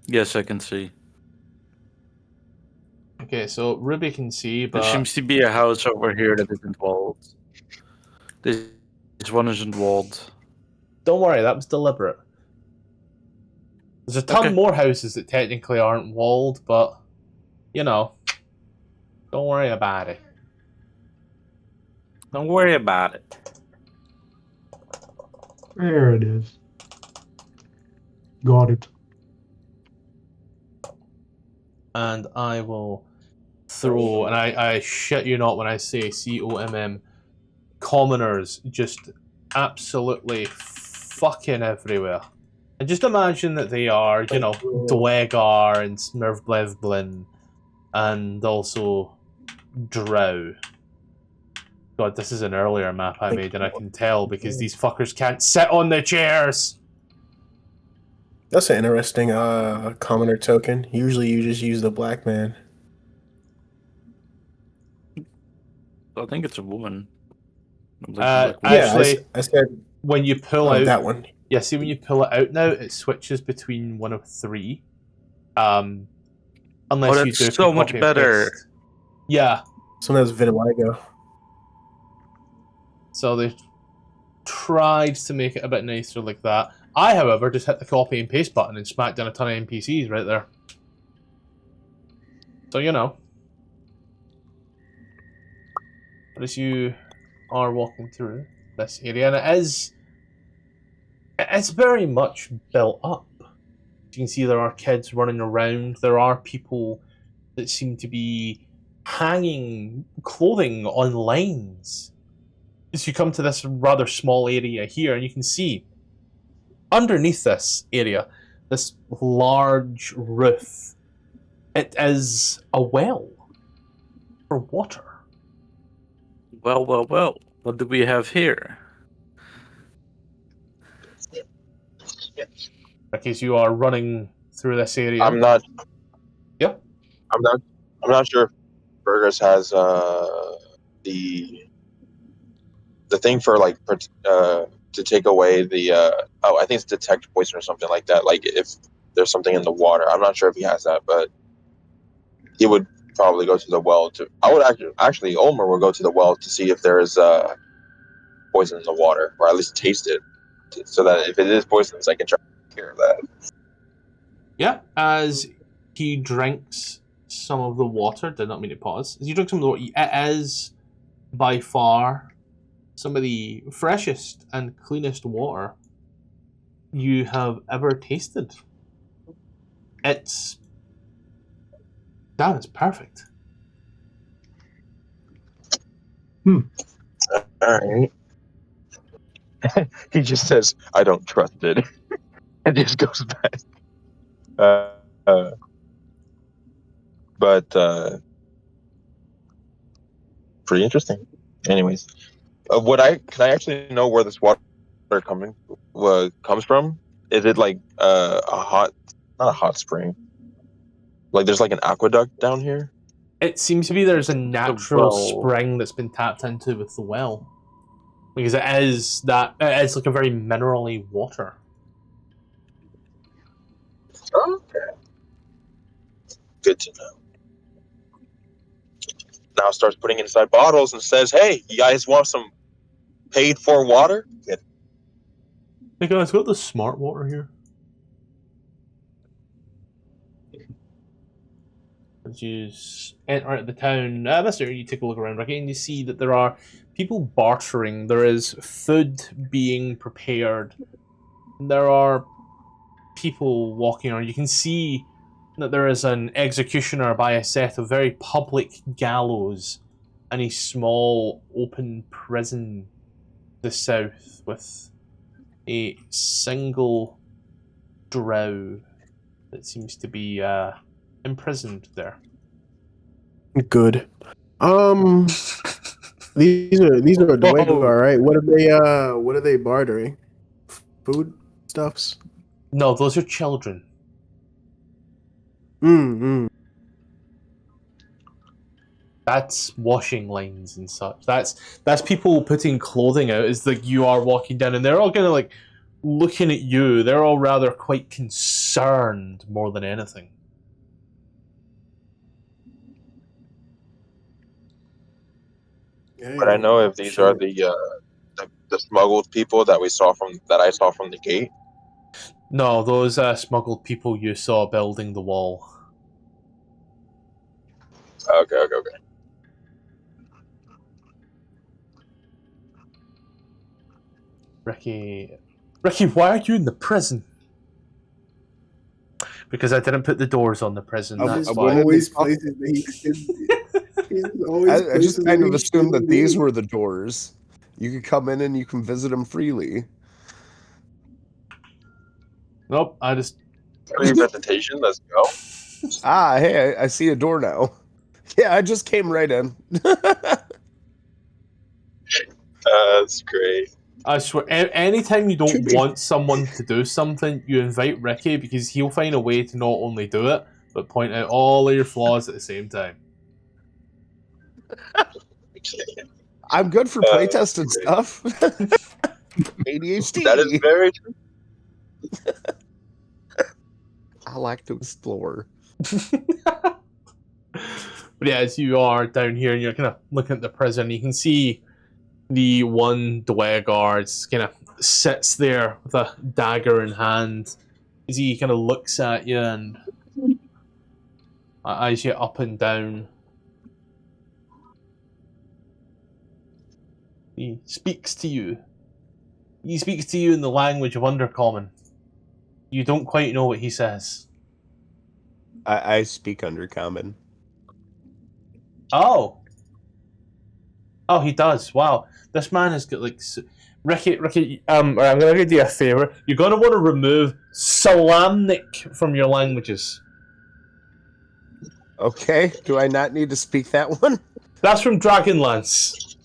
Yes, I can see. Okay, so Ruby can see, but... There seems to be a house over here that isn't walled. This one isn't walled. Don't worry, that was deliberate. There's a ton more houses that technically aren't walled, but, you know, don't worry about it. Don't worry about it. There it is. Got it. And I will throw, and I shit you not when I say COMM, commoners just absolutely fucking everywhere. And just imagine that they are, you know, Dwegar and Smurfblevblin, and also Drow. God, this is an earlier map I made, and I can tell because these fuckers can't sit on the chairs. That's an interesting commoner token. Usually you just use the black man. I think it's a woman. Actually, I said when you pull out that one. Yeah, see when you pull it out now, it switches between one of three. Unless that's you do so much copy and better. paste. Yeah. Sometimes vitiligo. So they tried to make it a bit nicer like that. I, however, just hit the copy and paste button and smacked down a ton of NPCs right there. So you know. But as you are walking through this area, and it's very much built up. You can see there are kids running around. There are people that seem to be hanging clothing on lines. As you come to this rather small area here, and you can see underneath this area, this large roof, it is a well for water. Well. What do we have here? Because you are running through this area. I'm not. Yeah. I'm not sure if Burgers has the thing for like to take away the I think it's detect poison or something like that. Like if there's something in the water, I'm not sure if he has that, but he would probably go to the well to. I would actually Ulmer will go to the well to see if there is poison in the water, or at least taste it, so that if it is poisonous, I can try to cure that. Yeah, as he drinks some of the water, did not mean to pause. As you drink some of the water, it is by far some of the freshest and cleanest water you have ever tasted. It's perfect. All right. He just says, "I don't trust it," and just goes back. But pretty interesting. Anyways, can I actually know where this water comes from? Is it like not a hot spring? Like there's like an aqueduct down here? It seems to be there's a natural well. spring that's been tapped into with the well. Because it is like a very minerally water. Okay. Good to know. Now starts putting inside bottles and says, "Hey, you guys want some paid for water?" Good. Hey guys, got the smart water here. As you enter at the town, Mister, you take a look around, Ricky, and you see that there are people bartering. There is food being prepared. There are people walking around. You can see that there is an executioner by a set of very public gallows and a small open prison to the south with a single drow that seems to be imprisoned there. Good. These are Dwaygo, right? What are they bartering? Food stuffs? No, those are children. That's washing lines and such. That's people putting clothing out as like you are walking down, and they're all kind of like looking at you. They're all rather quite concerned more than anything. But I know if these are the smuggled people that I saw from the gate. No, those smuggled people you saw building the wall. Okay. Ricky, why are you in the prison? Because I didn't put the doors on the prison. That's why. Always places I just kind of assumed that these were the doors. You could come in and you can visit them freely. Nope, Representation. Let's go. Hey, I see a door now. Yeah, I just came right in. That's great. I swear, anytime you don't want someone to do something, you invite Ricky because he'll find a way to not only do it, but point out all of your flaws at the same time. I'm good for playtesting stuff. ADHD. That is very true. I like to explore. But yeah, as you are down here and you're kind of looking at the prison, you can see the one Dway guard kind of sits there with a dagger in hand as he kind of looks at you and eyes you up and down. He speaks to you. He speaks to you in the language of Undercommon. You don't quite know what he says. I speak Undercommon. Oh, he does. Wow, this man has got like Ricky. I'm gonna do you a favor. You're gonna want to remove Salamnic from your languages. Okay. Do I not need to speak that one? That's from Dragonlance.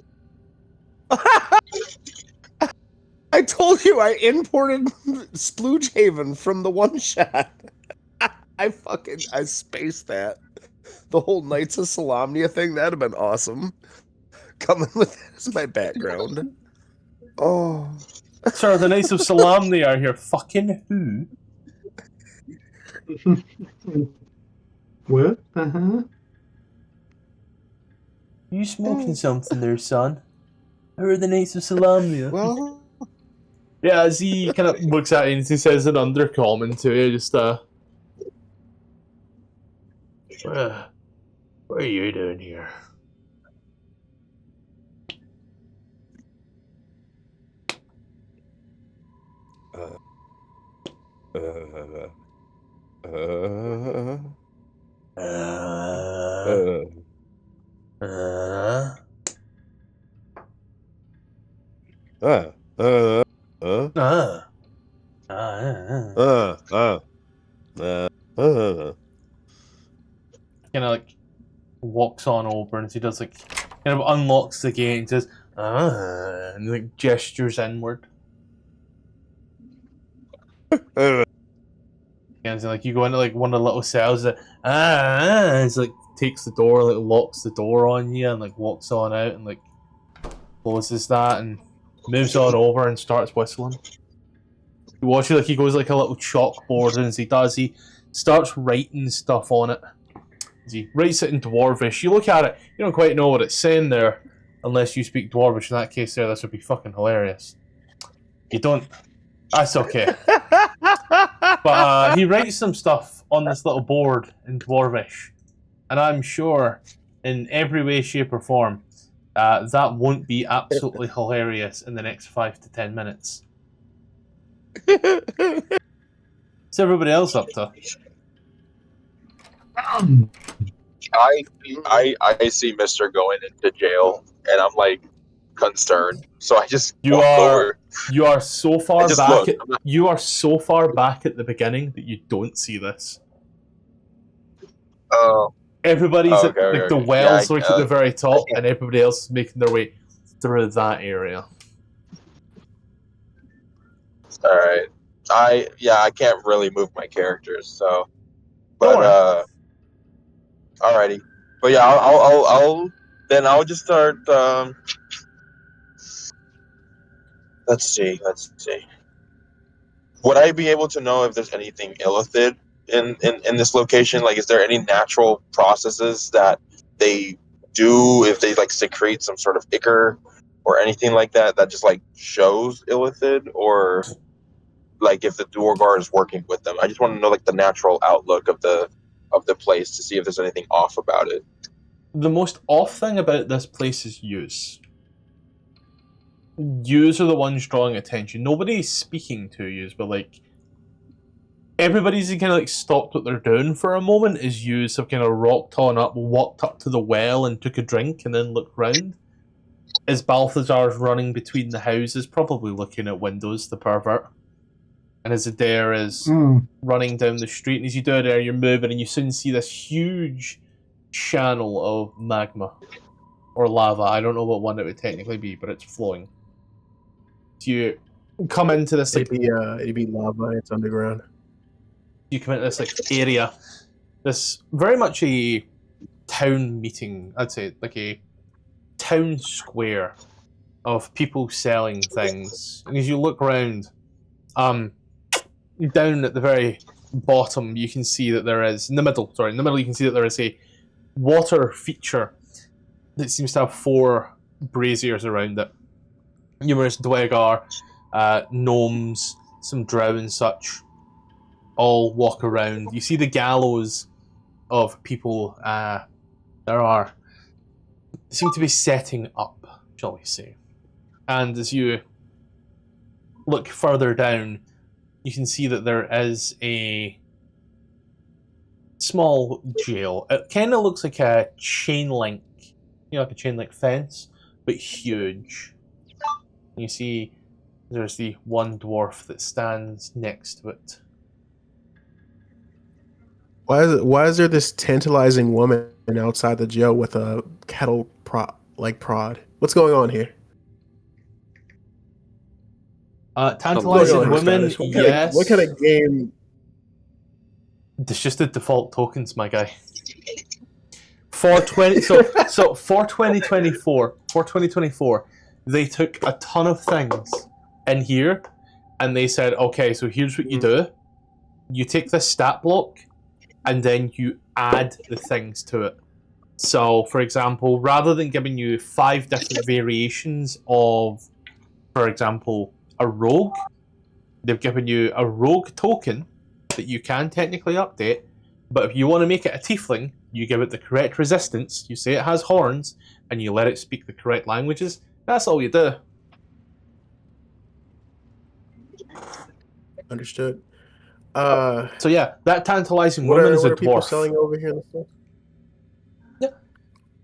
I told you I imported Splooghaven from the one shot. I spaced that. The whole Knights of Solamnia thing, that'd have been awesome. Coming with that as my background. Oh. Sir, the Knights of Salamnia are here. Fucking who? What? Uh-huh. You smoking something there, son? Who are the Knights of Salamnia? Well, Yeah, as he kind of looks at you and he says an Undercommon to you, just what are you doing here? Kind of like walks on over and he does like kind of unlocks the gate and says and like gestures inward. And so, like you go into like one of the little cells that it's like takes the door, like locks the door on you and like walks on out and like closes that and moves on over and starts whistling. You watch it like he goes like a little chalkboard and as he does he starts writing stuff on it. As he writes it in Dwarvish. You look at it, you don't quite know what it's saying there unless you speak Dwarvish. In that case there, this would be fucking hilarious. You don't. That's okay. But he writes some stuff on this little board in Dwarvish. And I'm sure, in every way, shape, or form, that won't be absolutely hilarious in the next 5 to 10 minutes. What's everybody else up to? I see Mister going into jail, and I'm like concerned. So I just You walk are over. you are so far just back. look. You are so far back at the beginning that you don't see this. Everybody's at Okay, like the okay. wells, Yeah, like at the very top, and everybody else is making their way through that area. All right. I can't really move my characters, so. Don't But alrighty. But yeah, I'll just start. Let's see. Would I be able to know if there's anything illithid in this location? Like, is there any natural processes that they do if they like secrete some sort of ichor or anything like that that just like shows illithid, or like if the Duergar is working with them? I just want to know like the natural outlook of the place to see if there's anything off about it. The most off thing about this place is use. Yous are the ones drawing attention. Nobody's speaking to yous, but like everybody's kind of like stopped what they're doing for a moment as yous have kind of rocked on up, walked up to the well and took a drink and then looked round. As Balthazar's running between the houses, probably looking at windows, the pervert. And as Adair is running down the street, and as you do there, you're moving and you soon see this huge channel of magma or lava. I don't know what one it would technically be, but it's flowing. So you come into this like It'd be lava. It's underground. you come into this like area. This very much a town meeting. I'd say like a town square of people selling things. And as you look around, down at the very bottom, you can see that there is in the middle you can see that there is a water feature that seems to have 4 braziers around it. Numerous Dwegar, gnomes, some drow and such, all walk around. You see the gallows of people there seem to be setting up, shall we say. And as you look further down, you can see that there is a small jail. It kind of looks like a chain link, like a chain link fence, but huge. You see there's the one dwarf that stands next to it. Why is there this tantalizing woman outside the jail with a cattle prod? What's going on here? Tantalizing women, yes. What kind of game? It's just the default tokens, my guy. For 2024, they took a ton of things in here, and they said, okay, so here's what you do. You take this stat block, and then you add the things to it. So, for example, rather than giving you 5 different variations of, for example, a rogue, they've given you a rogue token that you can technically update, but if you want to make it a tiefling, you give it the correct resistance, you say it has horns, and you let it speak the correct languages. That's all you do. Understood. So yeah, that tantalizing what woman is a are people dwarf. selling over here in the store? Yeah.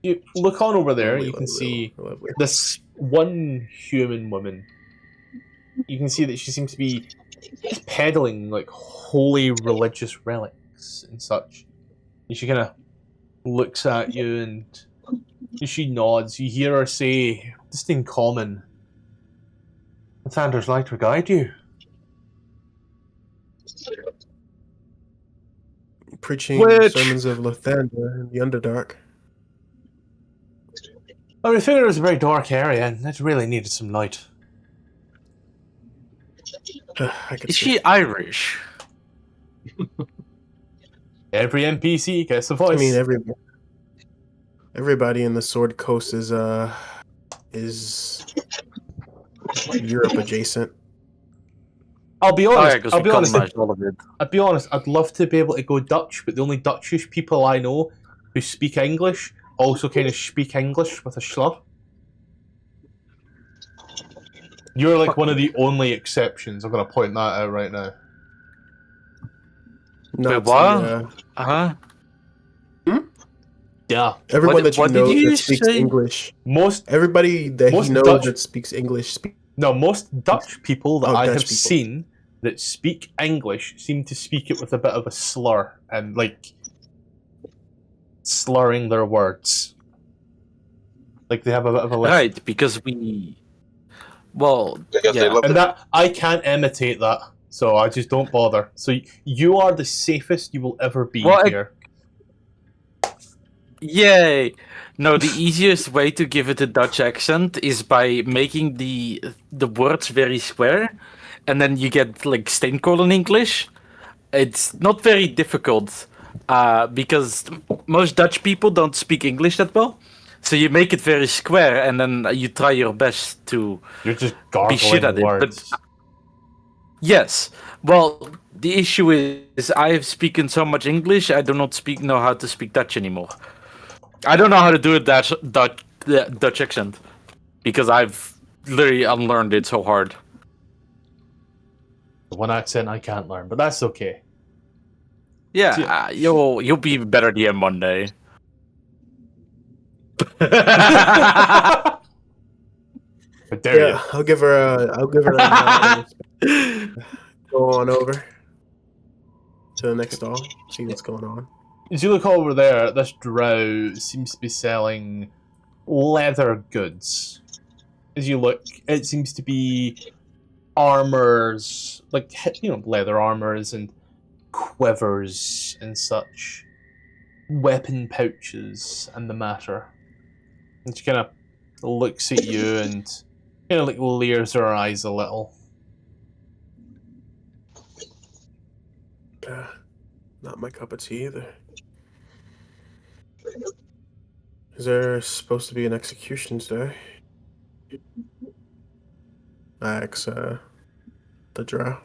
You look on over there, Lovely, you can lovely, see lovely. this one human woman. You can see that she seems to be peddling like holy religious relics and such. And she kind of looks at you and she nods. You hear her say, just in common, "Thander's light to guide you." Preaching sermons of Lathander in the Underdark. I figured it was a very dark area and it really needed some light. I could Is see. she Irish? Every NPC gets a voice. I mean, everybody in the Sword Coast is Europe adjacent. I'll be honest. Oh, yeah, 'cause we colonized all of it. I'd be honest. I'd love to be able to go Dutch, but the only Dutchish people I know who speak English also kind of speak English with a slur. You're like one of the only exceptions. I'm gonna point that out right now. Not what? the, Yeah, everyone What- that you what know did you that speaks say? English. most Everybody that Most he knows Dutch- that speaks English. most Dutch people that I Dutch have people. seen that speak English seem to speak it with a bit of a slur and like slurring their words. Like they have a bit of a lisp. Right, because we. Well, Because they yeah. love And that I can't imitate that, so I just don't bother. So you are the safest you will ever be Well, here. Yay! No, the easiest way to give it a Dutch accent is by making the words very square, and then you get like steenkool in English. It's not very difficult, because most Dutch people don't speak English that well. So you make it very square, and then you try your best to You're just be shit gargling at it. words. But yes, well, the issue is I have spoken so much English, I do not know how to speak Dutch anymore. I don't know how to do a Dutch accent because I've literally unlearned it so hard. The one accent I can't learn, but that's okay. Yeah, you'll be better DM one day. How dare Yeah, I'll give her a go on over to the next stall, see what's going on. As you look over there, this drow seems to be selling leather goods. As you look, it seems to be armors, like, leather armors and quivers and such, weapon pouches and the matter. And she kind of looks at you and kind of like leers her eyes a little. Not my cup of tea either. Is there supposed to be an execution today? I ask the drow.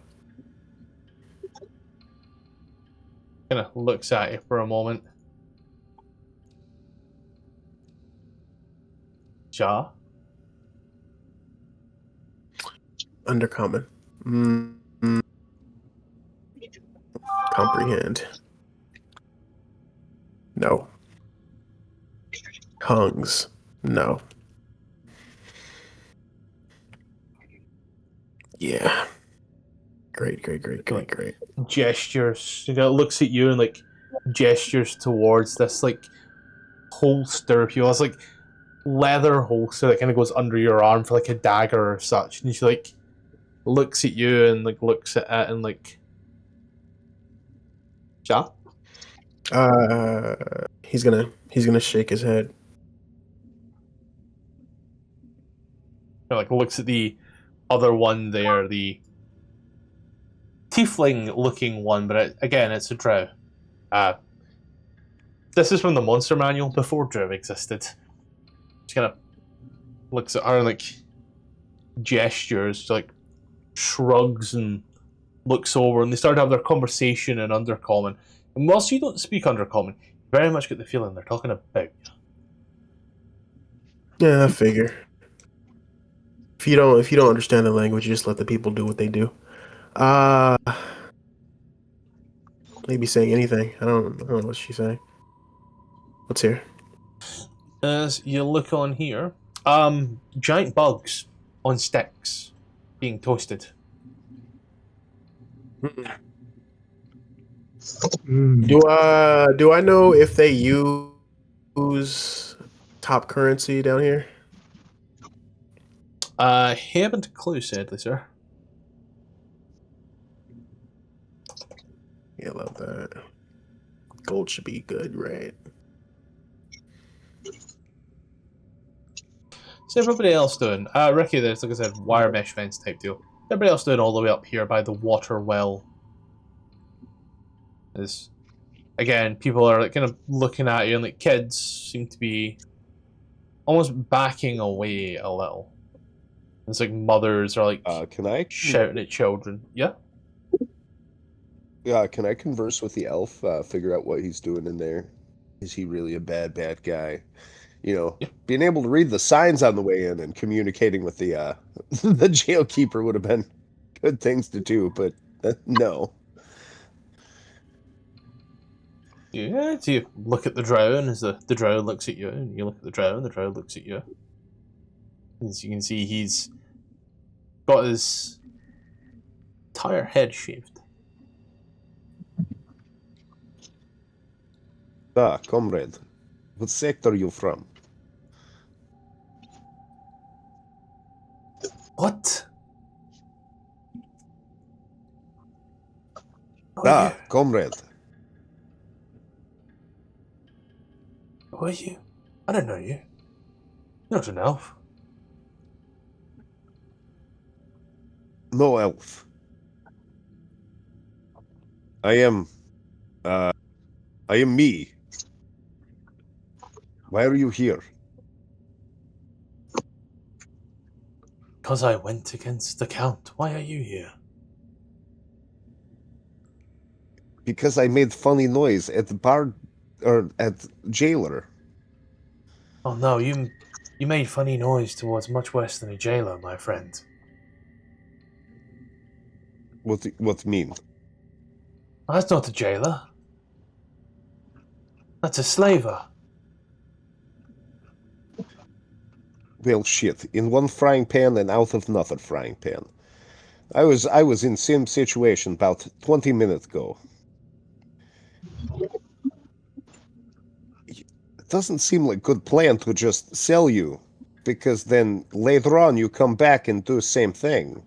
Kind of looks at you for a moment. Ja? Undercommon. Comprehend. No. Tongues. No. Yeah. Great. Gestures. Looks at you and like gestures towards this like holster, if you will. It's like leather holster that kind of goes under your arm for like a dagger or such. And she like looks at you and like looks at it and like, ja? He's gonna shake his head. Like looks at the other one there, the tiefling-looking one, but again, it's a drow. This is from the monster manual before drow existed. She kind of looks at her and like gestures, like shrugs and looks over, and they start to have their conversation in Undercommon. And whilst you don't speak Undercommon, you very much get the feeling they're talking about you. Yeah, I figure. If you don't understand the language, you just let the people do what they do. Maybe saying anything. I don't know what she's saying. What's here? As you look on here, giant bugs on sticks being toasted. Do I know if they use top currency down here? Haven't a clue, sadly, sir. Yeah, I love that. Gold should be good, right? So everybody else doing? Ricky, there's, like I said, wire mesh fence type deal. Everybody else doing all the way up here by the water well. Is again, people are like kind of looking at you, and like kids seem to be almost backing away a little. It's like mothers are like Can I shouting at children. Yeah. Yeah, can I converse with the elf? Figure out what he's doing in there. Is he really a bad guy? Being able to read the signs on the way in and communicating with the the jailkeeper would have been good things to do, but no. Yeah, so you look at the drow, and as the drow looks at you, and you look at the drow, and the drow looks at you. As you can see, he's got his entire head shaved. Comrade, what sector are you from? What? Comrade. Who are you? I don't know you. You're not an elf. No elf. I am me. Why are you here? Because I went against the Count. Why are you here? Because I made funny noise at the bar, or at jailer. Oh no, you made funny noise towards much worse than a jailer, my friend. What mean? That's not a jailer. That's a slaver. Well, shit. In one frying pan and out of another frying pan. I was in same situation about 20 minutes ago. doesn't seem like a good plan to just sell you, because then later on you come back and do the same thing.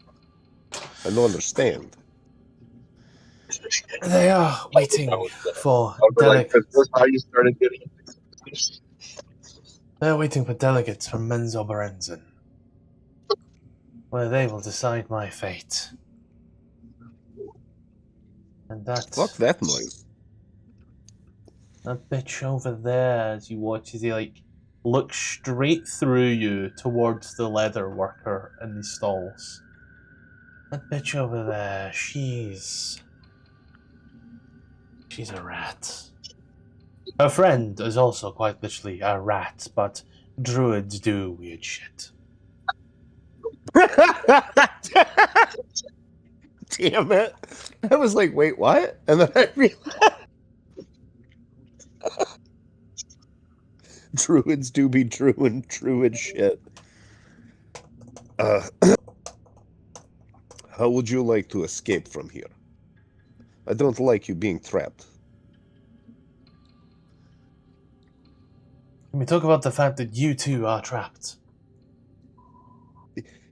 I don't understand. They are waiting for Like, delegates. that's how you started getting They're waiting for delegates from Menzoberenszen, where they will decide my fate. And that Fuck that noise. that bitch over there, as you watch, as he like looks straight through you towards the leather worker in the stalls. That bitch over there, she's a rat. Her friend is also quite literally a rat, but druids do weird shit. Damn it. I was like, wait, what? And then I realized druids do be druid shit. How would you like to escape from here? I don't like you being trapped. Can we talk about the fact that you two are trapped?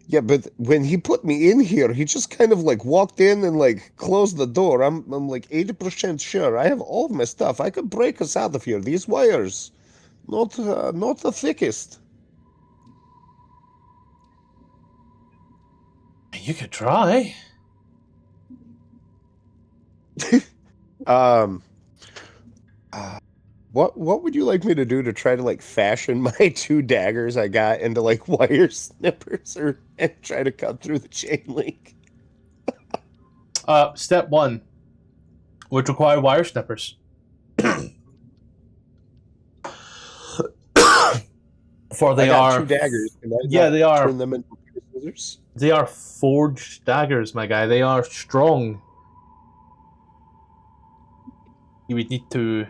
Yeah, but when he put me in here, he just kind of like walked in and like closed the door. I'm like 80% sure. I have all of my stuff. I could break us out of here. These wires, not the thickest. You could try. What would you like me to do to try to like fashion my 2 daggers I got into like wire snippers and try to cut through the chain link? Step 1 would require wire snippers. For they I got are 2 daggers. Can I yeah, they are. turn them into scissors. They are forged daggers, my guy. They are strong. You would need to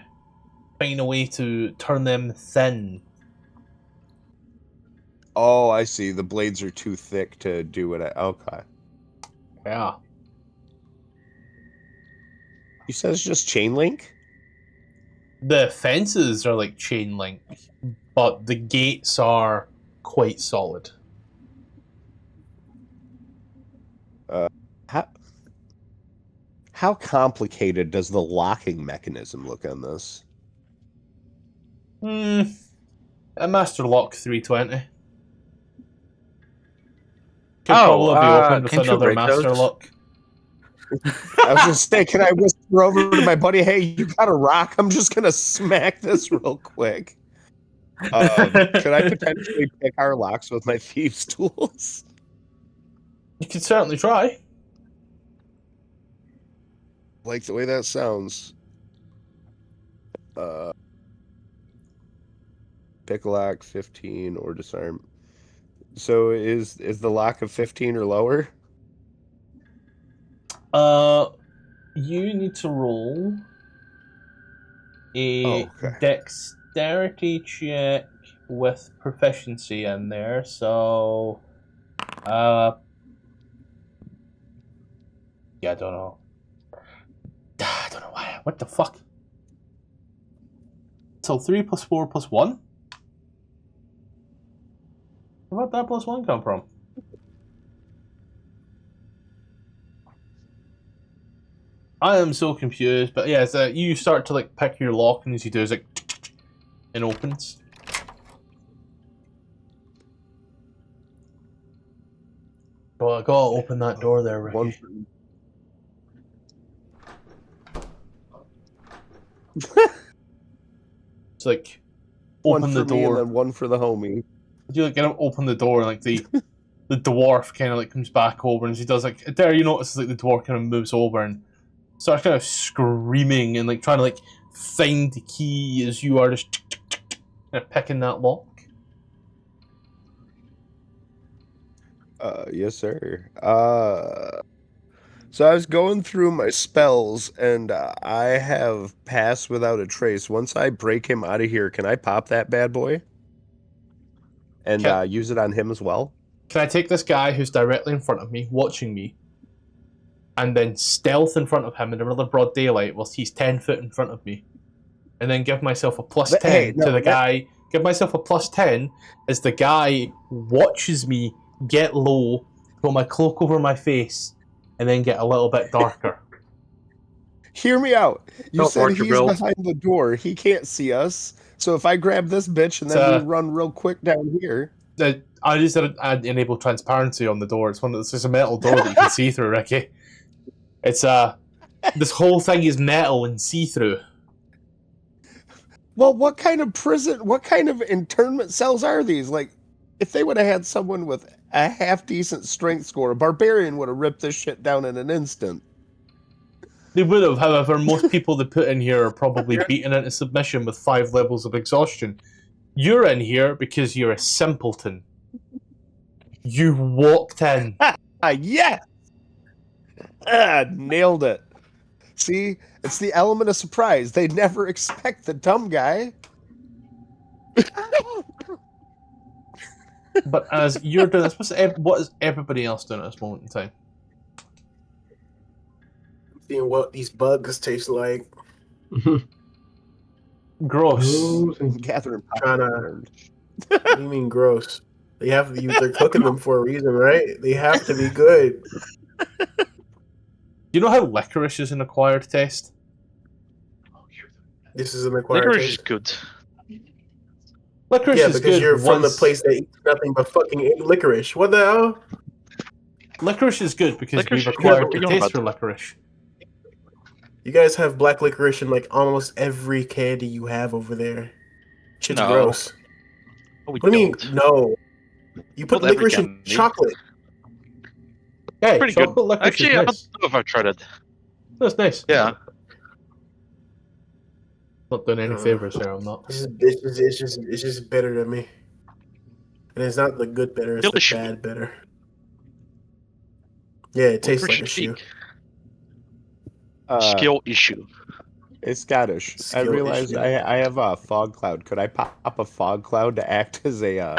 find a way to turn them thin. Oh, I see. The blades are too thick to do it. Okay. Yeah. You said it's just chain link? The fences are like chain link, but the gates are quite solid. How complicated does the locking mechanism look on this? A Master Lock 320. Could probably be opened with can't you another break Master those? Lock. I was just saying, can I whisper over to my buddy, hey, you got a rock? I'm just going to smack this real quick. Should I potentially pick our locks with my thieves' tools? You could certainly try. Like the way that sounds. Pick a lock 15 or disarm. So is the lock of 15 or lower? You need to roll a okay. dexterity check with proficiency in there. So, yeah, I don't know. I don't know why. What the fuck? So 3 plus 4 plus 1? Where'd that plus 1 come from? I am so confused, but yeah, so you start to like pick your lock, and as you do, it's like it opens. Well, I gotta open that door there, Ricky. One. It's like One open for the me door. and then one for the homie. You like get him open the door, and like the dwarf kind of like comes back over, and as he does like there, you notice like the dwarf kind of moves over and starts kind of screaming and like trying to like find the key as you are just kind of picking that lock. Yes, sir. So I was going through my spells, and I have Pass Without a Trace. Once I break him out of here, can I pop that bad boy? And use it on him as well? Can I take this guy who's directly in front of me, watching me, and then stealth in front of him in another broad daylight whilst he's 10 foot in front of me? and then give myself a plus But, 10 hey, no, to the that- guy. Give myself a plus 10 as the guy watches me get low, put my cloak over my face, and then get a little bit darker. Hear me out. You Don't said mark your he's belt. behind the door. He can't see us. So if I grab this bitch and then we run real quick down here. I just enable transparency on the door. It's just a metal door that you can see through, Ricky. It's this whole thing is metal and see-through. Well, what kind of internment cells are these? Like, if they would have had someone with a half-decent strength score, a barbarian would have ripped this shit down in an instant. They would have, however, most people they put in here are probably beaten into submission with 5 levels of exhaustion. You're in here because you're a simpleton. You walked in. Yeah! Nailed it. See? It's the element of surprise. They never expect the dumb guy. But as you're doing this, what is everybody else doing at this moment in time? Seeing what these bugs taste like. Gross. Catherine Trying what do you mean gross? They're cooking them for a reason, right? They have to be good. You know how licorice is an acquired taste? This is an acquired Licorice is taste. good. Licorice Yeah, is because good. you're from the once- place that eats nothing but fucking licorice. What the hell? Licorice is good because Licorice we've is good, acquired what the are you on taste about? for licorice. You guys have black licorice in like almost every candy you have over there. Shit's No. gross. Oh, we What do you mean? don't. No. You put Not every licorice in candy. chocolate. Hey, Pretty chocolate good. licorice Actually, is I nice. don't know if I've tried it. That's nice. Yeah. Not doing any favors here, I'm not. It's just better than me. And it's not the good better, it's Delicious. the bad better. Yeah, it tastes like a Licorice shoe. peak. Skill issue. It's Scottish. I Skill realized issue. I have a fog cloud. Could I pop a fog cloud to act as a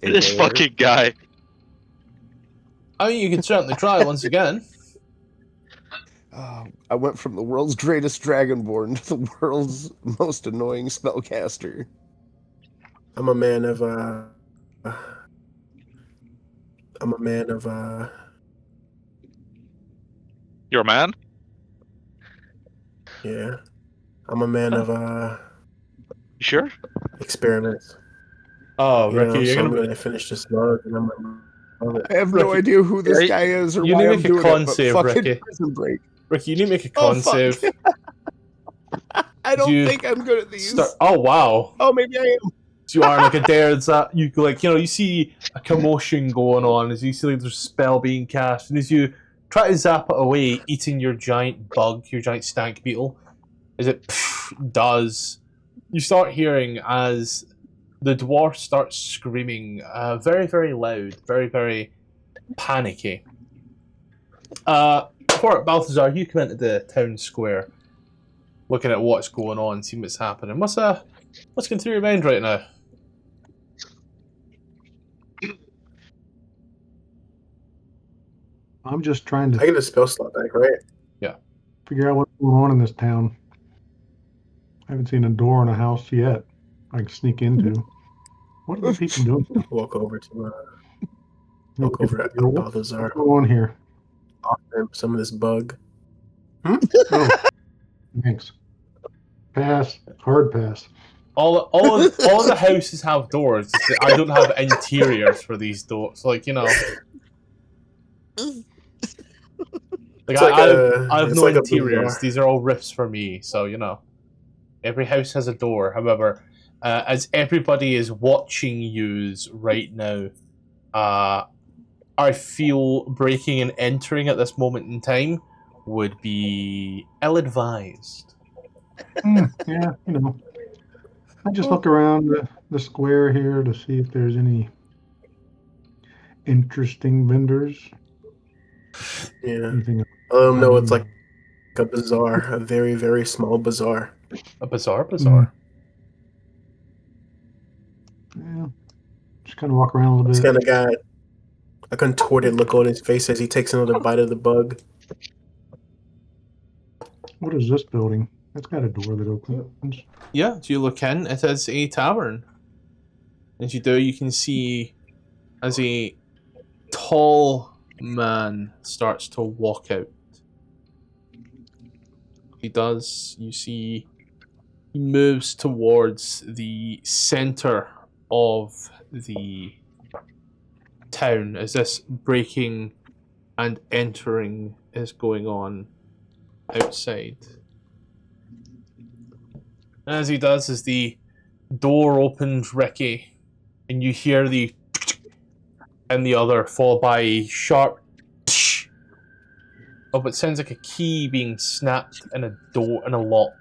This barrier? fucking guy. I mean, you can certainly try once again. I went from the world's greatest dragonborn to the world's most annoying spellcaster. I'm a man of You're a man? yeah. I'm a man of You sure? experiments. Oh, You know, Ricky, you're so I'm gonna gonna finish this mug and I'm gonna I have no Ricky, idea who this you- guy is or you why need to I'm make a doing con it, but save, fucking Ricky. prison break. Ricky, you need to make a Oh, con fuck. save. I don't You think I'm good at these. Oh wow. Oh, maybe I am. So you are like a dare that you like, you see a commotion going on as you see like there's a spell being cast, and as you try to zap it away, eating your giant bug, your giant stank beetle, as it does, you start hearing as the dwarf starts screaming, very, very loud, very, very panicky. Before Balthazar, you come into the town square, looking at what's going on, seeing what's happening. What's going through your mind right now? I'm just trying I to get a spell slot back, right? figure out what's going on in this town. I haven't seen a door in a house yet I can sneak into. What are the people doing? Walk over to What's Balthazar. going on here? Offer him some of this bug. Oh, thanks. Pass. Hard pass. All of the houses have doors. It's that I don't have interiors for these doors. Like, Like It's like I have it's no like a interiors. bazaar. These are all rifts for me. So every house has a door. However, as everybody is watching yous right now, I feel breaking and entering at this moment in time would be ill-advised. Yeah, I just look around the square here to see if there's any interesting vendors. Yeah. Anything? No, it's like a bazaar, a very, very small bazaar. A bazaar. Yeah. Just kind of walk around a little He's bit. kind of got a contorted look on his face as he takes another bite of the bug. What is this building? It's got a door that opens. Yeah, do you look in? It is a tavern. As you do, you can see as a tall man starts to walk out. He does. You see, he moves towards the center of the town as this breaking and entering is going on outside. And as he does, as the door opens, Ricky, and you hear the and the other followed by a sharp of what sounds like a key being snapped in a door in a lock.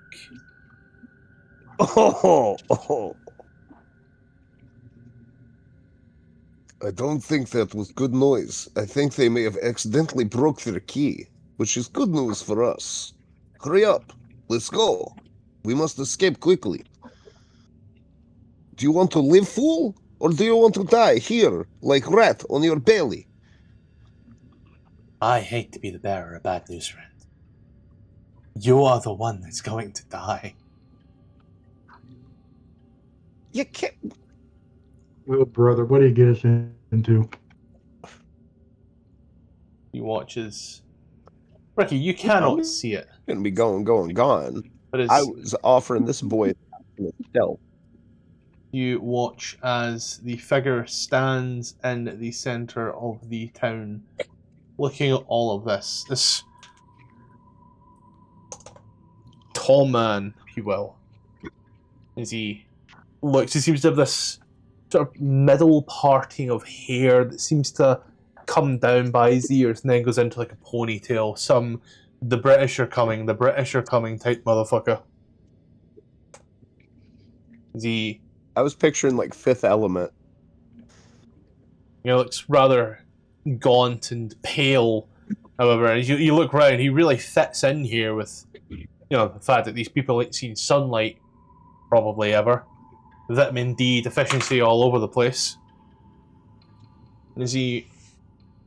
Oh. I don't think that was good noise. I think they may have accidentally broke their key, which is good news for us. Hurry up. Let's go. We must escape quickly. Do you want to live, fool? Or do you want to die here, like rat on your belly? I hate to be the bearer of bad news, friend. You are the one that's going to die. You can't... Well, brother, what do you get us into? He watches. Ricky, you cannot see it. Gonna be gone. But as I was offering this boy stealth. you watch as the figure stands in the center of the town, looking at all of this. This tall man, if you will, as he looks, he seems to have this sort of middle parting of hair that seems to come down by his ears and then goes into like a ponytail. The British are coming type motherfucker. I was picturing like Fifth Element. Looks rather gaunt and pale, however, and you look around, he really fits in here with, the fact that these people ain't seen sunlight probably ever. Vitamin D deficiency all over the place. And as he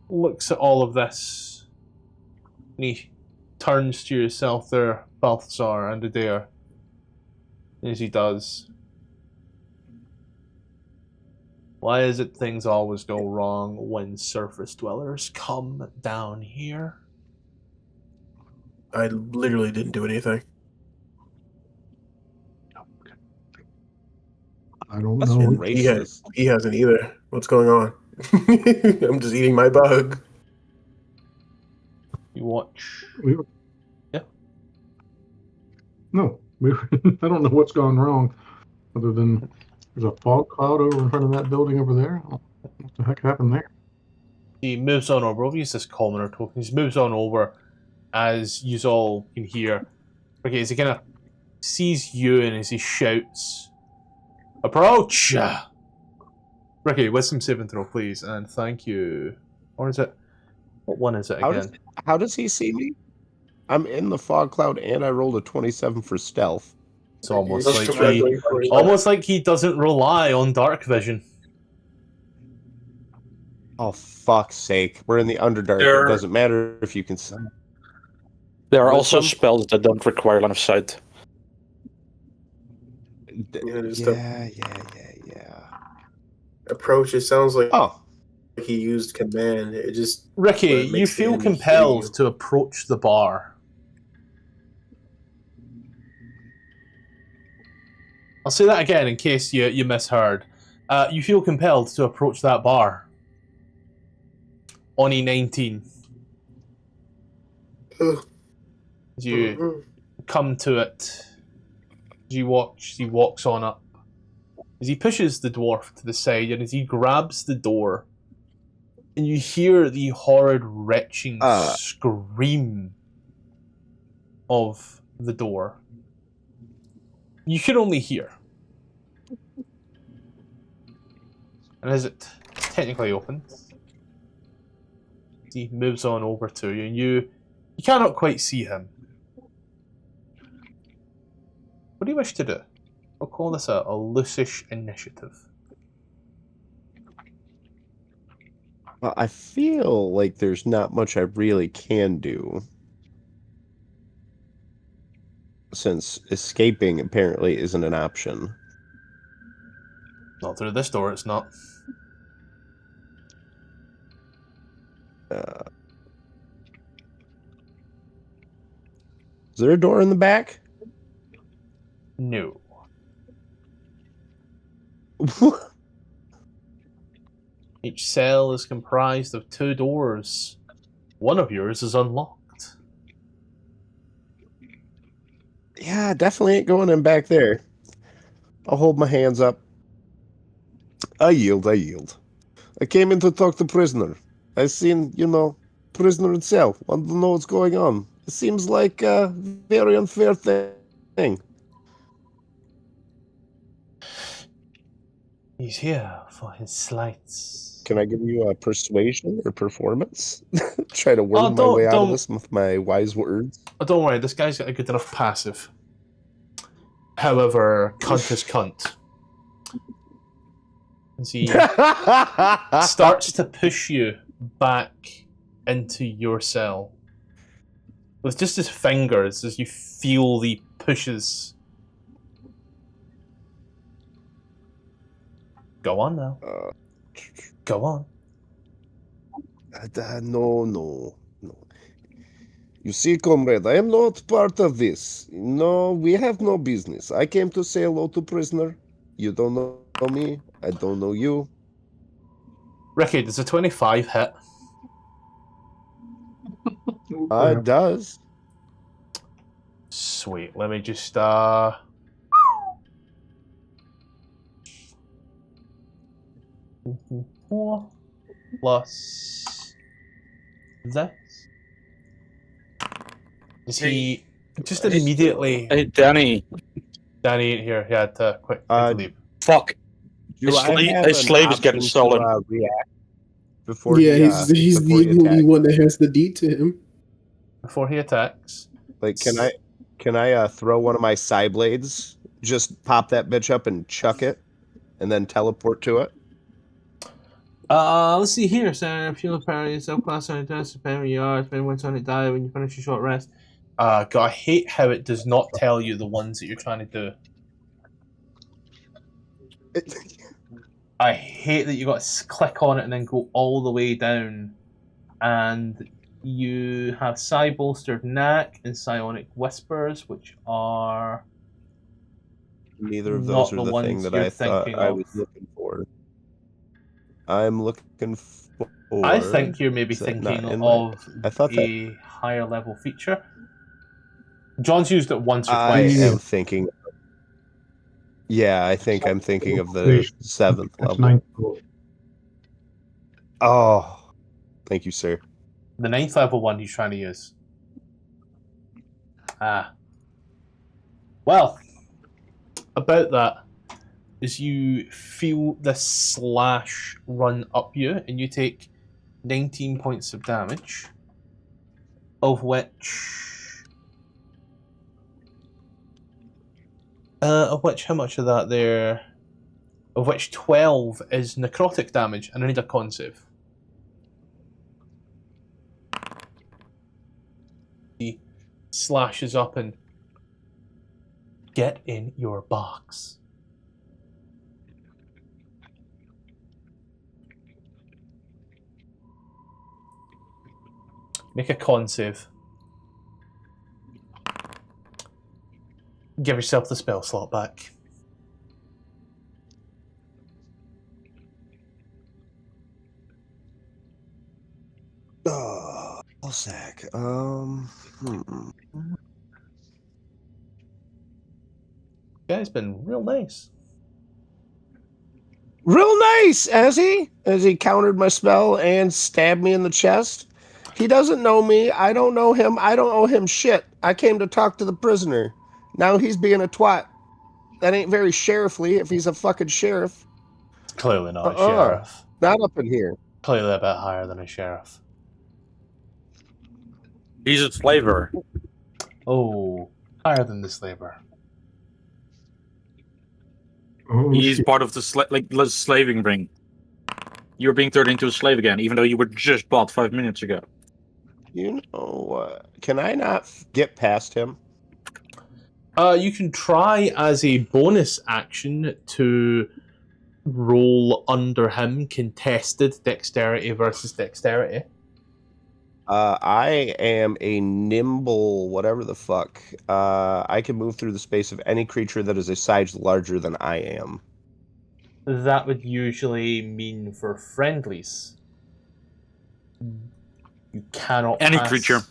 looks at all of this, and he turns to yourself there, Balthazar and Adair. And as he does, why is it things always go wrong when surface dwellers come down here? I literally didn't do anything. I don't That's know. racist. He hasn't either. What's going on? I'm just eating my bug. You watch. I don't know what's gone wrong, other than there's a fog cloud over in front of that building over there. What the heck happened there? He moves on over. We'll use this commoner token. He moves on over as you all can hear. Okay, as he kind of sees you and as he shouts, "Approach!" Ricky, wisdom saving throw, please, and thank you. Or is it? What one is it again? How does he see me? I'm in the fog cloud and I rolled a 27 for stealth. It's almost Just like directly for his- almost like he doesn't rely on dark vision. Oh, fuck's sake. We're in the Underdark. There- It doesn't matter if you can... There are also Wisdom? spells that don't require line of sight. Yeah, just a Yeah. approach. It sounds like Oh, he used command. It just Ricky, Well, it you makes the feel enemy hear compelled you. to approach the bar. I'll say that again in case you misheard. You feel compelled to approach that bar. On E19. Ugh. As you come to it, as you watch, he walks on up. As he pushes the dwarf to the side and as he grabs the door, and you hear the horrid retching scream of the door. You can only hear. And as it technically opens, he moves on over to you, and you cannot quite see him. What do you wish to do? I'll call this a loosish initiative. well, I feel like there's not much I really can do. since escaping apparently isn't an option. Not through this door, it's not. Is there a door in the back? No. Each cell is comprised of 2 doors. One of yours is unlocked. Yeah, definitely ain't going in back there. I'll hold my hands up. I yield. I came in to talk to prisoner. I seen, prisoner itself. Want to know what's going on. It seems like a very unfair thing. He's here for his slights. Can I give you a persuasion or performance? Try to worm my way out of this with my wise words. Oh, don't worry, this guy's got a good enough passive. However, cunt is cunt. As he starts to push you back into your cell. With just his fingers, as you feel the pushes. Go on now. Go on. No. You see, comrade, I am not part of this. No, we have no business. I came to say hello to prisoner. You don't know me. I don't know you. Ricky, does a 25 hit? It does. Sweet. Let me just Four plus this. Is he just immediately? Hey, Danny. Danny ain't here. He had to quick leave. Fuck. Do His I have his an slave is getting option stolen. to, react before Yeah, he, he's before he the only attacks? one that has the deed to him. Before he attacks. Like, can I throw one of my side blades? Just pop that bitch up and chuck it, and then teleport to it. Let's see here. So, if you look at yourself, class on it, spend where you are, spend once on it, die when you finish your short rest. God, I hate how it does not tell you the ones that you're trying to do. I hate that you got to click on it and then go all the way down. And you have Psi Bolstered Knack and Psionic Whispers, which are Neither of not those are the the thing ones that you're I thought thinking I of. was looking for. I'm looking for... I think you're maybe Is that thinking not in my- of I thought that... a higher level feature. John's used it once or I twice. am thinking... Yeah, I think I'm thinking of the 7th That's level. 9th level. Oh, thank you, sir. The 9th level one he's trying to use. Well, about that is you feel the slash run up you, and you take 19 points of damage, of which how much of that there? Of which 12 is necrotic damage, and I need a con save. He slashes up and get in your box. Make a con save. Give yourself the spell slot back. Sack. Guy's been real nice. Real nice, has he? As he countered my spell and stabbed me in the chest. He doesn't know me. I don't know him. I don't owe him shit. I came to talk to the prisoner. Now he's being a twat. That ain't very sheriffly if he's a fucking sheriff. Clearly not a sheriff. Not up in here. Clearly a bit higher than a sheriff. He's a slaver. Oh, higher than the slaver. Oh, He's shit. part of the slaving ring. You're being turned into a slave again, even though you were just bought 5 minutes ago. You know what? Can I not get past him? You can try as a bonus action to roll under him contested dexterity versus dexterity. I am a nimble, whatever the fuck. I can move through the space of any creature that is a size larger than I am. That would usually mean for friendlies. You cannot Any pass... creature.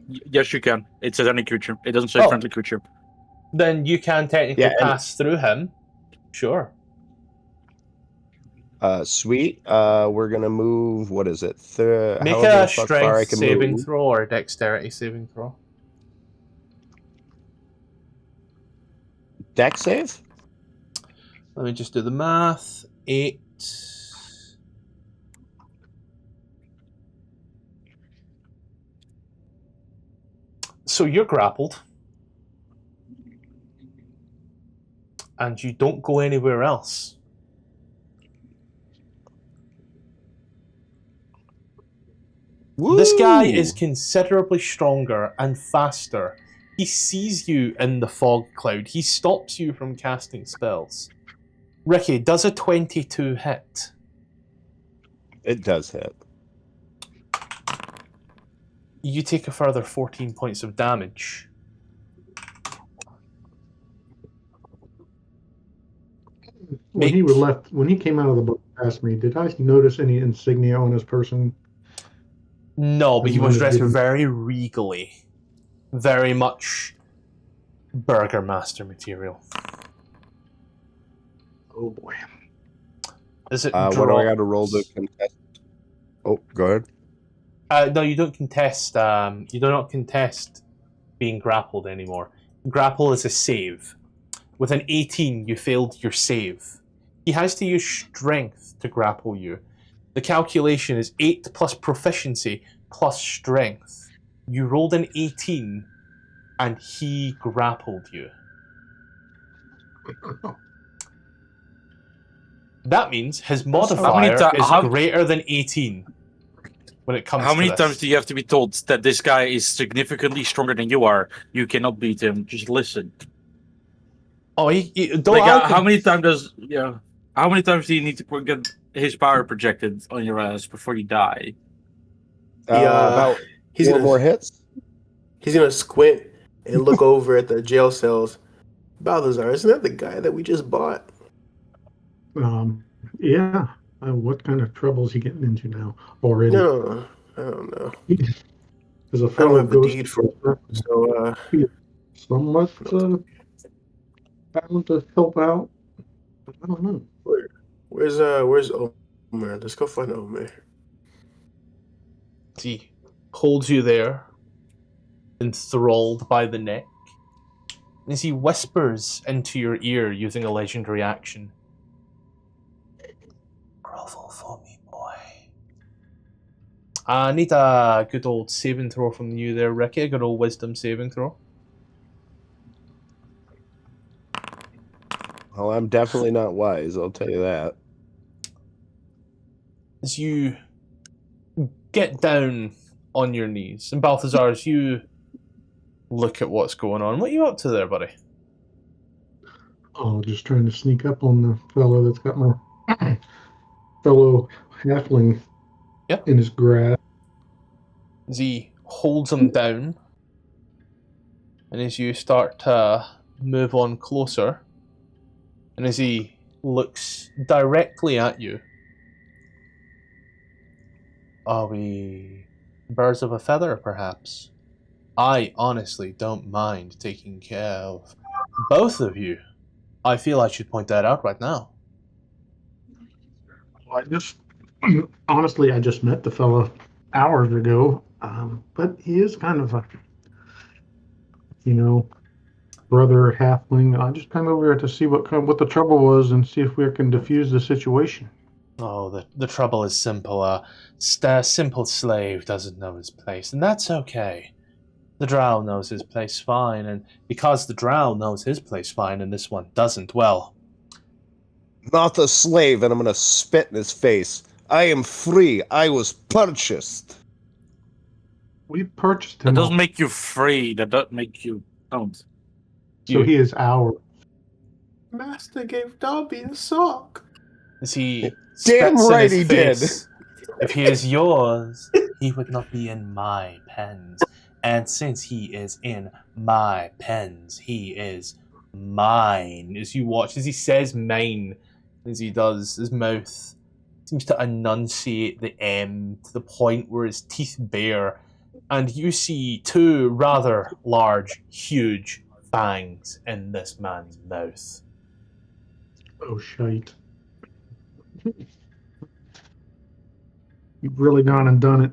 Yes, you can. It says any creature. It doesn't say Oh. friendly creature. Then you can technically pass through him. Sure. Sweet. We're gonna move. What is it? Make however a the fuck far I strength can saving move. throw or dexterity saving throw. Dex save. Let me just do the math. 8. So you're grappled. And you don't go anywhere else. Woo! This guy is considerably stronger and faster. He sees you in the fog cloud. He stops you from casting spells. Ricky, does a 22 hit? It does hit. You take a further 14 points of damage. When he came out of the book past me, did I notice any insignia on his person? No, but he was dressed Didn't- very regally. Very much Burgermaster material. Oh boy. Is it What do I got to roll to contest? Oh, go ahead. No, you don't contest. You do not contest being grappled anymore. Grapple is a save. With an 18, you failed your save. He has to use strength to grapple you. The calculation is 8 plus proficiency plus strength. You rolled an 18, and he grappled you. That means his modifier is greater than 18 when it comes to How many this. times do you have to be told that this guy is significantly stronger than you are? You cannot beat him. Just listen. Oh, don't Like, how many times How many times do you need to get his power projected on your ass before you die? About He's 4 gonna more hits. He's gonna squint and look over at the jail cells. Balthazar, isn't that the guy that we just bought? Yeah. What kind of trouble is he getting into now already? No, I don't know. There's a I don't fellow have the ghost deed for it, so somewhat bound to help out. I don't know. where's Omer? Let's go find Omer. He holds you there, enthralled by the neck. And as he whispers into your ear using a legendary action, grovel for me, boy. I need a good old saving throw from you there, Ricky. A good old wisdom saving throw. Well, I'm definitely not wise, I'll tell you that. As you get down on your knees, and Balthazar, as you look at what's going on, what are you up to there, buddy? Oh, just trying to sneak up on the fellow that's got my fellow halfling in his grasp. As he holds him down, and as you start to move on closer, and as he looks directly at you, are we birds of a feather, perhaps? I honestly don't mind taking care of both of you. I feel I should point that out right now. I just met the fellow hours ago, but he is kind of a, brother halfling. I just came over here to see what the trouble was and see if we can defuse the situation. Oh, the trouble is simple. A simple slave doesn't know his place, and that's okay. The Drow knows his place fine, and because the Drow knows his place fine and this one doesn't, well... Not a slave, and I'm gonna spit in his face. I am free. I was purchased. We purchased him. That doesn't make you free. That doesn't make you... Don't. So he is our. Master gave Dobby a sock. As he Damn spits in right his he did. face, if he is yours, he would not be in my pens. And since he is in my pens, he is mine. As you watch, as he says mine, as he does, his mouth seems to enunciate the M to the point where his teeth bare, and you see two rather large, huge fangs in this man's mouth. Oh, shite. You've really gone and done it,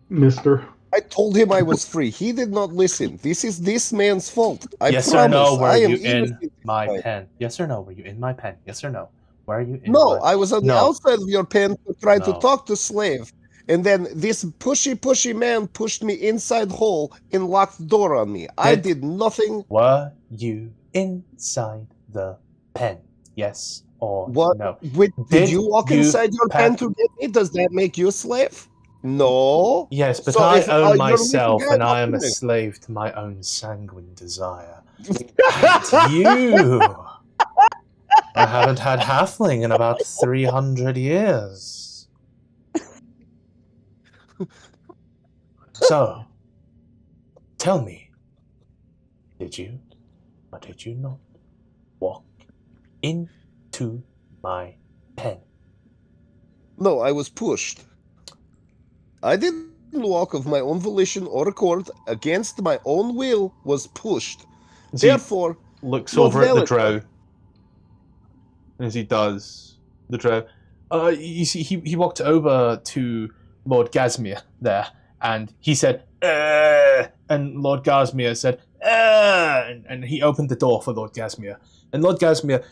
mister. I told him I was free. He did not listen. This is this man's fault. I Yes promise. or no, were I am you in innocent. my pen? Yes or no, were you in my pen? Yes or no? Were you in No, my... I was on the No. outside of your pen to try to No. talk to Slave. And then this pushy man pushed me inside hole and locked the door on me. I did nothing. Were you inside the pen? Yes or What? no? Did you walk inside your pen to get me? Does that make you a slave? No. Yes, but So I if, own you're a myself, little guy, and I am a what do you slave to my own sanguine desire. And you... I haven't had halfling in about 300 years. So, tell me, did you or did you not walk into my pen? No, I was pushed. I didn't walk of my own volition or accord against my own will, was pushed. As he Therefore, looks not over at the valid. Drow. As he does, the Drow. You see, he walked over to Lord Gasmere there, and he said, and Lord Gasmere said, and he opened the door for Lord Gasmere. And Lord Gasmere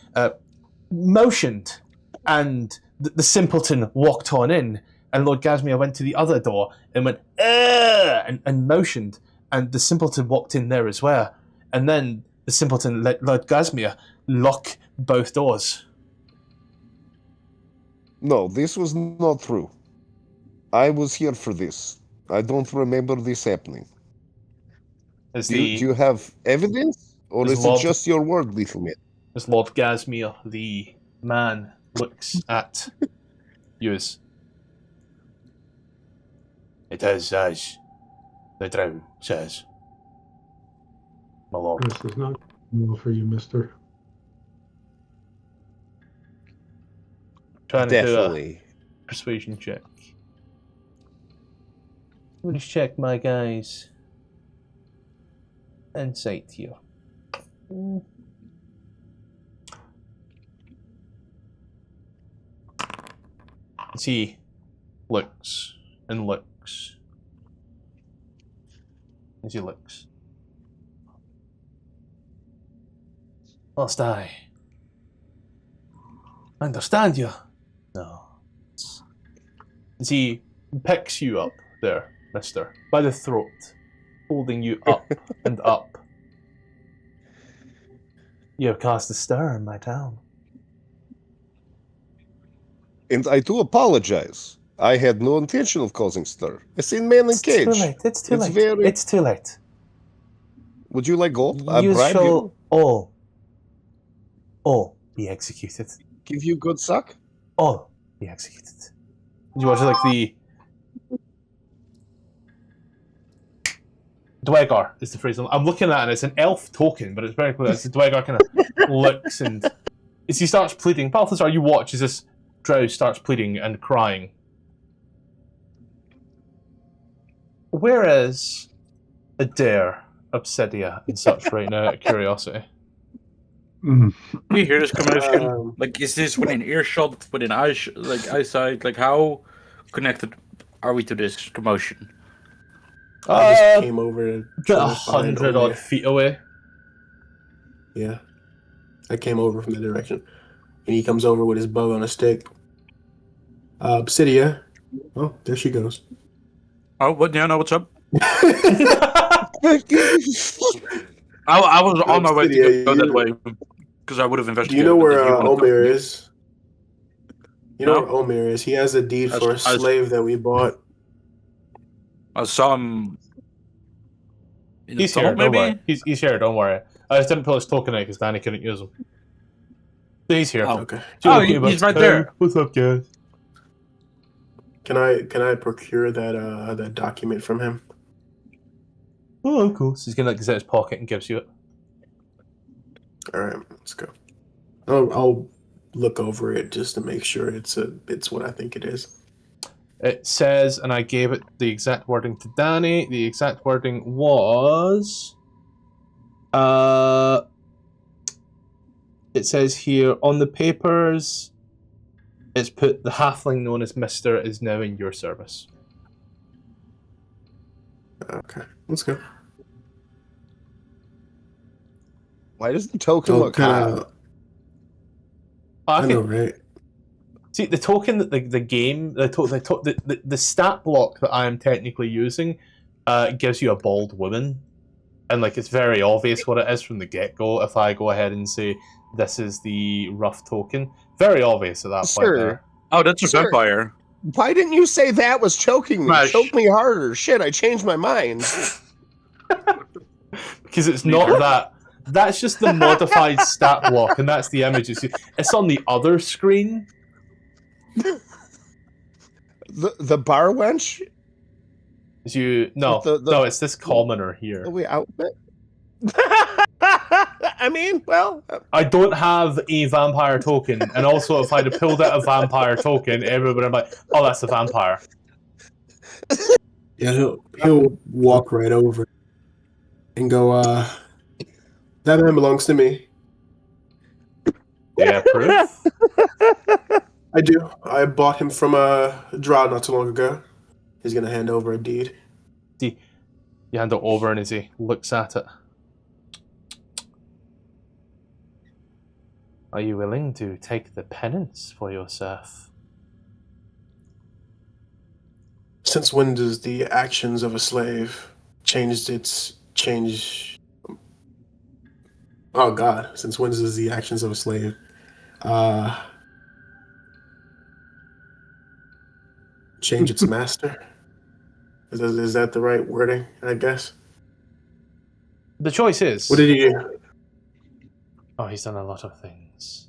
motioned, and the simpleton walked on in, and Lord Gasmere went to the other door and went, and motioned, and the simpleton walked in there as well. And then the simpleton let Lord Gasmere lock both doors. No, this was not true. I was here for this. I don't remember this happening. Do you have evidence? Or is it just your word, little man? As Lord Gasmere, the man, looks at you as... It is as the Drow says, my lord. This is not well for you, mister. Trying to Definitely. do a persuasion check. We'll just check my guy's insight here. As he looks and looks. As he looks. Must I understand you? No. As he picks you up there, mister, by the throat, holding you up and up. You have caused a stir in my town. And I do apologize. I had no intention of causing stir. I seen man in cage. It's too late. It's too late. Very... It's too late. Would you like gold? I You bribe shall you. all be executed. Give you good suck? All be executed. You watch like the Dwegar is the phrase I'm looking at, and it's an elf token, but it's very clear. It's the Dwegar kind of looks, and as he starts pleading, Balthazar, you watch as this Drow starts pleading and crying. Whereas Adair, Obsidia, and such right now at Curiosity. Do you hear this commotion? Like, is this within earshot, within eyesight? Like, how connected are we to this commotion? I just came over to 100 odd feet away. Yeah. I came over from the direction. And he comes over with his bow on a stick. Obsidia. Oh, there she goes. Oh, what? Yeah, no, what's up? I was on my way to go that way because I would have investigated. Do you know where Omer is? You know where Omer is? He has a deed for a slave that we bought. I saw him. He's here. Don't worry. He's here. Don't worry. I just didn't pull his token out because Danny couldn't use him. So he's here. Oh. Okay. Oh, he's right there. What's up, guys? Can I procure that document from him? Oh, cool. So he's gonna get his pocket and gives you it. All right, let's go. I'll look over it just to make sure it's what I think it is. It says, and I gave it the exact wording to Danny. The exact wording was, it says here on the papers, it's put the halfling known as Mister is now in your service. Okay, let's go. Why does the token look hot? I know, right? See, the token that the game, the stat block that I am technically using, gives you a bald woman, and like it's very obvious what it is from the get-go. If I go ahead and say this is the rough token, very obvious at that point. Sir. There. Oh, that's a Sir. vampire. Why didn't you say that was choking me? Smash. Choke me harder. Shit, I changed my mind. Because it's not that. That's just the modified stat block, and that's the image. It's on the other screen. The bar wench? No, The- no, it's this commoner here. The way outfit? I mean, well, I don't have a vampire token, and also if I'd have pulled out a vampire token, everyone would have been like, "Oh, that's a vampire." Yeah, he'll walk right over and go, that man belongs to me. Yeah, proof. I do. I bought him from a Drow not too long ago. He's gonna hand over a deed. You hand it over, and as he looks at it, are you willing to take the penance for yourself? Since when does the actions of a slave change? Oh God! Since when does the actions of a slave change its master? Is that the right wording? I guess. The choice is. What did he do? Oh, he's done a lot of things.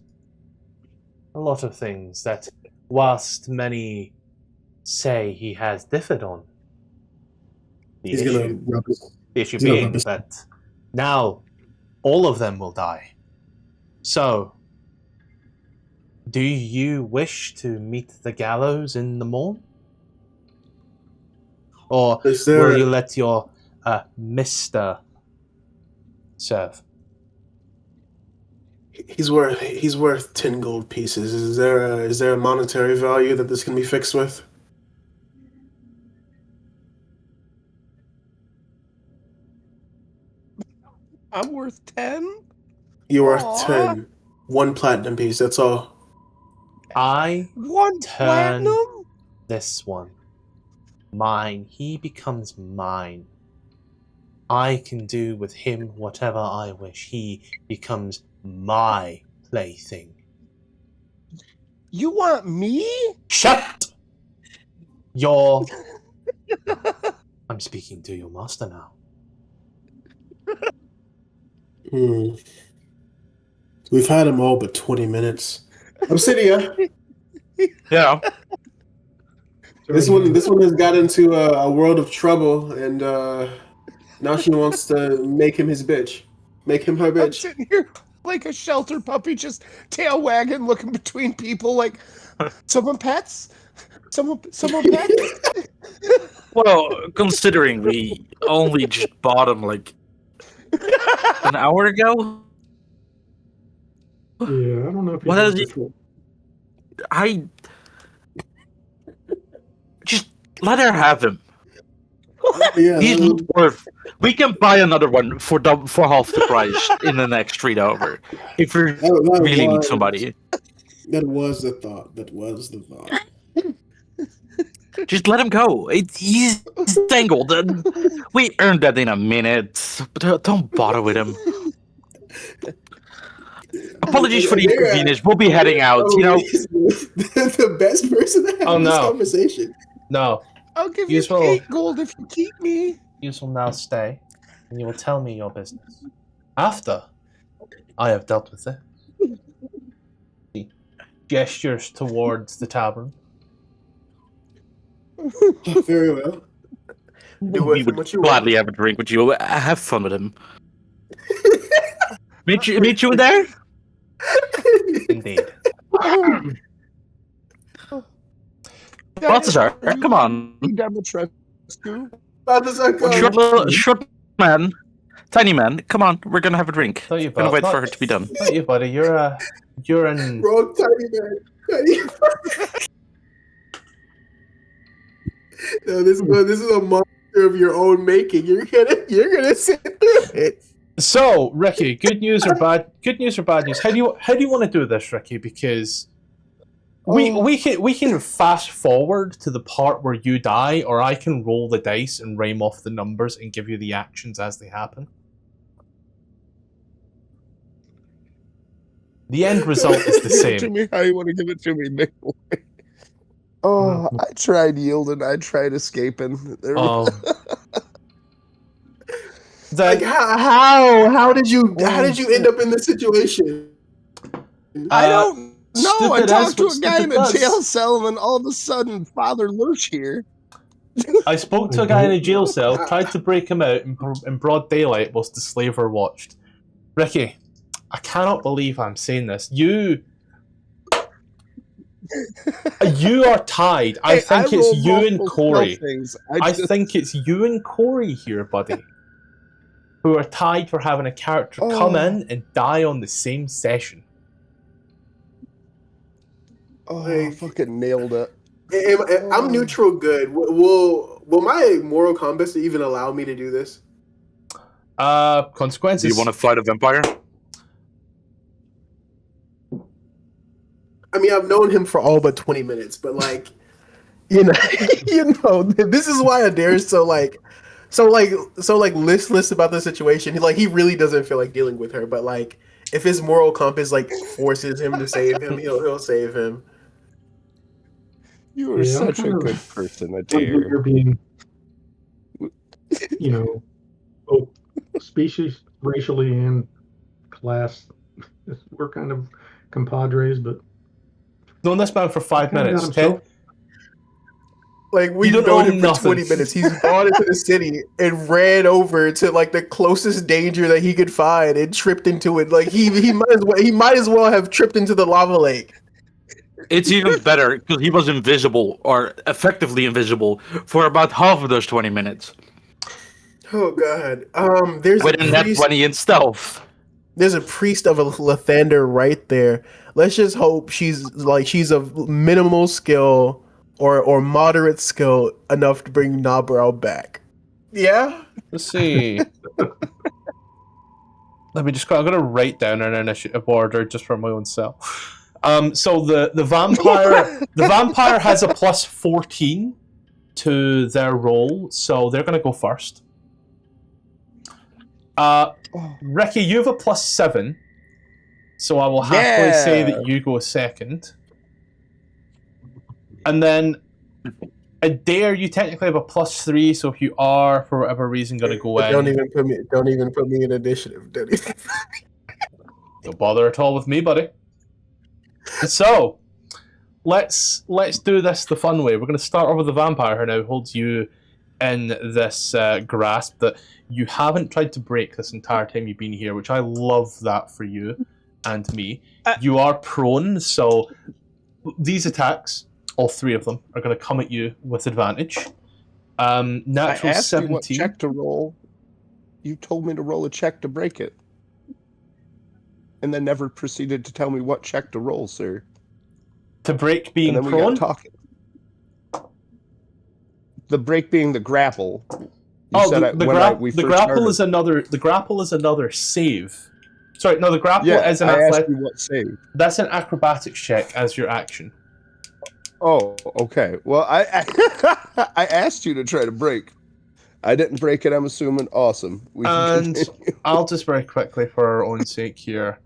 A lot of things that, whilst many say he has differed on, the He's issue, gonna rub his. the issue he's gonna being rub his- that now all of them will die. So, do you wish to meet the gallows in the morn? Or Is there? will you let your Mr. serve? He's worth 10 gold pieces. Is there a monetary value that this can be fixed with? I'm worth 10? You're worth Aw. 10. 1 platinum piece. That's all. I One Turn. platinum? this one. Mine. He becomes mine. I can do with him whatever I wish. He becomes my plaything. You want me? Shut your... I'm speaking to your master now. We've had him all but 20 minutes. Obsidia, Yeah. this one has got into a world of trouble, and now she wants to make him his bitch. Make him her I'm bitch. sitting here like a shelter puppy, just tail wagging, looking between people like, someone pets? Someone pets? Well, considering we only just bought him like an hour ago, Yeah, I don't know if What you is know it? before. I just let her have him. Yeah, He's worth. We can buy another one for half the price in the next street over if we that really need was- somebody. That was the thought. That was the thought. Just let him go. He's tangled. And we earned that in a minute. But don't bother with him. Apologies for the inconvenience. We'll be heading out. You know, the best person to have Oh, this no. conversation. No, I'll give you Useful. 8 gold if you keep me. you shall now stay, and you will tell me your business. After I have dealt with it, he gestures towards the tavern. Very well. Do We with him would what you gladly have a drink with you. Have fun with him. meet you there. Indeed. Balthazar, come on. Balthazar, Short man, tiny man. Come on, we're gonna have a drink. Not you, Gonna bud. wait Not- for her to be done. Not you, buddy. You're in. Wrong tiny man. No, this is a monster of your own making. You're gonna sit through it. So, Ricky, good news or bad? Good news or bad news? How do you want to do this, Ricky? Because we can fast forward to the part where you die, or I can roll the dice and rhyme off the numbers and give you the actions as they happen. The end result is the Give it to same. me how you want to give it to me, Nick. Oh, I tried yielding. I tried escaping. Like how did you end up in this situation? I don't know. I stupid talked as to what a guy in a stupid jail does. cell, and all of a sudden, Father Luch here. I spoke to a guy in a jail cell, tried to break him out in broad daylight whilst the slaver watched. Ricky, I cannot believe I'm saying this. You are tied. I think it's you and Corey. I think it's you and Corey here, buddy, who are tied for having a character come in and die on the same session. Oh, I fucking nailed it. I'm neutral good. Will my moral compass even allow me to do this? Consequences. Do you want to fight a vampire? I mean, I've known him for all but 20 minutes, but like, you know, this is why Adair is so listless about the situation. He really doesn't feel like dealing with her. But like, if his moral compass like forces him to save him, he'll save him. You are such a good person, Adair. You're being, both species, racially, and class. We're kind of compadres, but known this man for 5 minutes, okay? Like, we've known him for 20 minutes. He's gone into the city and ran over to like the closest danger that he could find and tripped into it. Like he might as well have tripped into the lava lake. It's even better because he was invisible, or effectively invisible, for about half of those 20 minutes. Oh god. There's within that 20 in stealth. There's a priest of a Lathander right there. Let's just hope she's of minimal skill or moderate skill enough to bring Nabral back. Yeah? Let's see. I'm gonna write down an initiative order just for my own self. So the vampire has a plus 14 to their roll, so they're gonna go first. Ricky, you have a plus 7, so I will happily say that you go second. And then Adair, you technically have a plus 3, so if you are for whatever reason going to go in, don't even put me in initiative. Don't bother at all with me, buddy. So let's do this the fun way. We're going to start off with the vampire who now holds you in this grasp that you haven't tried to break this entire time you've been here, which I love that for you and me. You are prone, so these attacks, all 3 of them, are going to come at you with advantage. Natural I asked 17. you what check to roll. You told me to roll a check to break it. And then never proceeded to tell me what check to roll, sir. To break being and then prone? We got talking. The break being the grapple. The grapple is another save. Sorry, no, the grapple is an athletic. What save? That's an acrobatics check as your action. Oh, okay. Well, I asked you to try to break. I didn't break it, I'm assuming. Awesome. I'll just very quickly, for our own sake here,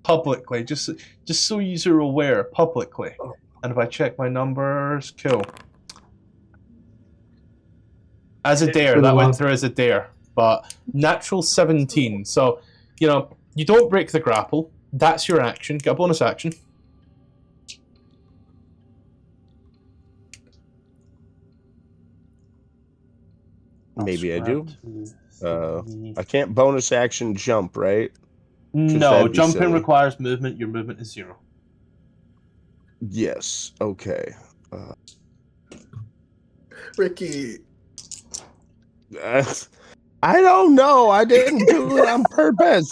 publicly, just so you're aware, publicly. And if I check my numbers, cool. As a dare, that went through as a dare. but natural 17. So, you know, you don't break the grapple. That's your action. Get a bonus action. Maybe I do. I can't bonus action jump, right? No, that'd be jumping silly. requires movement. Your movement is 0. Yes. Okay. Ricky. I don't know. I didn't do it on purpose.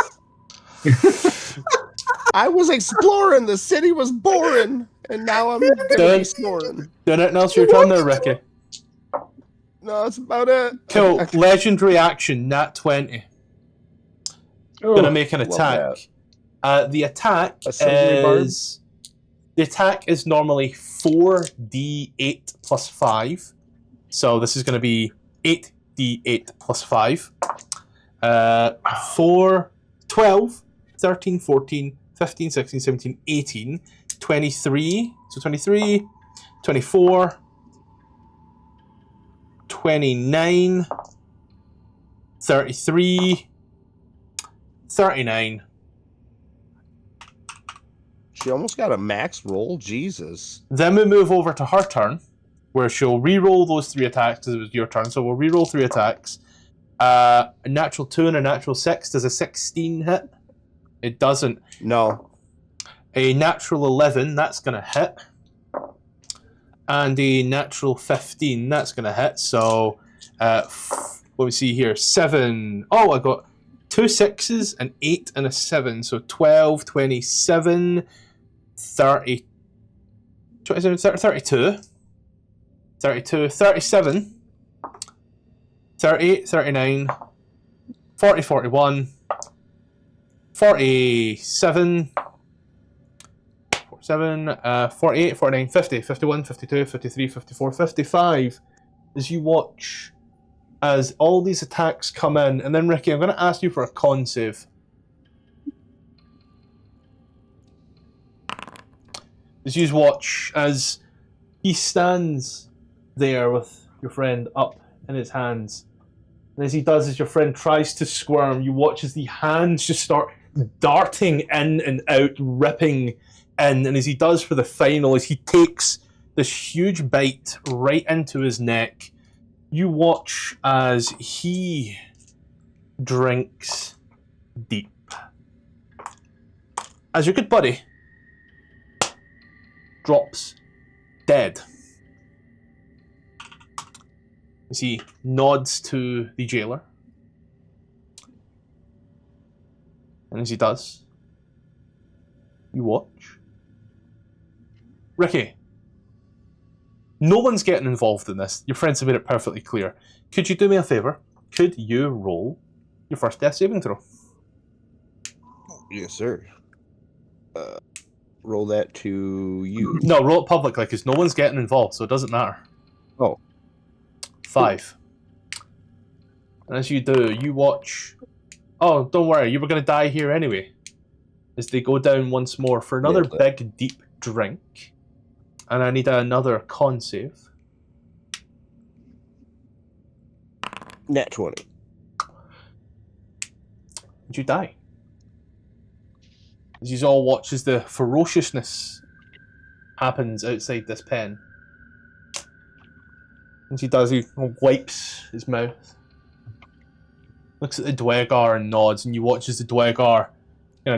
I was exploring. The city was boring, and now I'm gonna be snoring. Anything else your turn there, Ricky? No, that's about it. Cool. Legendary action, nat 20. Gonna make an love attack. The attack Assembly bard? is... The attack is normally 4d8 plus 5. So this is going to be 8d8 plus 5. 4, 12, 13, 14, 15, 16, 17, 18, 23. So 23, 24, 29, 33, 39. She almost got a max roll. Jesus. Then we move over to her turn, where she'll re-roll those 3 attacks because it was your turn. So we'll re-roll 3 attacks. A natural 2 and a natural 6. Does a 16 hit? It doesn't. No. A natural 11, that's going to hit. And a natural 15, that's going to hit. So, what do we see here? 7. Oh, I got 2 6s, an 8, and a 7. So 12, 27, 30, 32, 32, 37, 38, 39, 40, 41, 47, 48, 49, 50, 51, 52, 53, 54, 55. As you watch as all these attacks come in, and then Ricky, I'm going to ask you for a con save. As you watch as he stands there with your friend up in his hands, and as he does, as your friend tries to squirm, you watch as the hands just start darting in and out, ripping in, and as he does for the final, as he takes this huge bite right into his neck, you watch as he drinks deep. As your good buddy drops dead. As he nods to the jailer. And as he does, you watch. Ricky, no one's getting involved in this. Your friends have made it perfectly clear. Could you do me a favour? Could you roll your first death saving throw? Yes, sir. Roll that to you. No, roll it publicly, because no one's getting involved, so it doesn't matter. Oh. 5. And as you do, you watch... Oh, don't worry, you were going to die here anyway. As they go down once more for another big, deep drink. And I need another con save. Nat 20. And you die. As you all watch as the ferociousness happens outside this pen. And he does, he wipes his mouth. Looks at the Dwegar and nods, and you watch as the Dwegar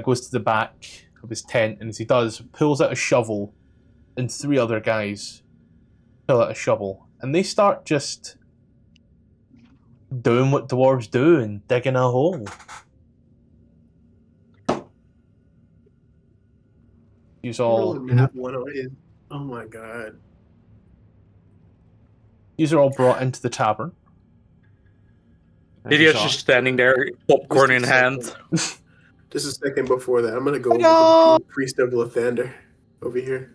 goes to the back of his tent, and as he does, pulls out a shovel, and 3 other guys pull out a shovel, and they start just doing what dwarves do and digging a hole. He's all... Oh my god. These are all brought into the tavern. Idiot's just standing there, popcorn in hand. Just a second before that, I'm gonna go over to the priest of Lathander over here.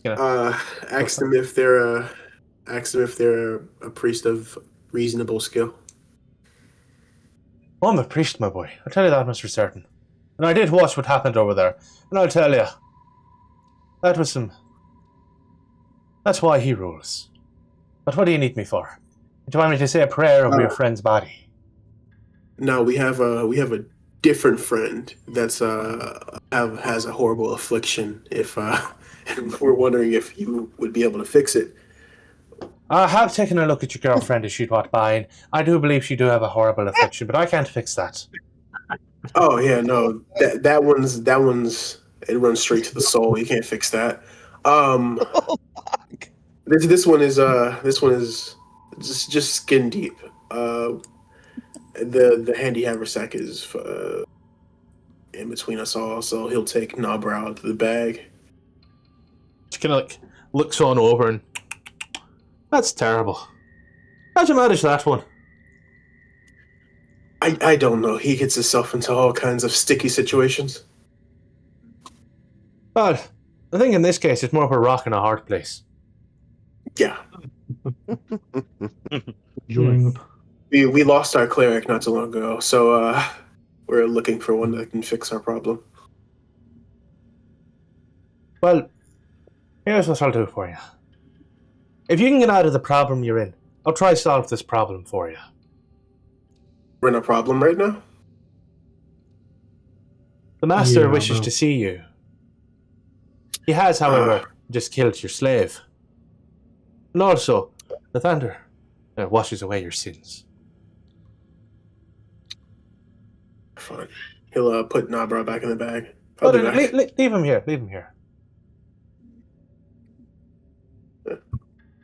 Ask them if they're a priest of reasonable skill. Well, I'm a priest, my boy. I'll tell you that much for certain. And I did watch what happened over there. And I'll tell you, that's why he rules. But what do you need me for? Do you want me to say a prayer over your friend's body? No, we have a different friend that's has a horrible affliction. If and we're wondering if you would be able to fix it. I have taken a look at your girlfriend as she'd walked by, and I do believe she do have a horrible affliction, but I can't fix that. Oh yeah, no, that one's it runs straight to the soul. You can't fix that. This one is just skin deep. The handy haversack is in between us all, so he'll take Nabra out of the bag. She kind of like looks on over and that's terrible. How'd you manage that one? I don't know. He gets himself into all kinds of sticky situations. But I think in this case it's more of a rock and a hard place. Yeah. Join up. We lost our cleric not too long ago, so we're looking for one that can fix our problem. Well, here's what I'll do for you. If you can get out of the problem you're in, I'll try to solve this problem for you. We're in a problem right now? The master Yeah, wishes no. to see you. He has, however, just killed your slave. And also, the thunder washes away your sins. Fine. He'll put Nabra back in the bag. But leave him here. Leave him here.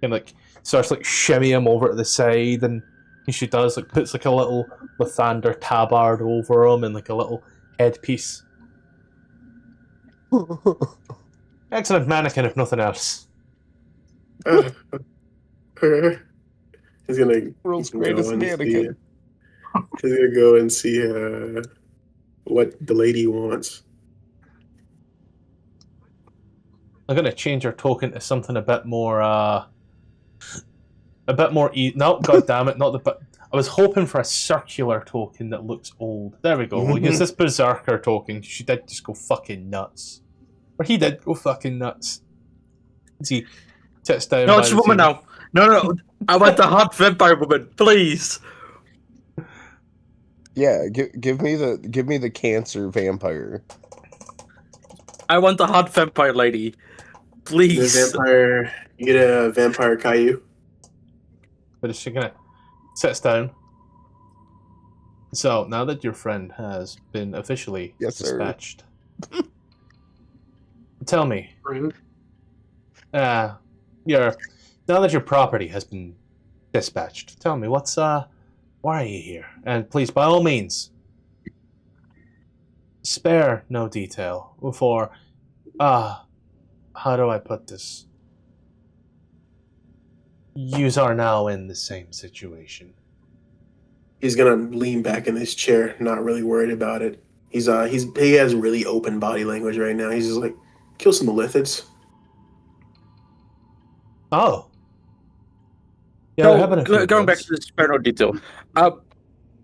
And like starts like shimmy him over to the side, and she does like puts like a little Lathander tabard over him and like a little headpiece. Excellent mannequin, if nothing else. He's gonna World's go greatest and mannequin. He's gonna go and see what the lady wants. I'm gonna change our token to something a bit more no, god damn it, not the I was hoping for a circular token that looks old. There we go. We'll use this berserker token. She did just go fucking nuts. Or he did go fucking nuts. See, sits down. No, by it's a the woman table. now. No. I want the hot vampire woman, please. Yeah, give me the cancer vampire. I want the hot vampire lady, please. The vampire, you get a vampire Caillou. But she gonna sits down. So now that your friend has been officially Yes, sir. dispatched, tell me, now that your property has been dispatched, tell me why are you here? And please, by all means, spare no detail. For how do I put this? Yous are now in the same situation. He's gonna lean back in his chair, not really worried about it. He has really open body language right now. He's just like, kill some Illithids. Oh. Yeah, Going back to the spare no detail.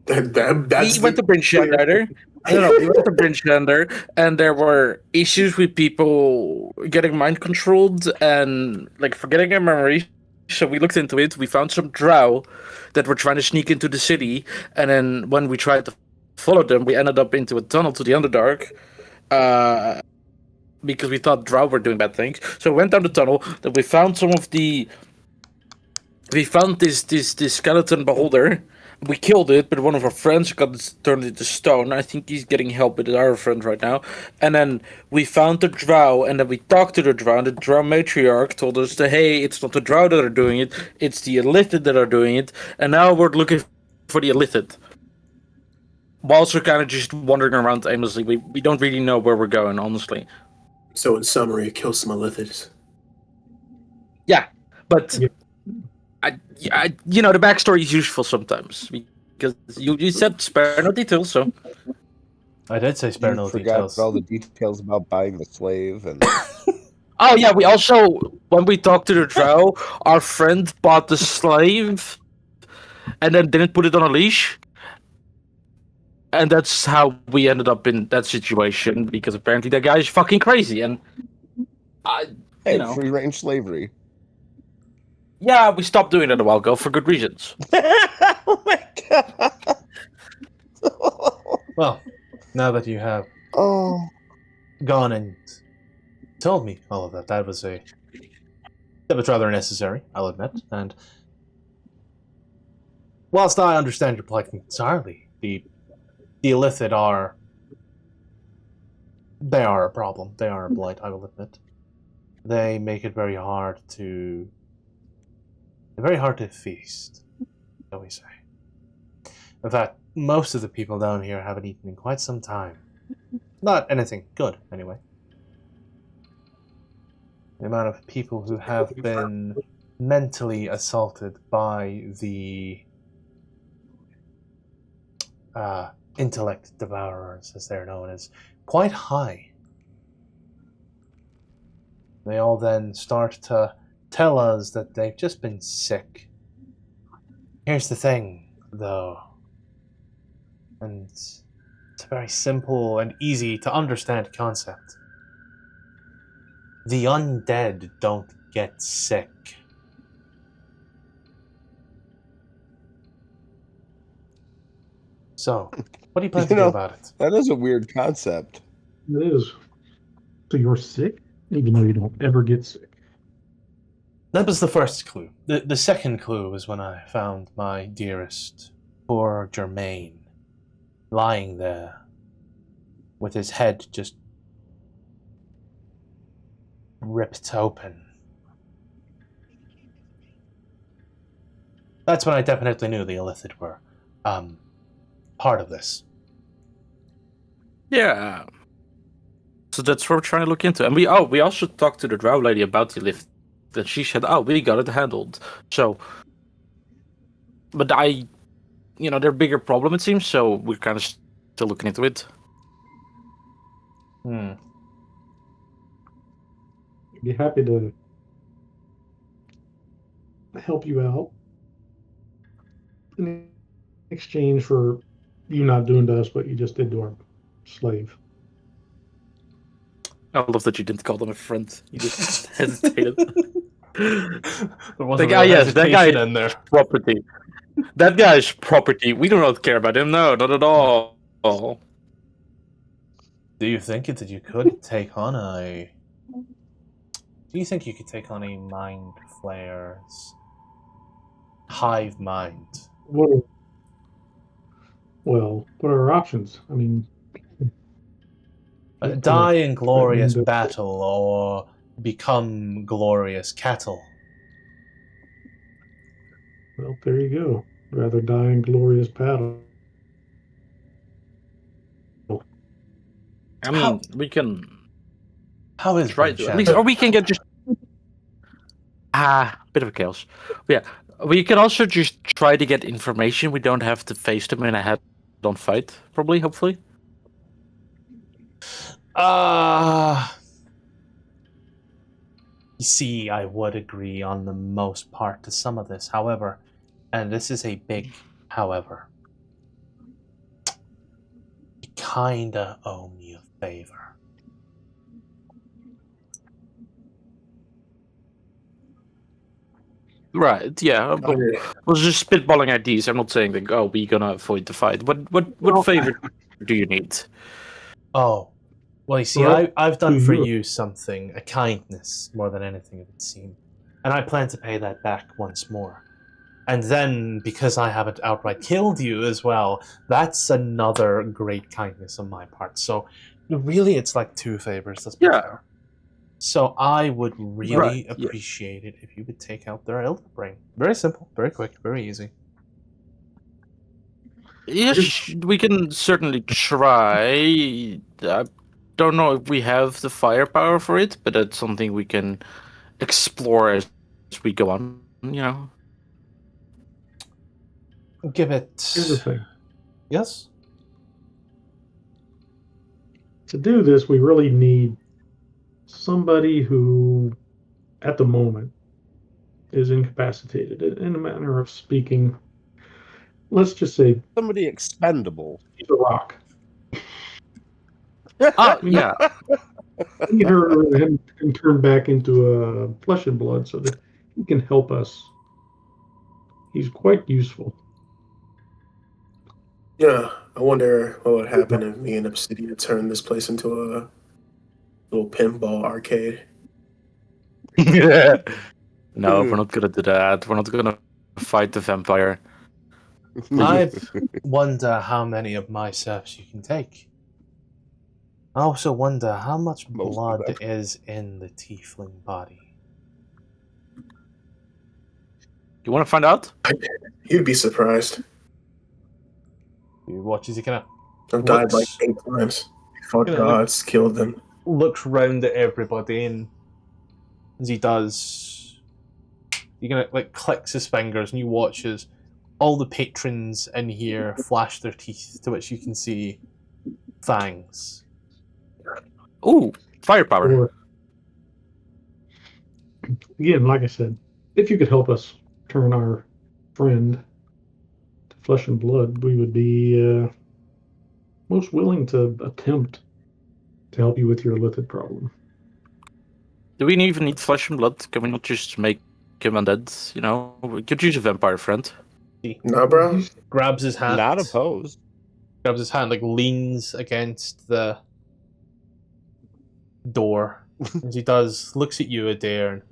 That's He went to Brinchender. No, he went to Brinchender, and there were issues with people getting mind controlled and like forgetting their memories. So we looked into it. We found some Drow that were trying to sneak into the city, and then when we tried to follow them, we ended up into a tunnel to the Underdark. Because we thought Drow were doing bad things. So we went down the tunnel. Then we found this skeleton beholder. We killed it, but one of our friends got turned into stone. I think he's getting help with our friend right now. And then we found the Drow, and then we talked to the Drow, and the Drow matriarch told us that, hey, it's not the Drow that are doing it, it's the Illithid that are doing it, and now we're looking for the Illithid. Whilst we're kind of just wandering around aimlessly, we don't really know where we're going, honestly. So in summary, kill some Illithids. Yeah, but... Yeah. the backstory is useful sometimes because you said spare no details, so I did say spare no Forgot details. all the details about buying the slave and oh yeah, we also when we talked to the Drow, our friend bought the slave and then didn't put it on a leash, and that's how we ended up in that situation because apparently that guy is fucking crazy and hey, you know. free range slavery. Yeah, we stopped doing that a while ago for good reasons. Oh my god. Well, now that you have Oh. gone and told me all of that, that was rather necessary, I'll admit. And whilst I understand your plight entirely, the Illithid are a problem. They are a blight, I will admit. They make it very hard to feast, shall we say. In fact, most of the people down here haven't eaten in quite some time. Not anything good, anyway. The amount of people who have been mentally assaulted by the intellect devourers, as they're known, is quite high. They all then start to tell us that they've just been sick. Here's the thing, though, and it's a very simple and easy to understand concept. The undead don't get sick. So, what do you plan to do about it? That is a weird concept. It is. So you're sick, even though you don't ever get sick. That was the first clue. The second clue was when I found my dearest, poor Germain, lying there, with his head just ripped open. That's when I definitely knew the Illithid were part of this. Yeah. So that's what we're trying to look into. And we also talked to the Drow lady about the lift. And she said, we got it handled. So, but they're a bigger problem, it seems, so we're kind of still looking into it. I'd be happy to help you out in exchange for you not doing to us what you just did to our slave. I love that you didn't call them a friend. You just hesitated. That guy in there. Property. That guy's property. We do not care about him. No, not at all. Do you think that you could take on a... Do you think you could take on a Mind Flayer's hive mind? What are our options? I mean... Die in glorious battle or become glorious cattle. Well, there you go. Rather die in glorious battle. I mean, we can... How is right? Or we can get just... bit of a chaos. Yeah, we can also just try to get information. We don't have to face them in a head-on fight, probably, hopefully. You see, I would agree on the most part to some of this. However, and this is a big however, you kinda owe me a favor. Right, yeah. We're just spitballing ideas. I'm not saying that, we're gonna avoid the fight. What favor do you need? Oh. Well, you see, I've done for you something, a kindness, more than anything it would seem. And I plan to pay that back once more. And then, because I haven't outright killed you as well, that's another great kindness on my part. So, really, it's like two favors. That's fair. So I would really appreciate it if you would take out their Elder Brain. Very simple, very quick, very easy. Yes, we can certainly try. I don't know if we have the firepower for it, but that's something we can explore as we go on, Give it... Here's the thing. Yes? To do this, we really need somebody who, at the moment, is incapacitated. In a manner of speaking, let's just say... Somebody expendable. He's a rock. Yeah. We need her and turn back into flesh and blood so that he can help us He's quite useful. Yeah, I wonder what would happen if me and Obsidian turned this place into a little pinball arcade. No, we're not gonna do that. We're not gonna fight the vampire. I wonder how many of my serfs you can take. I also wonder how much Most of blood them. is in the tiefling body. You want to find out? You'd be surprised. You watch as he kind of I've died like Looks- 8 times. Fought Yeah, gods, killed them. looks round at everybody, and as he does, he kind of like clicks his fingers, and you watch as all the patrons in here flash their teeth, to which you can see fangs. Ooh, firepower. Or, again, like I said, if you could help us turn our friend to flesh and blood, we would be most willing to attempt to help you with your lithid problem. Do we even need flesh and blood? Can we not just make him undead? You know, we could use a vampire friend. Nah, bro. Grabs his hand. Not opposed. Grabs his hand, like leans against the door. As he does, looks at you, Adair, and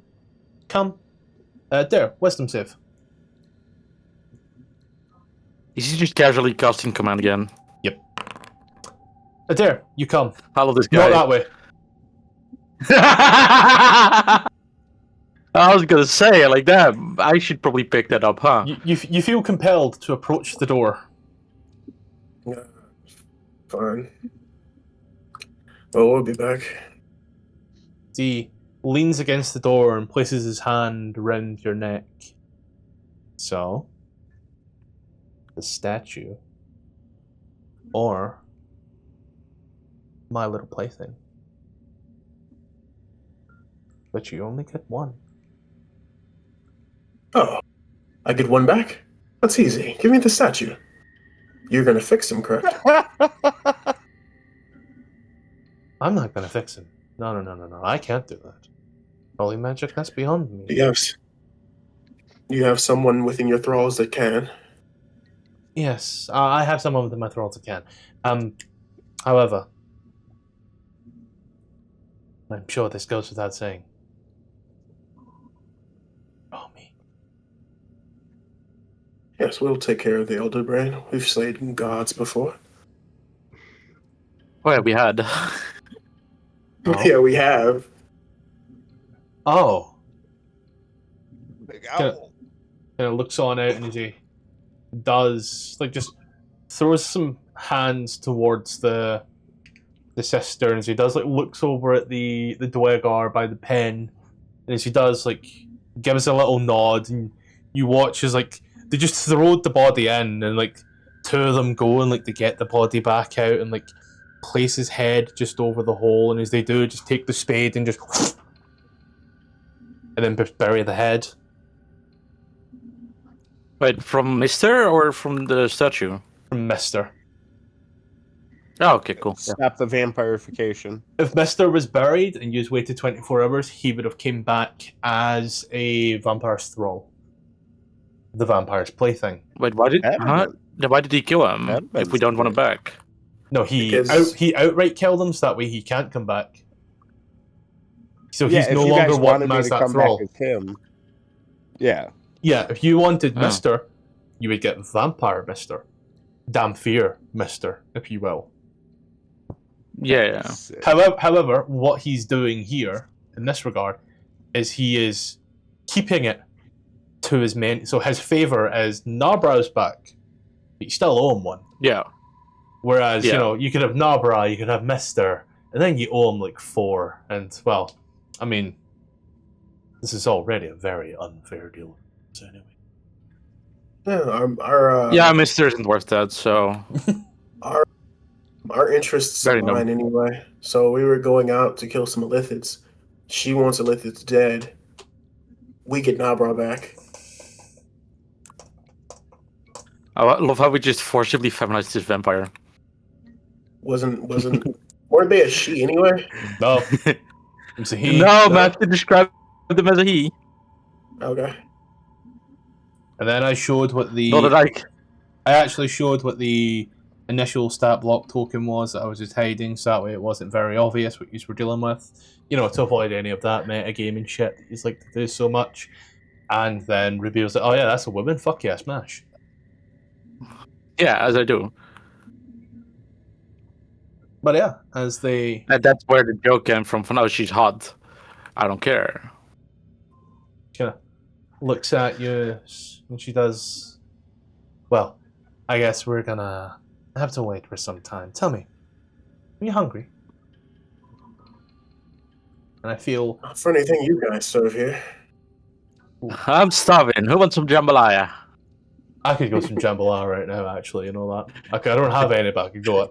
come. Adair, wisdom save. Is he just casually casting command again? Adair, you come. I love this Not guy. that way. I was gonna say, like that. I should probably pick that up, huh? You feel compelled to approach the door. Yeah, fine. Well, we'll be back. He leans against the door and places his hand round your neck. So, the statue, or my little plaything. But you only get one. Oh, I get one back? That's easy. Give me the statue. You're gonna fix him, correct? I'm not gonna fix him. No. I can't do that. Holy magic, that's beyond me. You have someone within your thralls that can. Yes, I have someone within my thralls that can. However, I'm sure this goes without saying. Oh, me. Yes, we'll take care of the Elder Brain. We've slain gods before. Oh yeah, we had. Oh. Yeah, we have. Oh. Big Yeah. owl. And it looks on out, and as he does, like, just throws some hands towards the sister, and as he does, like, looks over at the Dwegar by the pen, and as he does, like, gives a little nod, and you watch as, like, they just throw the body in, and, like, two of them go and, like, they get the body back out, and, like, place his head just over the hole, and as they do, just take the spade and just and then bury the head. Wait, from Mister or from the statue? From Mister. Oh, okay, cool. Yeah. Stop the vampirification. If Mister was buried and you waited 24 hours, he would have came back as a vampire's thrall. The vampire's plaything. Wait, why did why did he kill him That'd if we don't want him back? No, he Because- outright killed him, so that way he can't come back. So he's if no you longer guys wanted wanted me as to that come thrall. back as him. Yeah. Yeah, if you wanted Oh. Mister, you would get Vampire Mister. Damphir Mister, if you will. Yeah. Sick. However, what he's doing here, in this regard, is he is keeping it to his main. So his favour is Narbrow's back, but you still owe him one. Yeah. Whereas, Yeah. you know, you could have Narbrow, you could have Mister, and then you owe him like 4. And, well, I mean, this is already a very unfair deal. So anyway. Yeah, our Yeah, Mister isn't worth that, so our interests Very align anyway. So we were going out to kill some Illithids. She wants Illithids dead. We get Nabra back. I love how we just forcibly feminized this vampire. Wasn't weren't they a she anyway? No. It's a he. No, Matthew described them as a he. Okay. And then I showed what the... Not that I actually showed what the initial stat block token was that I was just hiding, so that way it wasn't very obvious what you were dealing with. You know, to avoid any of that metagaming shit that he's like to do so much. And then reveals that, oh yeah, that's a woman? Fuck yeah, smash. Yeah, as I do. But yeah, as they... And that's where the joke came from. For now, she's hot. I don't care. Kind of looks at you and she does... Well, I guess we're gonna have to wait for some time. Tell me, are you hungry? And I feel... For anything you guys serve here. I'm starving. Who wants some jambalaya? I could go some jambalaya right now, actually, you know that. Okay, I don't have any, but I could go it.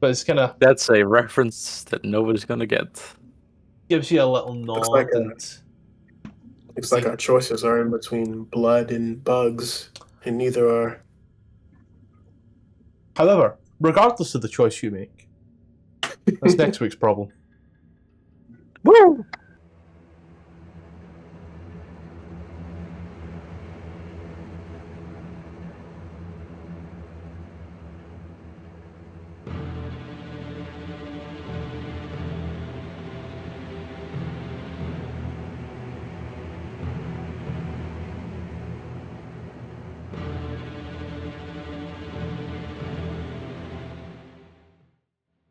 But it's kind of... That's a reference that nobody's gonna get. Gives you a little nod like and... Looks like our choices are in between blood and bugs, and neither are. However, regardless of the choice you make, that's next week's problem. Woo!